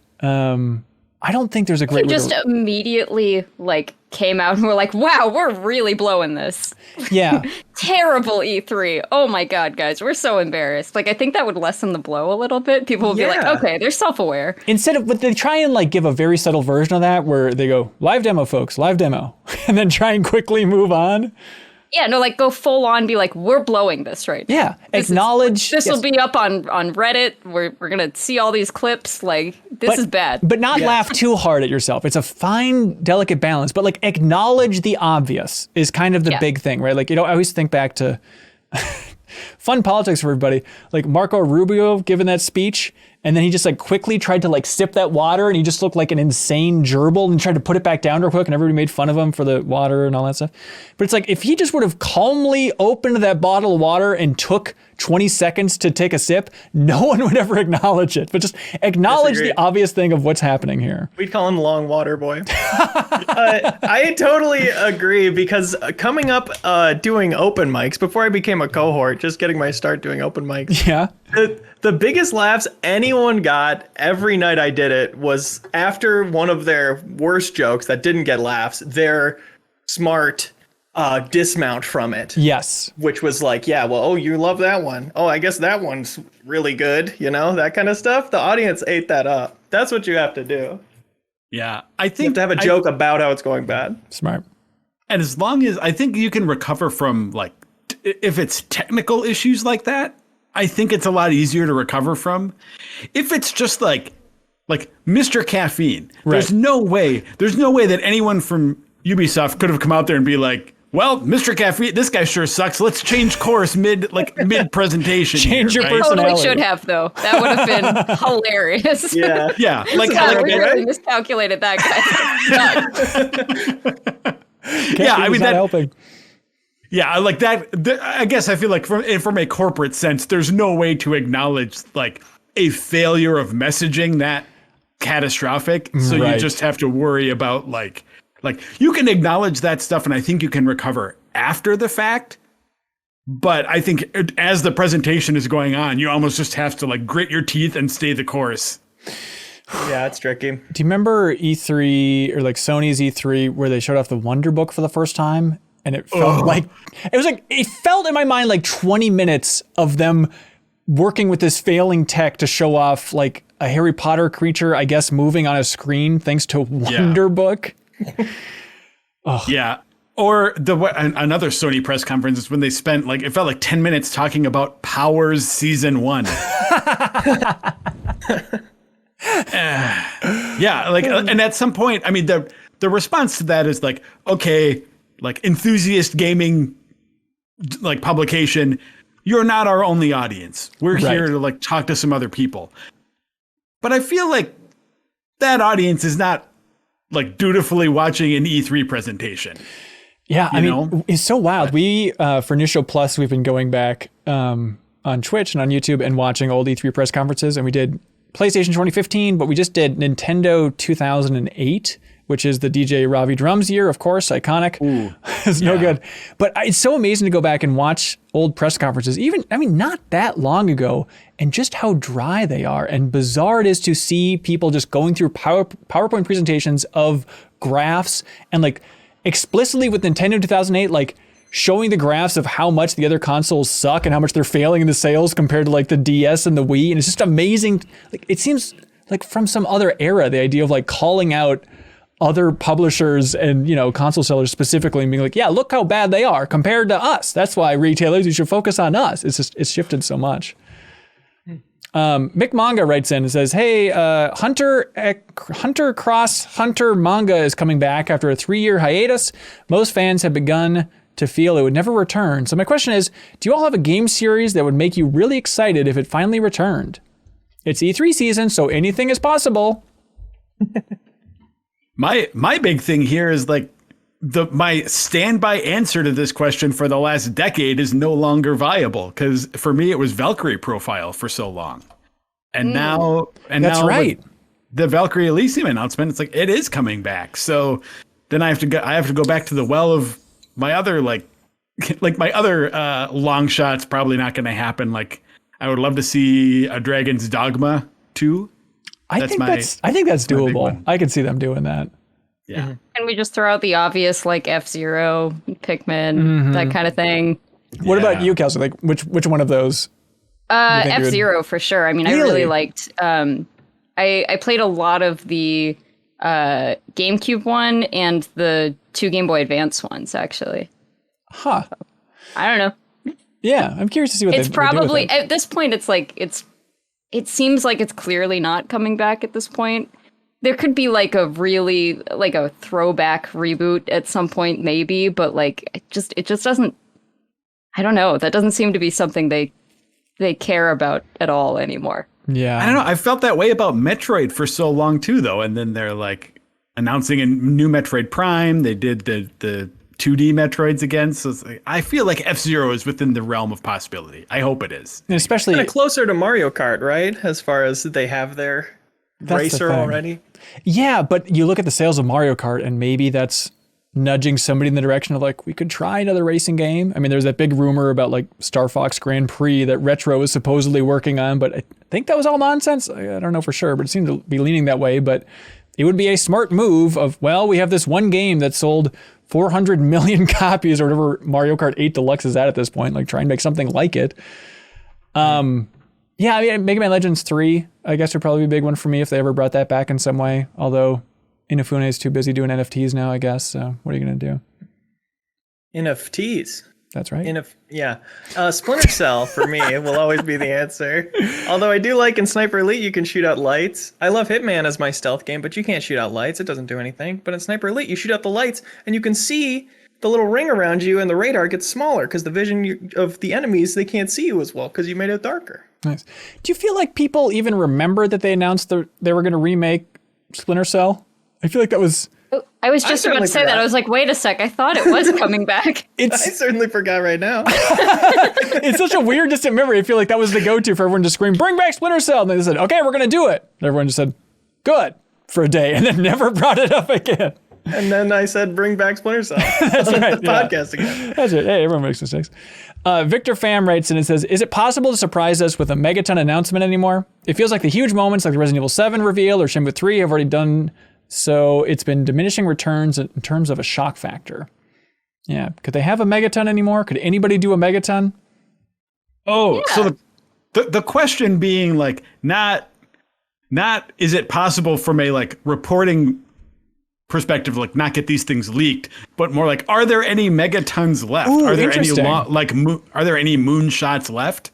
I don't think there's a great way just immediately like came out and were like, wow, we're really blowing this. Yeah. Terrible E3. Oh my God, guys, we're so embarrassed. Like, I think that would lessen the blow a little bit. People would be like, okay, they're self-aware. But they try and like give a very subtle version of that where they go, live demo, folks, live demo, and then try and quickly move on. Yeah, no, like go full on, be like, we're blowing this right now. Yeah, acknowledge. This will be up on Reddit. We're gonna see all these clips. Like, this is bad. But not laugh too hard at yourself. It's a fine, delicate balance. But like acknowledge the obvious is kind of the big thing, right? Like, I always think back to fun politics for everybody. Like Marco Rubio giving that speech, and then he just like quickly tried to like sip that water, and he just looked like an insane gerbil, and tried to put it back down real quick, and everybody made fun of him for the water and all that stuff. But it's like, if he just would have calmly opened that bottle of water and took 20 seconds to take a sip, no one would ever acknowledge it. But just acknowledge the obvious thing of what's happening here. We'd call him Long Water Boy. I totally agree, because coming up doing open mics, before I became a cohort, just getting my start doing open mics. Yeah. The biggest laughs anyone got every night I did it was after one of their worst jokes that didn't get laughs, their smart dismount from it. Yes. Which was like, yeah, well, oh, you love that one. Oh, I guess that one's really good. You know, that kind of stuff. The audience ate that up. That's what you have to do. Yeah. I think you have to have a joke about how it's going bad. Smart. And as long as I think you can recover from like, if it's technical issues like that, I think it's a lot easier to recover from. If it's just like Mr. Caffeine, right. there's no way that anyone from Ubisoft could have come out there and be like, well, Mr. Caffeine, this guy sure sucks. Let's change course mid presentation. Change here, your right? personality. Totally should have though. That would have been hilarious. Yeah. Yeah. Like we really miscalculated that guy. Yeah, I mean not that helping. Yeah, like that. I guess I feel like from a corporate sense, there's no way to acknowledge like a failure of messaging that catastrophic. So Right. you just have to worry about like you can acknowledge that stuff, and I think you can recover after the fact. But I think as the presentation is going on, you almost just have to like grit your teeth and stay the course. Yeah, it's tricky. Do you remember E3 or like Sony's E3 where they showed off the Wonder Book for the first time? And it felt it felt in my mind like 20 minutes of them working with this failing tech to show off like a Harry Potter creature, I guess, moving on a screen thanks to Wonder Book. Yeah. Or another Sony press conference is when they spent like, it felt like 10 minutes talking about Powers Season 1. Yeah. Like, and at some point, I mean, the response to that is like, okay, like enthusiast gaming, like publication, you're not our only audience. We're here to like talk to some other people. But I feel like that audience is not like dutifully watching an E3 presentation. Yeah, I mean, it's so wild. We, for Nisho Plus, we've been going back on Twitch and on YouTube and watching old E3 press conferences. And we did PlayStation 2015, but we just did Nintendo 2008, which is the DJ Ravi Drums year, of course, iconic. Ooh, it's no good. But it's so amazing to go back and watch old press conferences, even, I mean, not that long ago, and just how dry they are and bizarre it is to see people just going through PowerPoint presentations of graphs and like explicitly with Nintendo 2008, like showing the graphs of how much the other consoles suck and how much they're failing in the sales compared to like the DS and the Wii. And it's just amazing. Like it seems like from some other era, the idea of like calling out other publishers and, you know, console sellers specifically and being like, yeah, look how bad they are compared to us. That's why retailers, you should focus on us. It's just, it's shifted so much. Mick Manga writes in and says, hey, Hunter Cross Hunter manga is coming back after a 3-year hiatus. Most fans have begun to feel it would never return. So my question is, do you all have a game series that would make you really excited if it finally returned? It's E3 season, so anything is possible. My big thing here is like my standby answer to this question for the last decade is no longer viable, because for me it was Valkyrie Profile for so long, and now That's right. The Valkyrie Elysium announcement, it's like it is coming back. So then I have to go back to the well of my other like my other long shots. Probably not going to happen. Like I would love to see a Dragon's Dogma 2. I think that's doable. I could see them doing that. Yeah. Mm-hmm. And we just throw out the obvious like F-Zero, Pikmin, that kind of thing. What about you, Kelsey? Like which one of those? F-Zero for sure. I mean, Really? I really liked. I played a lot of the GameCube one and the 2 Game Boy Advance ones actually. Huh. I don't know. Yeah, I'm curious to see what It's they probably do with it. at this point. It's like it seems like it's clearly not coming back at this point. There could be like a really like a throwback reboot at some point maybe, but like it just doesn't. I don't know. That doesn't seem to be something they care about at all anymore. Yeah. I don't know. I felt that way about Metroid for so long too, though. And then they're like announcing a new Metroid Prime. They did the 2D Metroids again. So it's like, I feel like F-Zero is within the realm of possibility. I hope it is. And especially Kind of closer to Mario Kart, right? As far as they have their That's the racer thing. already. Yeah, but you look at the sales of Mario Kart and maybe that's nudging somebody in the direction of like, we could try another racing game. I mean, there's that big rumor about like Star Fox Grand Prix that Retro is supposedly working on, but I think that was all nonsense. I don't know for sure, but it seemed to be leaning that way. But it would be a smart move of, well, we have this one game that sold 400 million copies or whatever Mario Kart 8 Deluxe is at this point, like try and make something like it. Yeah, I mean, Mega Man Legends 3, I guess would probably be a big one for me if they ever brought that back in some way. Although Inafune is too busy doing NFTs now, I guess. So what are you going to do? NFTs. That's right. Splinter Cell for me will always be the answer. Although I do like in Sniper Elite you can shoot out lights. I love Hitman as my stealth game, but you can't shoot out lights. It doesn't do anything. But in Sniper Elite you shoot out the lights and you can see the little ring around you and the radar gets smaller because the vision of the enemies, they can't see you as well because you made it darker. Nice. Do you feel like people even remember that they announced they were going to remake Splinter Cell? I feel like that was... I was just about to say that. I was like, wait a sec. I thought it was coming back. I certainly forgot right now. It's such a weird distant memory. I feel like that was the go-to for everyone to scream, bring back Splinter Cell. And they said, okay, we're going to do it. And everyone just said, good, for a day. And then never brought it up again. And then I said, bring back Splinter Cell. That's right. The podcast again. That's it. Hey, everyone makes mistakes. Victor Pham writes in and says, is it possible to surprise us with a Megaton announcement anymore? It feels like the huge moments like the Resident Evil 7 reveal or Shenmue 3 have already done... So it's been diminishing returns in terms of a shock factor. Yeah. Could they have a Megaton anymore? Could anybody do a Megaton? Oh, yeah. So the question being like, not is it possible from a like reporting perspective, like not get these things leaked, but more like, are there any Megatons left? Ooh, are there any are there any moonshots left?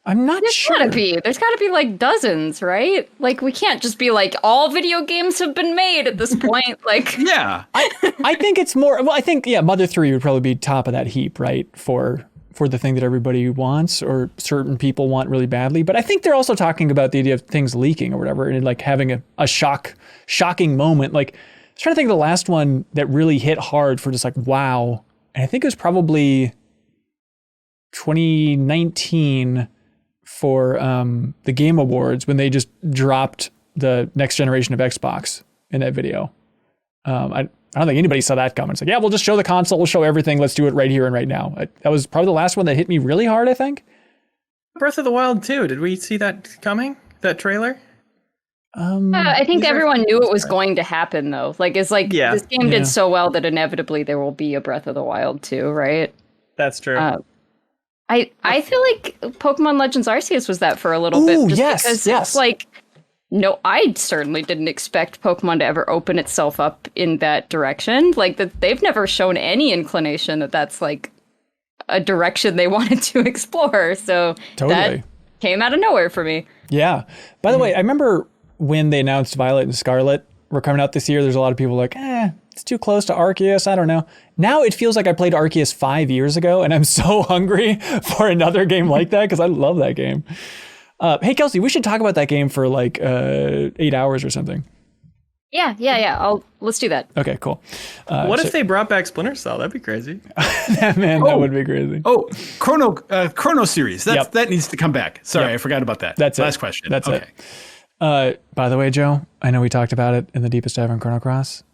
I'm not sure. There's gotta be like dozens, right? Like we can't just be like all video games have been made at this point. Like yeah, I think it's more. Well, I think Mother 3 would probably be top of that heap, right? For the thing that everybody wants or certain people want really badly. But I think they're also talking about the idea of things leaking or whatever, and like having a shocking moment. Like I was trying to think of the last one that really hit hard for just like wow, and I think it was probably 2019. For the Game Awards when they just dropped the next generation of Xbox in that video. I don't think anybody saw that coming. It's like, yeah, we'll just show the console, we'll show everything, let's do it right here and right now. That was probably the last one that hit me really hard, I think. Breath of the Wild 2, did we see that coming? That trailer? I think everyone knew it was going to happen though. Like it's like this game did so well that inevitably there will be a Breath of the Wild 2, right? That's true. I feel like Pokemon Legends Arceus was that for a little bit. Just because it's like, no, I certainly didn't expect Pokemon to ever open itself up in that direction. Like that, they've never shown any inclination that that's like a direction they wanted to explore. So that came out of nowhere for me. Yeah. By the way, I remember when they announced Violet and Scarlet were coming out this year. There's a lot of people like, it's too close to Arceus. I don't know. Now it feels like I played Arceus 5 years ago, and I'm so hungry for another game like that because I love that game. Hey, Kelsey, we should talk about that game for like 8 hours or something. Yeah. Let's do that. Okay, cool. What if they brought back Splinter Cell? That'd be crazy. That would be crazy. Oh, Chrono series. That needs to come back. Sorry, I forgot about that. That's last it. question. That's okay. By the way, Joe, I know we talked about it in the Deepest Dive on Chrono Cross.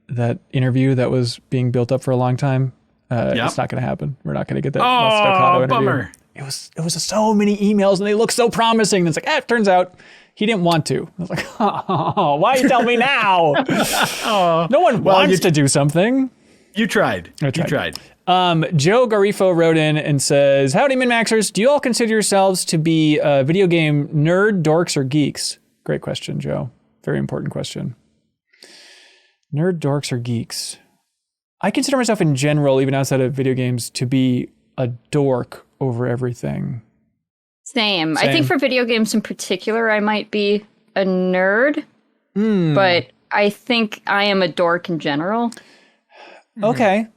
That interview that was being built up for a long time. It's not going to happen. We're not going to get that. Oh, bummer. It was so many emails and they look so promising. And it's like, it turns out he didn't want to. I was like, why you tell me now? No one wants to do something. You tried. You tried. Joe Garifo wrote in and says, howdy, MinnMaxers. Do you all consider yourselves to be video game nerd, dorks, or geeks? Great question, Joe. Very important question. Nerd, dorks, or geeks? I consider myself in general, even outside of video games, to be a dork over everything. Same. I think for video games in particular, I might be a nerd, but I think I am a dork in general. Okay.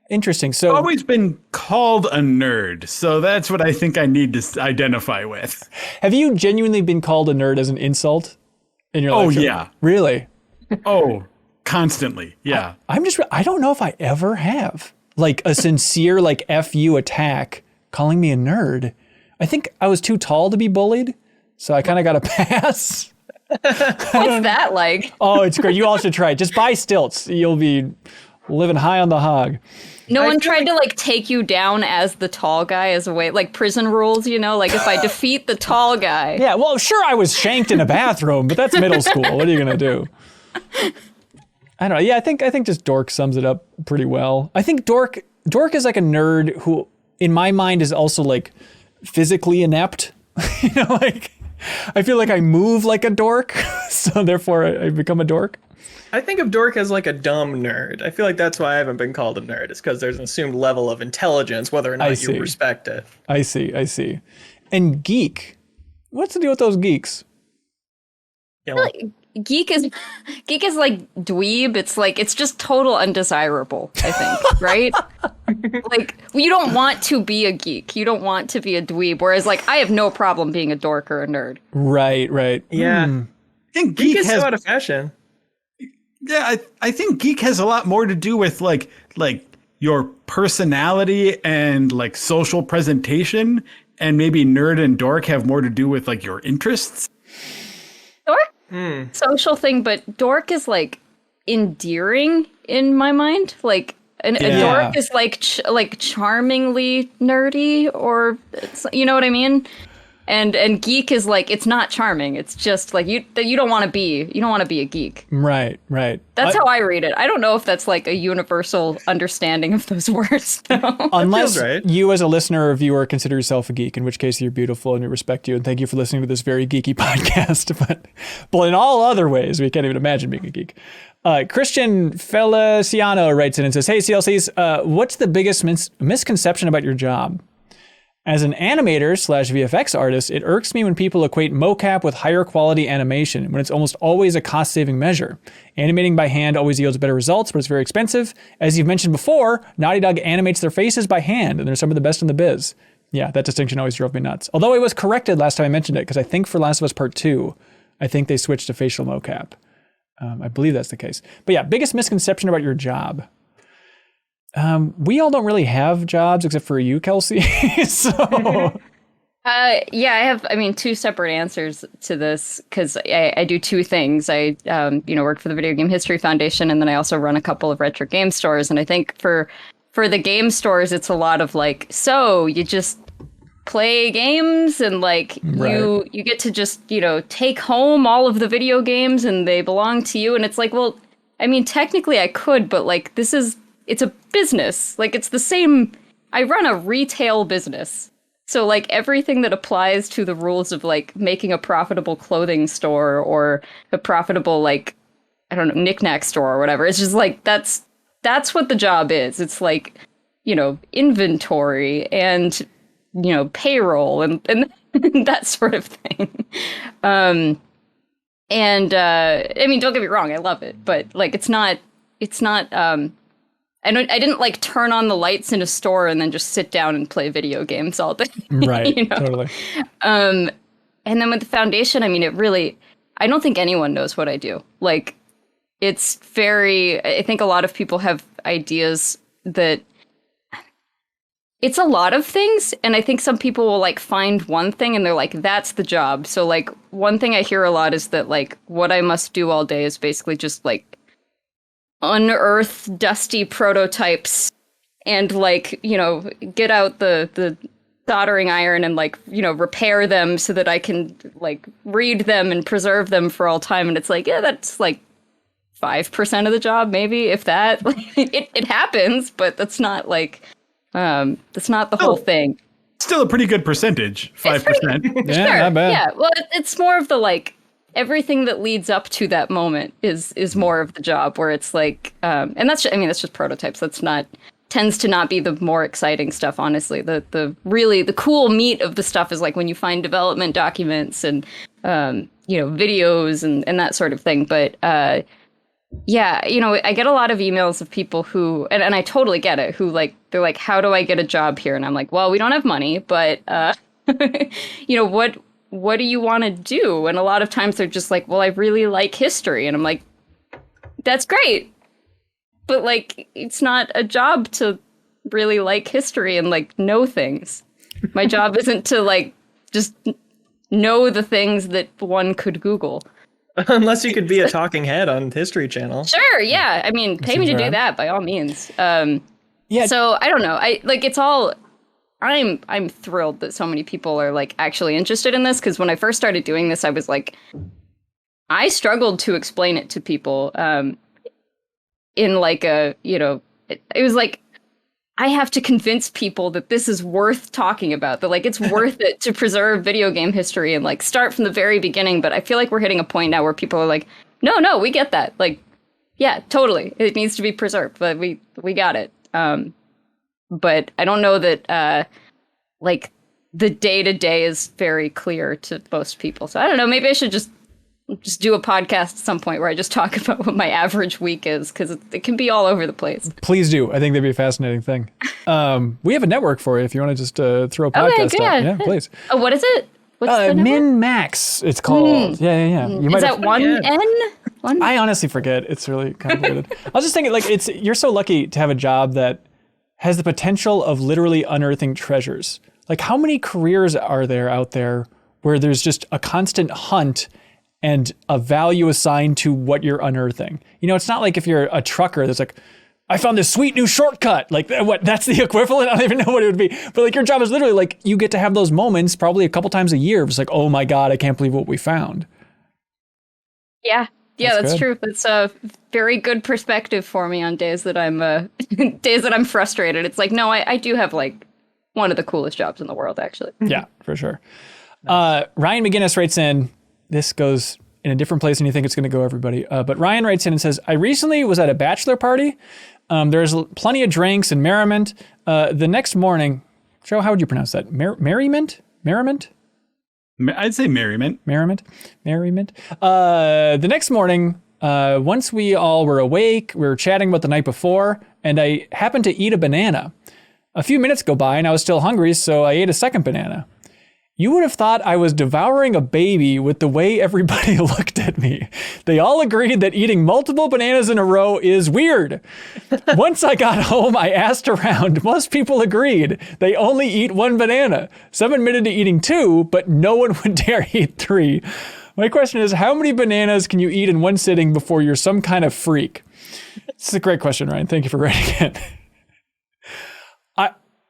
Interesting. So I've always been called a nerd, so that's what I think I need to identify with. Have you genuinely been called a nerd as an insult in your life? Oh, yeah. Really? Oh, constantly. Yeah. I don't know if I ever have like a sincere like F you attack calling me a nerd. I think I was too tall to be bullied, so I kind of got a pass. What's that like? Oh, it's great. You all should try it. Just buy stilts. You'll be living high on the hog. No one tried to like take you down as the tall guy as a way, like prison rules, you know, like if I defeat the tall guy. Yeah, well, sure, I was shanked in a bathroom, but that's middle school. What are you gonna do? I don't know. Yeah, I think just Dork sums it up pretty well. I think Dork is like a nerd who, in my mind, is also like physically inept. You know, like I feel like I move like a dork, so therefore I become a dork. I think of Dork as like a dumb nerd. I feel like that's why I haven't been called a nerd. It's because there's an assumed level of intelligence, whether or not you respect it. I see. And geek. What's the deal with those geeks? I feel like geek is like dweeb. It's just total undesirable, I think, right? Like, you don't want to be a geek. You don't want to be a dweeb. Whereas, like, I have no problem being a dork or a nerd. Right. Yeah. I think geek is so out of fashion. Yeah, I think geek has a lot more to do with like your personality and like social presentation, and maybe nerd and dork have more to do with like your interests. Dork? Social thing, but dork is like endearing in my mind. Like a dork is like charmingly nerdy, or you know what I mean? And geek is like, it's not charming. It's just like you don't want to be a geek. Right. That's how I read it. I don't know if that's like a universal understanding of those words. Unless you as a listener or viewer consider yourself a geek, in which case you're beautiful and we respect you. And thank you for listening to this very geeky podcast. But in all other ways, we can't even imagine being a geek. Christian Feliciano writes in and says, hey, CLCs, what's the biggest misconception about your job? As an animator/VFX artist, it irks me when people equate mocap with higher quality animation, when it's almost always a cost-saving measure. Animating by hand always yields better results, but it's very expensive. As you've mentioned before, Naughty Dog animates their faces by hand, and they're some of the best in the biz. Yeah, that distinction always drove me nuts. Although it was corrected last time I mentioned it, because I think for Last of Us Part 2, I think they switched to facial mocap. I believe that's the case. But yeah, biggest misconception about your job. We all don't really have jobs except for you, Kelsey. So, I have, two separate answers to this, because I do two things. I, work for the Video Game History Foundation, and then I also run a couple of retro game stores. And I think for the game stores, it's a lot of like, so you just play games and like you get to just, take home all of the video games and they belong to you. And it's like, well, technically I could, but like it's a business. Like, it's the same. I run a retail business. So, like, everything that applies to the rules of, like, making a profitable clothing store or a profitable, like, I don't know, knick-knack store or whatever. It's just, like, that's what the job is. It's, like, inventory and, payroll and that sort of thing. Don't get me wrong. I love it. But, like, it's not I didn't like turn on the lights in a store and then just sit down and play video games all day. Right. Totally. And then with the foundation, I don't think anyone knows what I do. Like, I think a lot of people have ideas that it's a lot of things. And I think some people will like find one thing and they're like, that's the job. So like one thing I hear a lot is that like what I must do all day is basically just like unearth dusty prototypes and like, get out the soldering iron and like, repair them so that I can like read them and preserve them for all time. And it's like, yeah, that's like 5% of the job, maybe, if that. It happens, but that's not like that's not the whole thing. Still a pretty good percentage, 5%. Yeah, sure. Not bad. Yeah, well, it's more of the like everything that leads up to that moment is more of the job, where it's like, and that's just prototypes. Tends to not be the more exciting stuff, honestly. The really cool meat of the stuff is like when you find development documents and videos and that sort of thing. But I get a lot of emails of people who, and I totally get it, who like, they're like, how do I get a job here? And I'm like, well, we don't have money, but what do you want to do? And a lot of times they're just like, well, I really like history. And I'm like, that's great. But like, it's not a job to really like history and like know things. My job isn't to like just know the things that one could Google. Unless you could be a talking head on History Channel. Sure, yeah. I mean, pay me to do that by all means. Yeah. So I don't know. I'm thrilled that so many people are like actually interested in this, because when I first started doing this, I was like, I struggled to explain it to people in like a, it was like, I have to convince people that this is worth talking about, that like it's worth it to preserve video game history and like start from the very beginning. But I feel like we're hitting a point now where people are like, no, we get that. Like, yeah, totally. It needs to be preserved, but we got it. But I don't know that like the day-to-day is very clear to most people. So I don't know, maybe I should just do a podcast at some point where I just talk about what my average week is, because it can be all over the place. Please do. I think that'd be a fascinating thing. We have a network for you if you want to just throw a podcast up. Yeah, please. Oh, what is it? What's the MinnMax, it's called. Yeah. You is that one N? I honestly forget. It's really complicated. I was just thinking, like, you're so lucky to have a job that has the potential of literally unearthing treasures. Like, how many careers are there out there where there's just a constant hunt and a value assigned to what you're unearthing? It's not like if you're a trucker that's like, I found this sweet new shortcut. Like, what? That's the equivalent? I don't even know what it would be. But like, your job is literally like, you get to have those moments probably a couple times a year. It's like, oh my God, I can't believe what we found. Yeah, that's true. That's a very good perspective for me on days that I'm frustrated. It's like, no, I do have like one of the coolest jobs in the world, actually. Yeah, for sure. Nice. Ryan McGinnis writes in, this goes in a different place than you think it's going to go, everybody. But Ryan writes in and says, I recently was at a bachelor party. There's plenty of drinks and merriment. The next morning, Joe, how would you pronounce that? Merriment? I'd say merriment. Merriment. The next morning, once we all were awake, we were chatting about the night before, and I happened to eat a banana. A few minutes go by, and I was still hungry, so I ate a second banana. You would have thought I was devouring a baby with the way everybody looked at me. They all agreed that eating multiple bananas in a row is weird. Once I got home, I asked around. Most people agreed. They only eat one banana. Some admitted to eating two, but no one would dare eat three. My question is, how many bananas can you eat in one sitting before you're some kind of freak? It's a great question, Ryan. Thank you for writing it.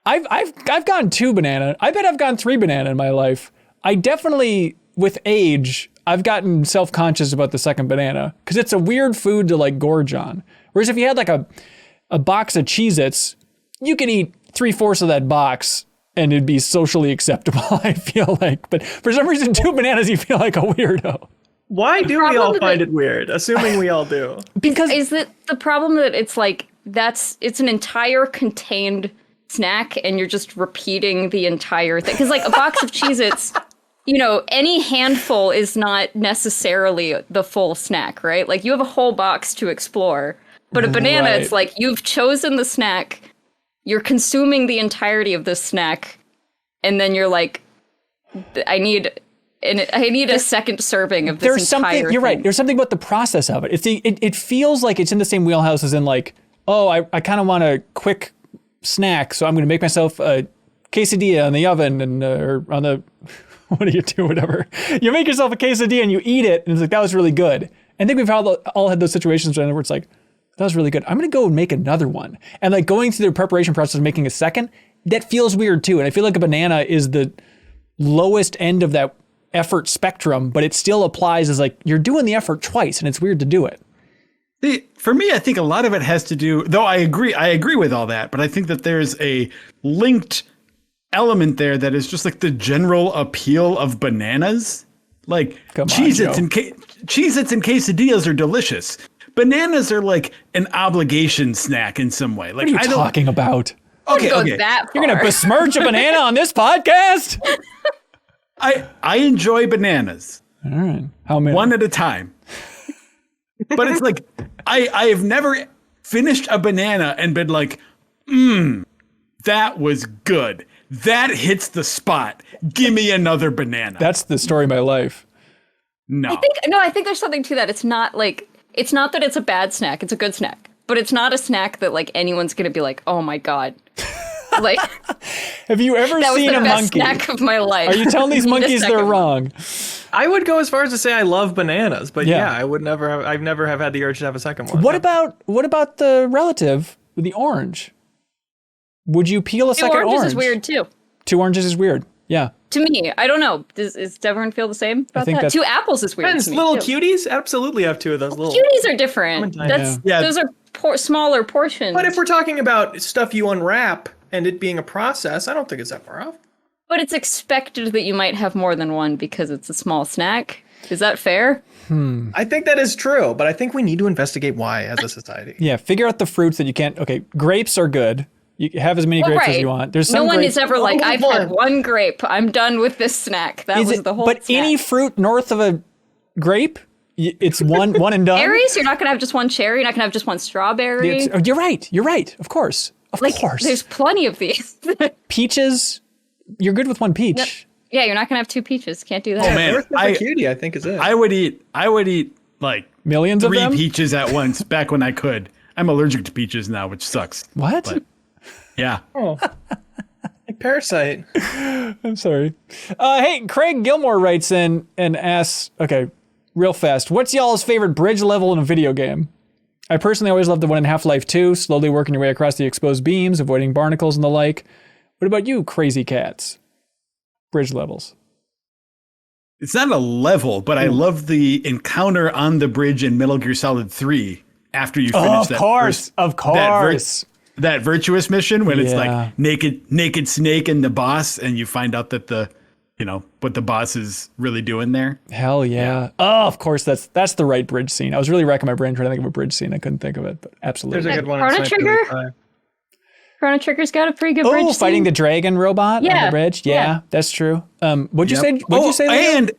I've gone 2 banana. I bet I've gone 3 banana in my life. I definitely, with age, I've gotten self-conscious about the second banana because it's a weird food to like gorge on. Whereas if you had like a box of Cheez-Its, you can eat 3/4 of that box and it'd be socially acceptable, I feel like. But for some reason, 2 bananas, you feel like a weirdo. Why do we all find it weird? Assuming we all do. Because is it the problem that it's like, it's an entire contained snack and you're just repeating the entire thing? Because like a box of Cheez-Its, any handful is not necessarily the full snack, right? Like you have a whole box to explore, but a banana, It's like you've chosen the snack, you're consuming the entirety of this snack, and then you're like, I need a second serving of this entire thing. You're right. There's something about the process of it. It feels like it's in the same wheelhouse as in like, oh, I kind of want a quick snack, so I'm going to make myself a quesadilla in the oven and or on the what do you do, whatever. You make yourself a quesadilla and you eat it, and it's like, that was really good. I think we've all had those situations where it's like, that was really good. I'm going to go and make another one. And like going through the preparation process of making a second, that feels weird too. And I feel like a banana is the lowest end of that effort spectrum, but it still applies as like, you're doing the effort twice and it's weird to do it. For me, I think a lot of it has to do, though I agree with all that, but I think that there's a linked element there that is just like the general appeal of bananas. Like Cheez-Its and quesadillas are delicious. Bananas are like an obligation snack in some way. Like, what are you talking about? Okay. That you're going to besmirch a banana on this podcast? I enjoy bananas. All right. How many? One at a time. But it's like, I have never finished a banana and been like, that was good. That hits the spot. Give me another banana. That's the story of my life. No. I think there's something to that. It's not that it's a bad snack. It's a good snack. But it's not a snack that like anyone's going to be like, oh my God. Like, have you ever that was seen the a best monkey? snack of my life. Are you telling these monkeys they're wrong? I would go as far as to say I love bananas, but Yeah. I would never have. I've never have had the urge to have a second one. What about the relative with the orange? Would you peel a second orange? 2 oranges is weird too. 2 oranges is weird. Yeah. To me, I don't know. Does everyone feel the same about think that? that's- 2 apples is weird. Depends. To me, Little too. cuties, absolutely have 2 of those little. Cuties are different. Clementine. Yeah. Those are smaller portions. But if we're talking about stuff you unwrap and it being a process, I don't think it's that far off. But it's expected that you might have more than one because it's a small snack. Is that fair? I think that is true, but I think we need to investigate why as a society. Yeah. Figure out the fruits that you can't. Okay. Grapes are good. You can have as many grapes as you want. There's some no one grapes, is ever like, Oh, I've had one grape. I'm done with this snack. That was the whole But snack. any fruit north of a grape, it's one and done. Berries? You're not going to have just one cherry. You're not going to have just one strawberry. You're right. You're right. Of course. Of course. There's plenty of these. Peaches. You're good with one peach. Yeah, you're not going to have 2 peaches. Can't do that. Oh man, North of a cutie, I think is it. I would eat like Millions of 3 them? peaches at once back when I could. I'm allergic to peaches now, which sucks. What? But, yeah. Oh, like Parasite. I'm sorry. Hey, Craig Gilmore writes in and asks, okay, real fast. What's y'all's favorite bridge level in a video game? I personally always loved the one in Half-Life 2, slowly working your way across the exposed beams, avoiding barnacles and the like. What about you, crazy cats? Bridge levels. It's not a level, but I love the encounter on the bridge in Metal Gear Solid 3 after you finish that virtuous mission when it's like naked Snake and the boss, and you find out that what the boss is really doing there. Hell yeah. Oh, of course, that's the right bridge scene. I was really racking my brain trying to think of a bridge scene. I couldn't think of it, but absolutely. There's a good one. Chrono Trigger? Chrono Trigger's got a pretty good bridge scene. Fighting the dragon robot on the bridge? Yeah, that's true. What'd you say? What'd you say? Leo? And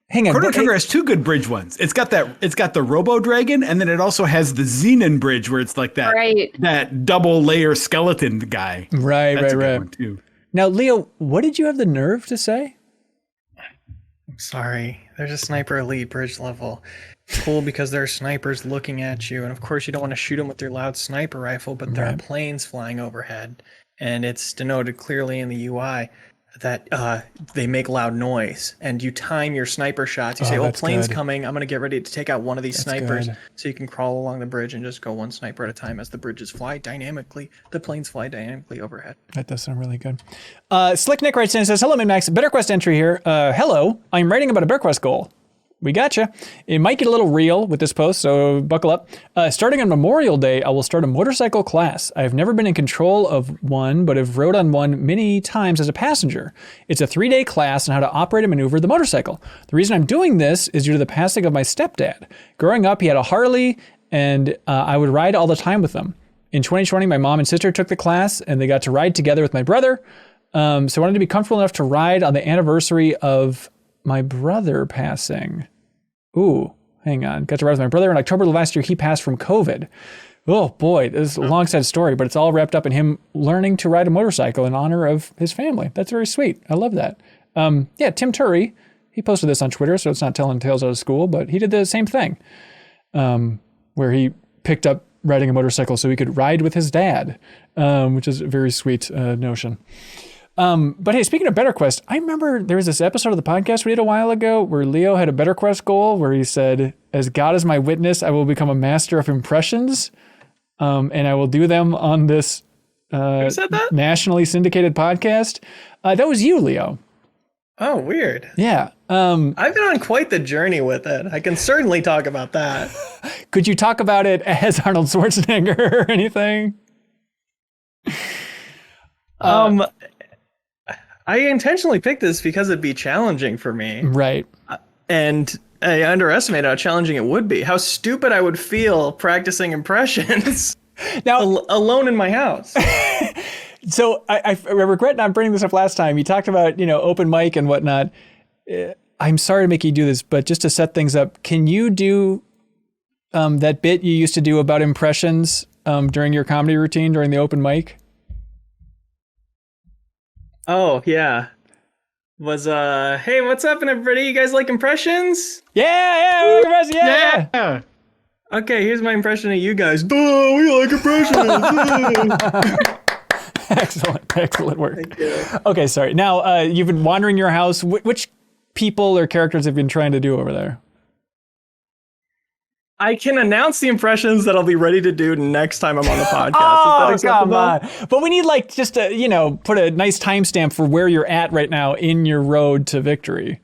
hang on. Chrono Trigger has 2 good bridge ones. It's got the Robo Dragon, and then it also has the Xenon bridge where it's like that double layer skeleton guy. Right, That's a good right. one too. Now, Leo, what did you have the nerve to say? I'm sorry. There's a sniper elite bridge level. Cool because there are snipers looking at you, and of course you don't want to shoot them with your loud sniper rifle, but there are planes flying overhead, and it's denoted clearly in the UI that they make loud noise, and you time your sniper shots. You say, plane's coming, I'm going to get ready to take out one of these snipers, so you can crawl along the bridge and just go one sniper at a time as the bridges fly dynamically, the planes fly dynamically overhead. That does sound really good. Slick Nick writes in and says, hello, MinnMax. Better Quest entry here. Hello, I'm writing about a Better Quest goal. We gotcha. It might get a little real with this post, so buckle up. Starting on Memorial Day, I will start a motorcycle class. I've never been in control of one, but have rode on one many times as a passenger. It's a 3-day class on how to operate and maneuver the motorcycle. The reason I'm doing this is due to the passing of my stepdad. Growing up, he had a Harley, and I would ride all the time with them. In 2020, my mom and sister took the class, and they got to ride together with my brother. So I wanted to be comfortable enough to ride on the anniversary of my brother passing. Ooh, hang on. Got to ride with my brother in October of last year. He passed from COVID. Oh boy, this is a long sad story, but it's all wrapped up in him learning to ride a motorcycle in honor of his family. That's very sweet. I love that. Yeah, Tim Turry, he posted this on Twitter, so it's not telling tales out of school, but he did the same thing, where he picked up riding a motorcycle so he could ride with his dad, which is a very sweet notion. But hey, speaking of Better Quest, I remember there was this episode of the podcast we did a while ago where Leo had a Better Quest goal where he said, as God is my witness, I will become a master of impressions. And I will do them on this Who said that? nationally syndicated podcast. That was you, Leo. Oh, weird. Yeah. I've been on quite the journey with it. I can certainly talk about that. Could you talk about it as Arnold Schwarzenegger or anything? I intentionally picked this because it'd be challenging for me. Right. And I underestimated how challenging it would be. How stupid I would feel practicing impressions Now, alone in my house. so I regret not bringing this up last time. You talked about, open mic and whatnot. I'm sorry to make you do this, but just to set things up, can you do that bit you used to do about impressions during your comedy routine during the open mic? Oh, yeah. Was, hey, what's up, everybody? You guys like impressions? Yeah, impressions, yeah. Okay, here's my impression of you guys. Duh, we like impressions. Excellent work. Thank you. Okay, sorry. Now, you've been wandering your house. Which people or characters have you been trying to do over there? I can announce the impressions that I'll be ready to do next time I'm on the podcast. Oh, Is that acceptable? come on. But we need like just to, put a nice timestamp for where you're at right now in your road to victory.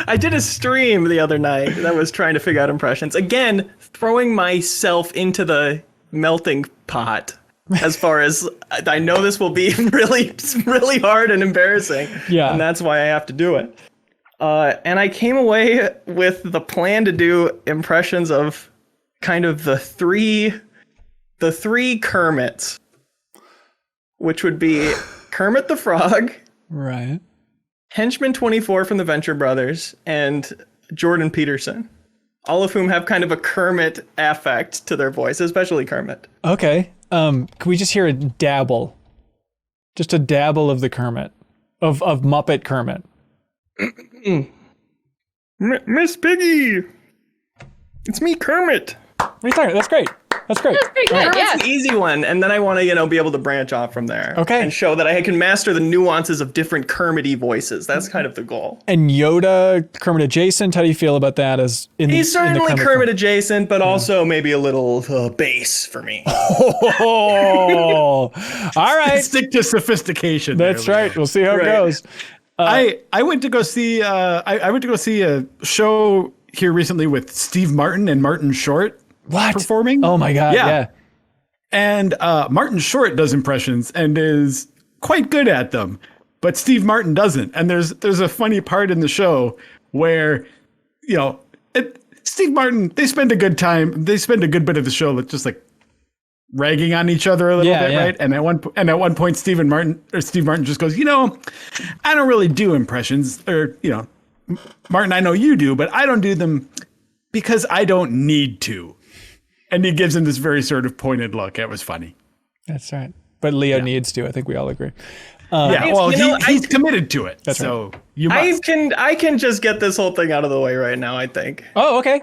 I did a stream the other night that was trying to figure out impressions. Again, throwing myself into the melting pot. As far as I know, this will be really, really hard and embarrassing. Yeah. And that's why I have to do it. And I came away with the plan to do impressions of kind of the three Kermits, which would be Kermit the Frog, right? Henchman 24 from the Venture Brothers, and Jordan Peterson, all of whom have kind of a Kermit affect to their voice, especially Kermit. Okay. Can we just hear a dabble? Just a dabble of the Kermit, of Muppet Kermit. Miss Piggy, it's me, Kermit. What are you talking about? That's great. That's pretty good. Kermit's the easy one, and then I want to, be able to branch off from there. Okay. And show that I can master the nuances of different Kermit-y voices. That's kind of the goal. And Yoda, Kermit adjacent. How do you feel about that? He's certainly Kermit adjacent, but also maybe a little bass for me. Oh, all right. Stick to sophistication. That's right. We'll see how it goes. I went to go see I went to go see a show here recently with Steve Martin and Martin Short performing. Oh my God. Yeah. And Martin Short does impressions and is quite good at them, but Steve Martin doesn't. And there's a funny part in the show where, Steve Martin, they spend a good bit of the show just like ragging on each other a little bit, right? And at one point, Steve Martin just goes, I don't really do impressions, or Martin, I know you do, but I don't do them because I don't need to. And he gives him this very sort of pointed look. It was funny. That's right. But Leo needs to. I think we all agree. He's committed to it. That's so right. You must. I can just get this whole thing out of the way right now, I think. Oh, okay.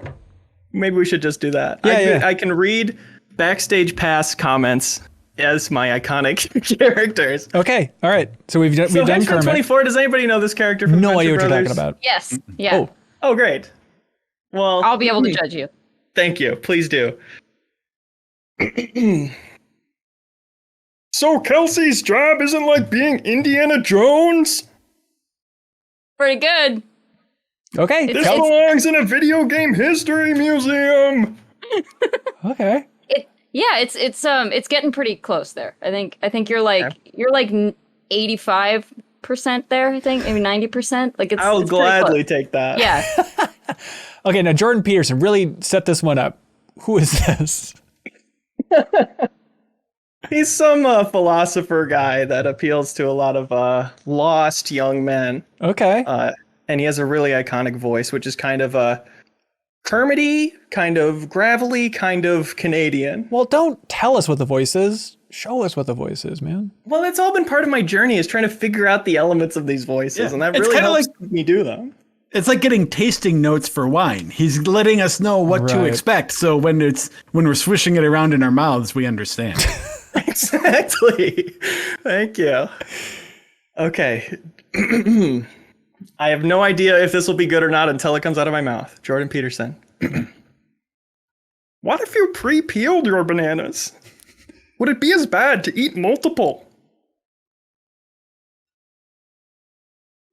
Maybe we should just do that. I can read Backstage Pass comments as my iconic characters. Okay, all right. So we've done Henchman 24. Does anybody know this character from No Venture idea what Brothers? you're talking about. Yes. Yeah. Oh, great. Well, I'll be able to judge you. Thank you. Please do. So Kelsey's job isn't like being Indiana Jones? Pretty good. Okay. This belongs in a video game history museum. Okay. It's getting pretty close there. I think you're like 85% there. I think maybe 90%. Like I'll gladly take that. Yeah. Okay, now Jordan Peterson, really set this one up. Who is this? He's some philosopher guy that appeals to a lot of lost young men. Okay. And he has a really iconic voice, which is kind of Kermit-y, kind of gravelly, kind of Canadian. Well, don't tell us what the voice is. Show us what the voice is, man. Well, it's all been part of my journey, is trying to figure out the elements of these voices, and that really helps me do them. It's like getting tasting notes for wine. He's letting us know what to expect, so when we're swishing it around in our mouths, we understand. Exactly. Thank you. Okay. I have no idea if this will be good or not until it comes out of my mouth. Jordan Peterson. What if you pre-peeled your bananas? Would it be as bad to eat multiple?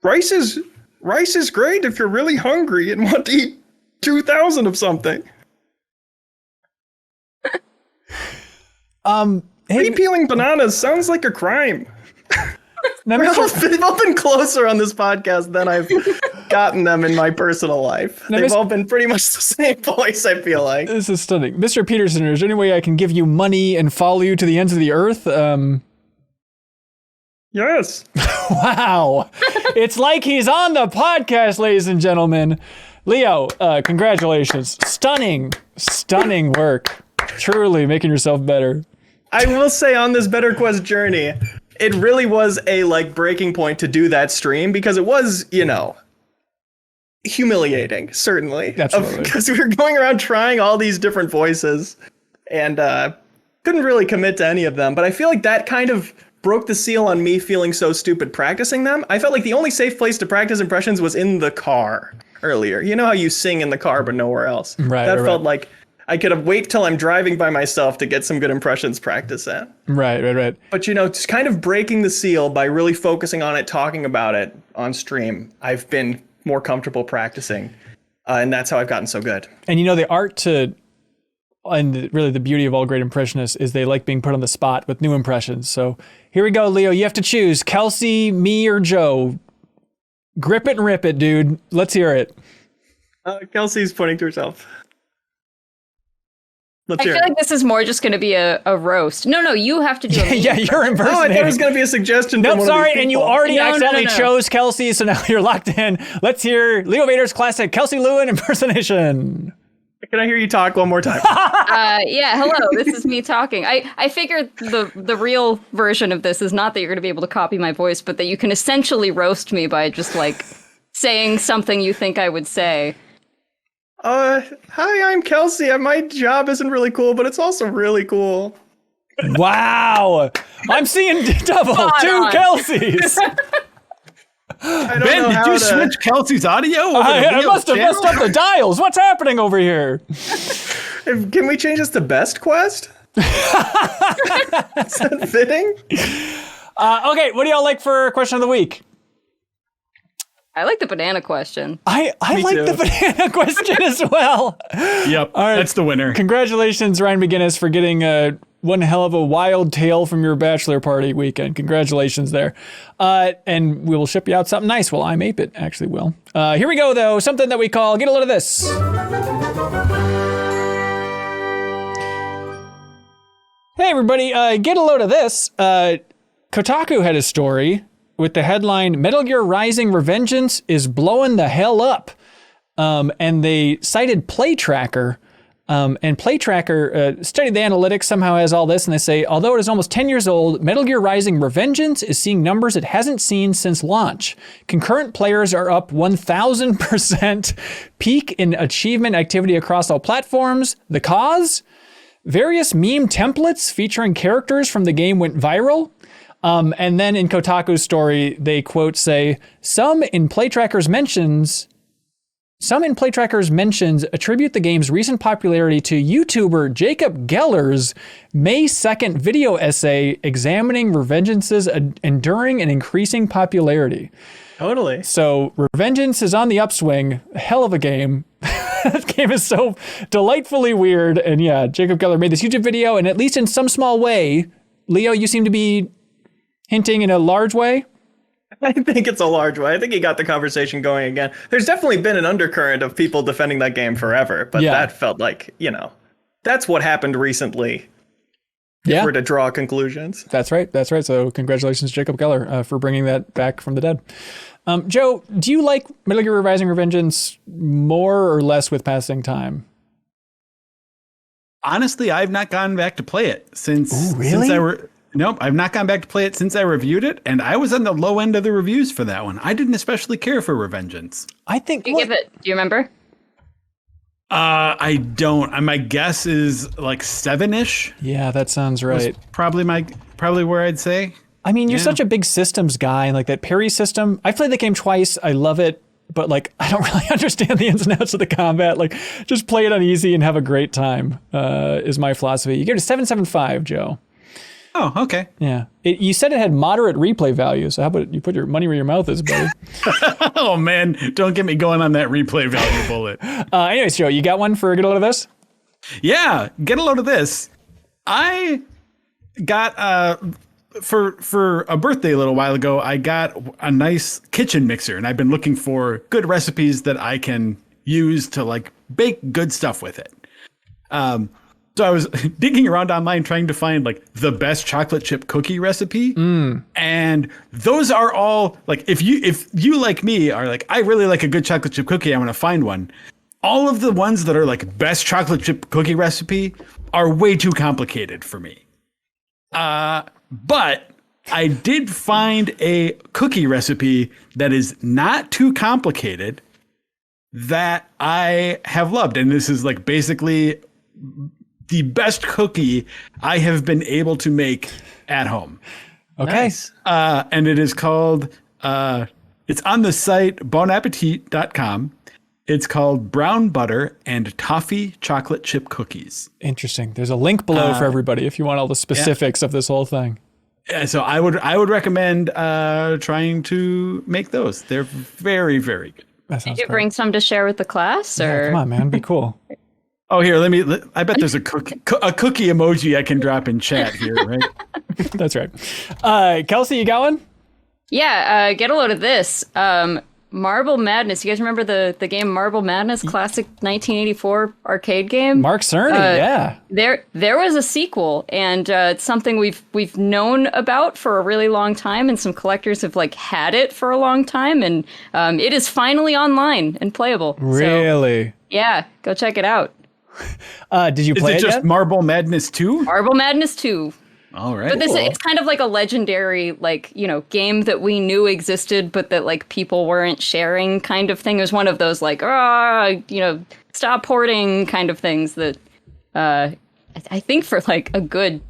Rice is great if you're really hungry and want to eat 2,000 of something. Pre-peeling bananas sounds like a crime. They've all been closer on this podcast than I've gotten them in my personal life. They've all been pretty much the same voice, I feel like. This is stunning. Mr. Peterson, is there any way I can give you money and follow you to the ends of the earth? Yes. Wow. It's like he's on the podcast, ladies and gentlemen. Leo, congratulations. Stunning work. Truly making yourself better. I will say on this Better Quest journey, it really was a breaking point to do that stream because it was, humiliating, certainly. Absolutely. Because we were going around trying all these different voices and couldn't really commit to any of them, but I feel like that kind of broke the seal on me feeling so stupid practicing them. I felt like the only safe place to practice impressions was in the car earlier. You know how you sing in the car but nowhere else? Right. That felt like I could have wait till I'm driving by myself to get some good impressions practice in. Right. But, just kind of breaking the seal by really focusing on it, talking about it on stream, I've been more comfortable practicing. And that's how I've gotten so good. And the art to, and really the beauty of all great impressionists is they like being put on the spot with new impressions. So here we go, Leo. You have to choose Kelsey, me, or Joe. Grip it and rip it, dude. Let's hear it. Kelsey's pointing to herself. I feel like this is more just going to be a roast. No, you have to do it. Yeah, you're impersonating. Oh, I thought it was going to be a suggestion. Nope, sorry, and you already No. accidentally chose Kelsey, so now you're locked in. Let's hear Leo Vader's classic Kelsey Lewin impersonation. Can I hear you talk one more time? Yeah, hello, this is me talking. I figured the real version of this is not that you're going to be able to copy my voice, but that you can essentially roast me by just, saying something you think I would say. Hi, I'm Kelsey. My job isn't really cool, but it's also really cool. Wow. I'm seeing double. Two Kelseys. Ben, did you switch Kelsey's audio? I must have messed up the dials. What's happening over here? Can we change this to Best Quest? Is that fitting? Okay, what do y'all like for question of the week? I like the banana question. I like too. the banana question as well. Yep, All right. that's the winner. Congratulations, Ryan McGinnis, for getting one hell of a wild tale from your bachelor party weekend. Congratulations there. And we will ship you out something nice. Well, I'm 8-Bit actually will. Here we go, though. Something that we call Get a Load of This. Hey, everybody. Get a load of this. Kotaku had a story with the headline, Metal Gear Rising Revengeance is blowing the hell up. And they cited Play Tracker. And Play Tracker studied the analytics, somehow has all this, and they say, although it is almost 10 years old, Metal Gear Rising Revengeance is seeing numbers it hasn't seen since launch. Concurrent players are up 1,000%, peak in achievement activity across all platforms. The cause? Various meme templates featuring characters from the game went viral. And then in Kotaku's story, they quote say, some in Play Tracker's mentions attribute the game's recent popularity to YouTuber Jacob Geller's May 2nd video essay examining Revengeance's enduring and increasing popularity. Totally. So Revengeance is on the upswing. A hell of a game. This game is so delightfully weird. And yeah, Jacob Geller made this YouTube video, and at least in some small way, Leo, you seem to be hinting in a large way. I think it's a large way. I think he got the conversation going again. There's definitely been an undercurrent of people defending that game forever, but that felt like, that's what happened recently. Yeah. If we're to draw conclusions. That's right. So congratulations, Jacob Geller, for bringing that back from the dead. Joe, do you like Metal Gear Rising Revengeance more or less with passing time? Honestly, I've not gone back to play it since. Ooh, really? Nope, I've not gone back to play it since I reviewed it, and I was on the low end of the reviews for that one. I didn't especially care for Revengeance. I think. Do you remember? I don't. My guess is like 7-ish. Yeah, that sounds right. Probably where I'd say. I mean, you're such a big systems guy, and like that parry system. I've played the game twice. I love it, but like I don't really understand the ins and outs of the combat. Like, just play it on easy and have a great time. Is my philosophy. You give it a 7.75, Joe. Oh, okay. Yeah. You said it had moderate replay value, so how about you put your money where your mouth is, buddy? Oh, man. Don't get me going on that replay value bullet. Anyways, Joe, you got one for Get a Load of This? Yeah, get a load of this. I got, for a birthday a little while ago, I got a nice kitchen mixer, and I've been looking for good recipes that I can use to, like, bake good stuff with it. So I was digging around online trying to find like the best chocolate chip cookie recipe. And those are all like, if you like me are like, I really like a good chocolate chip cookie, I want to find one. All of the ones that are like best chocolate chip cookie recipe are way too complicated for me. But I did find a cookie recipe that is not too complicated that I have loved. And this is like basically the best cookie I have been able to make at home. Okay. Nice. And it is called, it's on the site bonappetit.com. It's called Brown Butter and Toffee Chocolate Chip Cookies. Interesting. There's a link below for everybody if you want all the specifics of this whole thing. Yeah, so I would recommend trying to make those. They're very, very good. Did you bring some to share with the class? Or? Yeah, come on, man. Be cool. Oh, here, I bet there's a cookie emoji I can drop in chat here, right? That's right. Kelsey, you got one? Yeah, get a load of this. Marble Madness. You guys remember the game Marble Madness, classic 1984 arcade game? Mark Cerny, yeah. There was a sequel, and it's something we've known about for a really long time, and some collectors have had it for a long time, and it is finally online and playable. Really? So, yeah, go check it out. Did you play it Is it just yet? Marble Madness 2? Marble Madness 2. All right. But it's kind of like a legendary, game that we knew existed, but that people weren't sharing kind of thing. It was one of those stop hoarding kind of things that I think for a good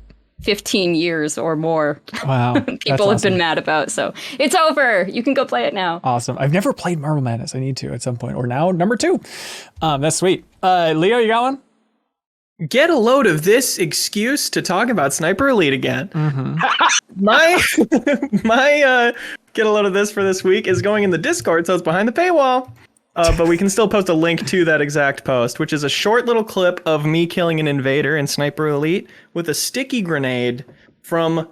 15 years or more. Wow. People have been mad about. So it's over. You can go play it now. Awesome. I've never played Marble Madness. I need to at some point. Or now, number 2. That's sweet. Leo, you got one? Get a load of this excuse to talk about Sniper Elite again. Mm-hmm. my get a load of this for this week is going in the Discord, so it's behind the paywall. But we can still post a link to that exact post, which is a short little clip of me killing an invader in Sniper Elite with a sticky grenade from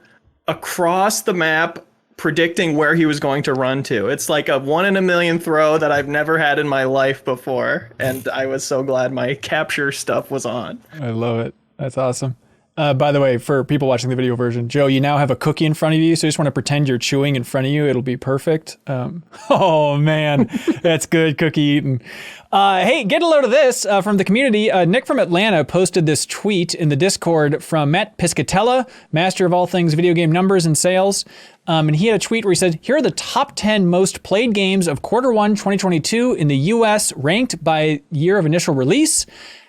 across the map, predicting where he was going to run to. It's like a 1 in a million throw that I've never had in my life before. And I was so glad my capture stuff was on. I love it. That's awesome. By the way, for people watching the video version, Joe, you now have a cookie in front of you, so you just want to pretend you're chewing in front of you. It'll be perfect. Oh, man. That's good cookie eating. Hey, get a load of this from the community. Nick from Atlanta posted this tweet in the Discord from Matt Piscatella, master of all things video game numbers and sales. And he had a tweet where he said, here are the top 10 most played games of Q1 2022 in the US, ranked by year of initial release.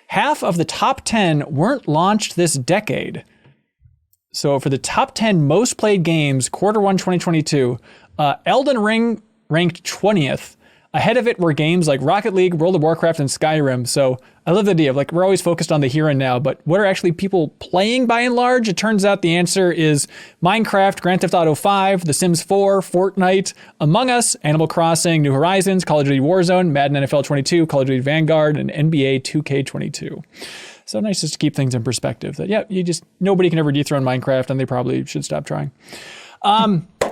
Half of the top 10 weren't launched this decade. So for the top 10 most played games, Q1 2022, Elden Ring ranked 20th. Ahead of it were games like Rocket League, World of Warcraft, and Skyrim. So I love the idea of we're always focused on the here and now, but what are actually people playing by and large? It turns out the answer is Minecraft, Grand Theft Auto 5, The Sims 4, Fortnite, Among Us, Animal Crossing, New Horizons, Call of Duty Warzone, Madden NFL 22, Call of Duty Vanguard, and NBA 2K22. So nice just to keep things in perspective that, nobody can ever dethrone Minecraft, and they probably should stop trying.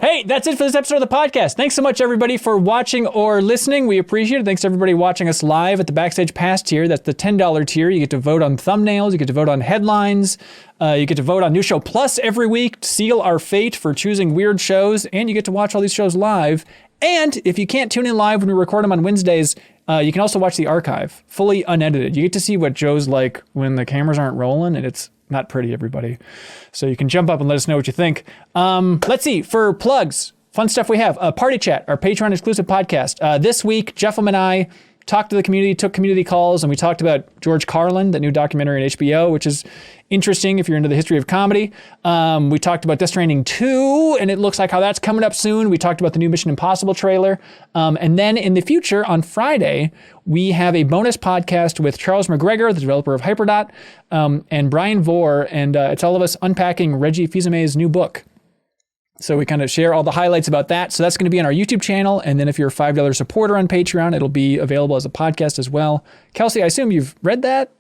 Hey, that's it for this episode of the podcast. Thanks so much, everybody, for watching or listening. We appreciate it. Thanks to everybody watching us live at the Backstage Pass tier. That's the $10 tier. You get to vote on thumbnails. You get to vote on headlines. You get to vote on New Show Plus every week, to seal our fate for choosing weird shows, and you get to watch all these shows live. And if you can't tune in live when we record them on Wednesdays, you can also watch the archive, fully unedited. You get to see what Joe's like when the cameras aren't rolling, and it's not pretty, everybody. So you can jump up and let us know what you think. Let's see, for plugs, fun stuff we have. Party Chat, our Patreon exclusive podcast. This week, Jeffem and I talked to the community, took community calls, and we talked about George Carlin, that new documentary on HBO, which is interesting if you're into the history of comedy. We talked about Death Stranding 2, and it looks like how that's coming up soon. We talked about the new Mission Impossible trailer. And then in the future, on Friday, we have a bonus podcast with Charles McGregor, the developer of Hyperdot, and Brian Vore, and it's all of us unpacking Reggie Fils-Aimé's new book. So we kind of share all the highlights about that. So that's going to be on our YouTube channel. And then if you're a $5 supporter on Patreon, it'll be available as a podcast as well. Kelsey, I assume you've read that?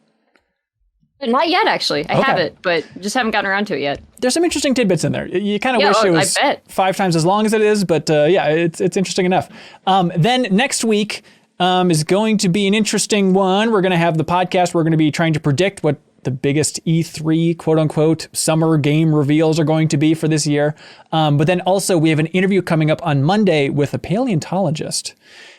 Not yet, actually. I have it, but just haven't gotten around to it yet. There's some interesting tidbits in there. You kind of wish it was 5 times as long as it is, but it's interesting enough. Then next week is going to be an interesting one. We're going to have the podcast. We're going to be trying to predict what the biggest E3, quote unquote, summer game reveals are going to be for this year. But then also we have an interview coming up on Monday with a paleontologist.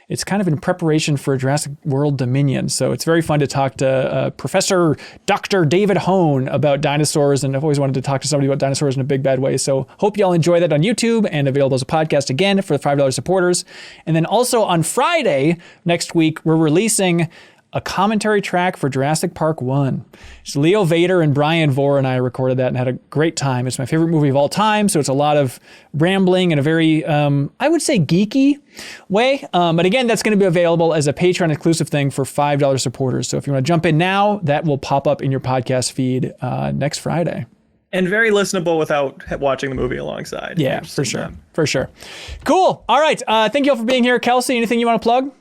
It's kind of in preparation for Jurassic World Dominion. So it's very fun to talk to Professor Dr. David Hone about dinosaurs. And I've always wanted to talk to somebody about dinosaurs in a big bad way. So hope y'all enjoy that on YouTube and available as a podcast again for the $5 supporters. And then also on Friday next week, we're releasing a commentary track for Jurassic Park 1. It's Leo Vader and Brian Vore and I recorded that and had a great time. It's my favorite movie of all time, so it's a lot of rambling in a very, I would say, geeky way. But again, that's going to be available as a Patreon exclusive thing for $5 supporters. So if you want to jump in now, that will pop up in your podcast feed next Friday. And very listenable without watching the movie alongside. Yeah, for sure. For sure. Cool. All right. Thank you all for being here. Kelsey, anything you want to plug?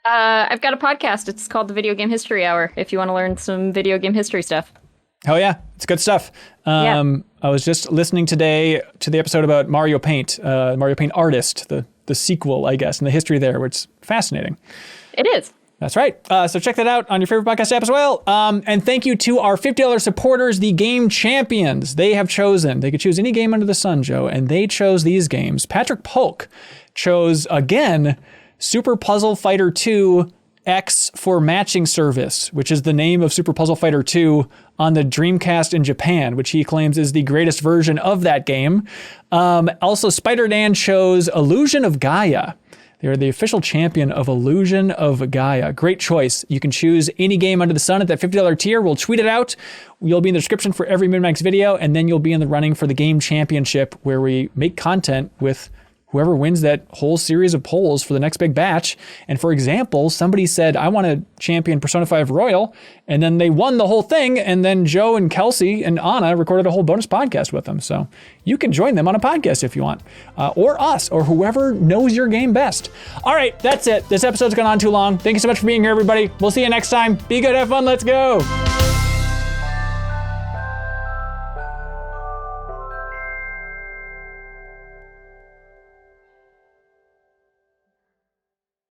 I've got a podcast. It's called the Video Game History Hour, if you want to learn some video game history stuff. Oh, yeah. It's good stuff. I was just listening today to the episode about Mario Paint, Mario Paint Artist, the sequel, I guess, and the history there, which is fascinating. It is. That's right. So check that out on your favorite podcast app as well. And thank you to our $50 supporters, the Game Champions. They have chosen. They could choose any game under the sun, Joe, and they chose these games. Patrick Polk chose, again, Super Puzzle Fighter 2 X for Matching Service, which is the name of Super Puzzle Fighter 2 on the Dreamcast in Japan, which he claims is the greatest version of that game. Also, Spider Dan chose Illusion of Gaia. They're the official champion of Illusion of Gaia. Great choice. You can choose any game under the sun at that $50 tier. We'll tweet it out. You'll be in the description for every MinnMax video, and then you'll be in the running for the game championship, where we make content with whoever wins that whole series of polls for the next big batch. And for example, somebody said, I want to champion Persona 5 Royal, and then they won the whole thing, and then Joe and Kelsey and Anna recorded a whole bonus podcast with them. So you can join them on a podcast if you want, or us, or whoever knows your game best. All right, that's it. This episode's gone on too long. Thank you so much for being here, everybody. We'll see you next time. Be good, have fun, let's go.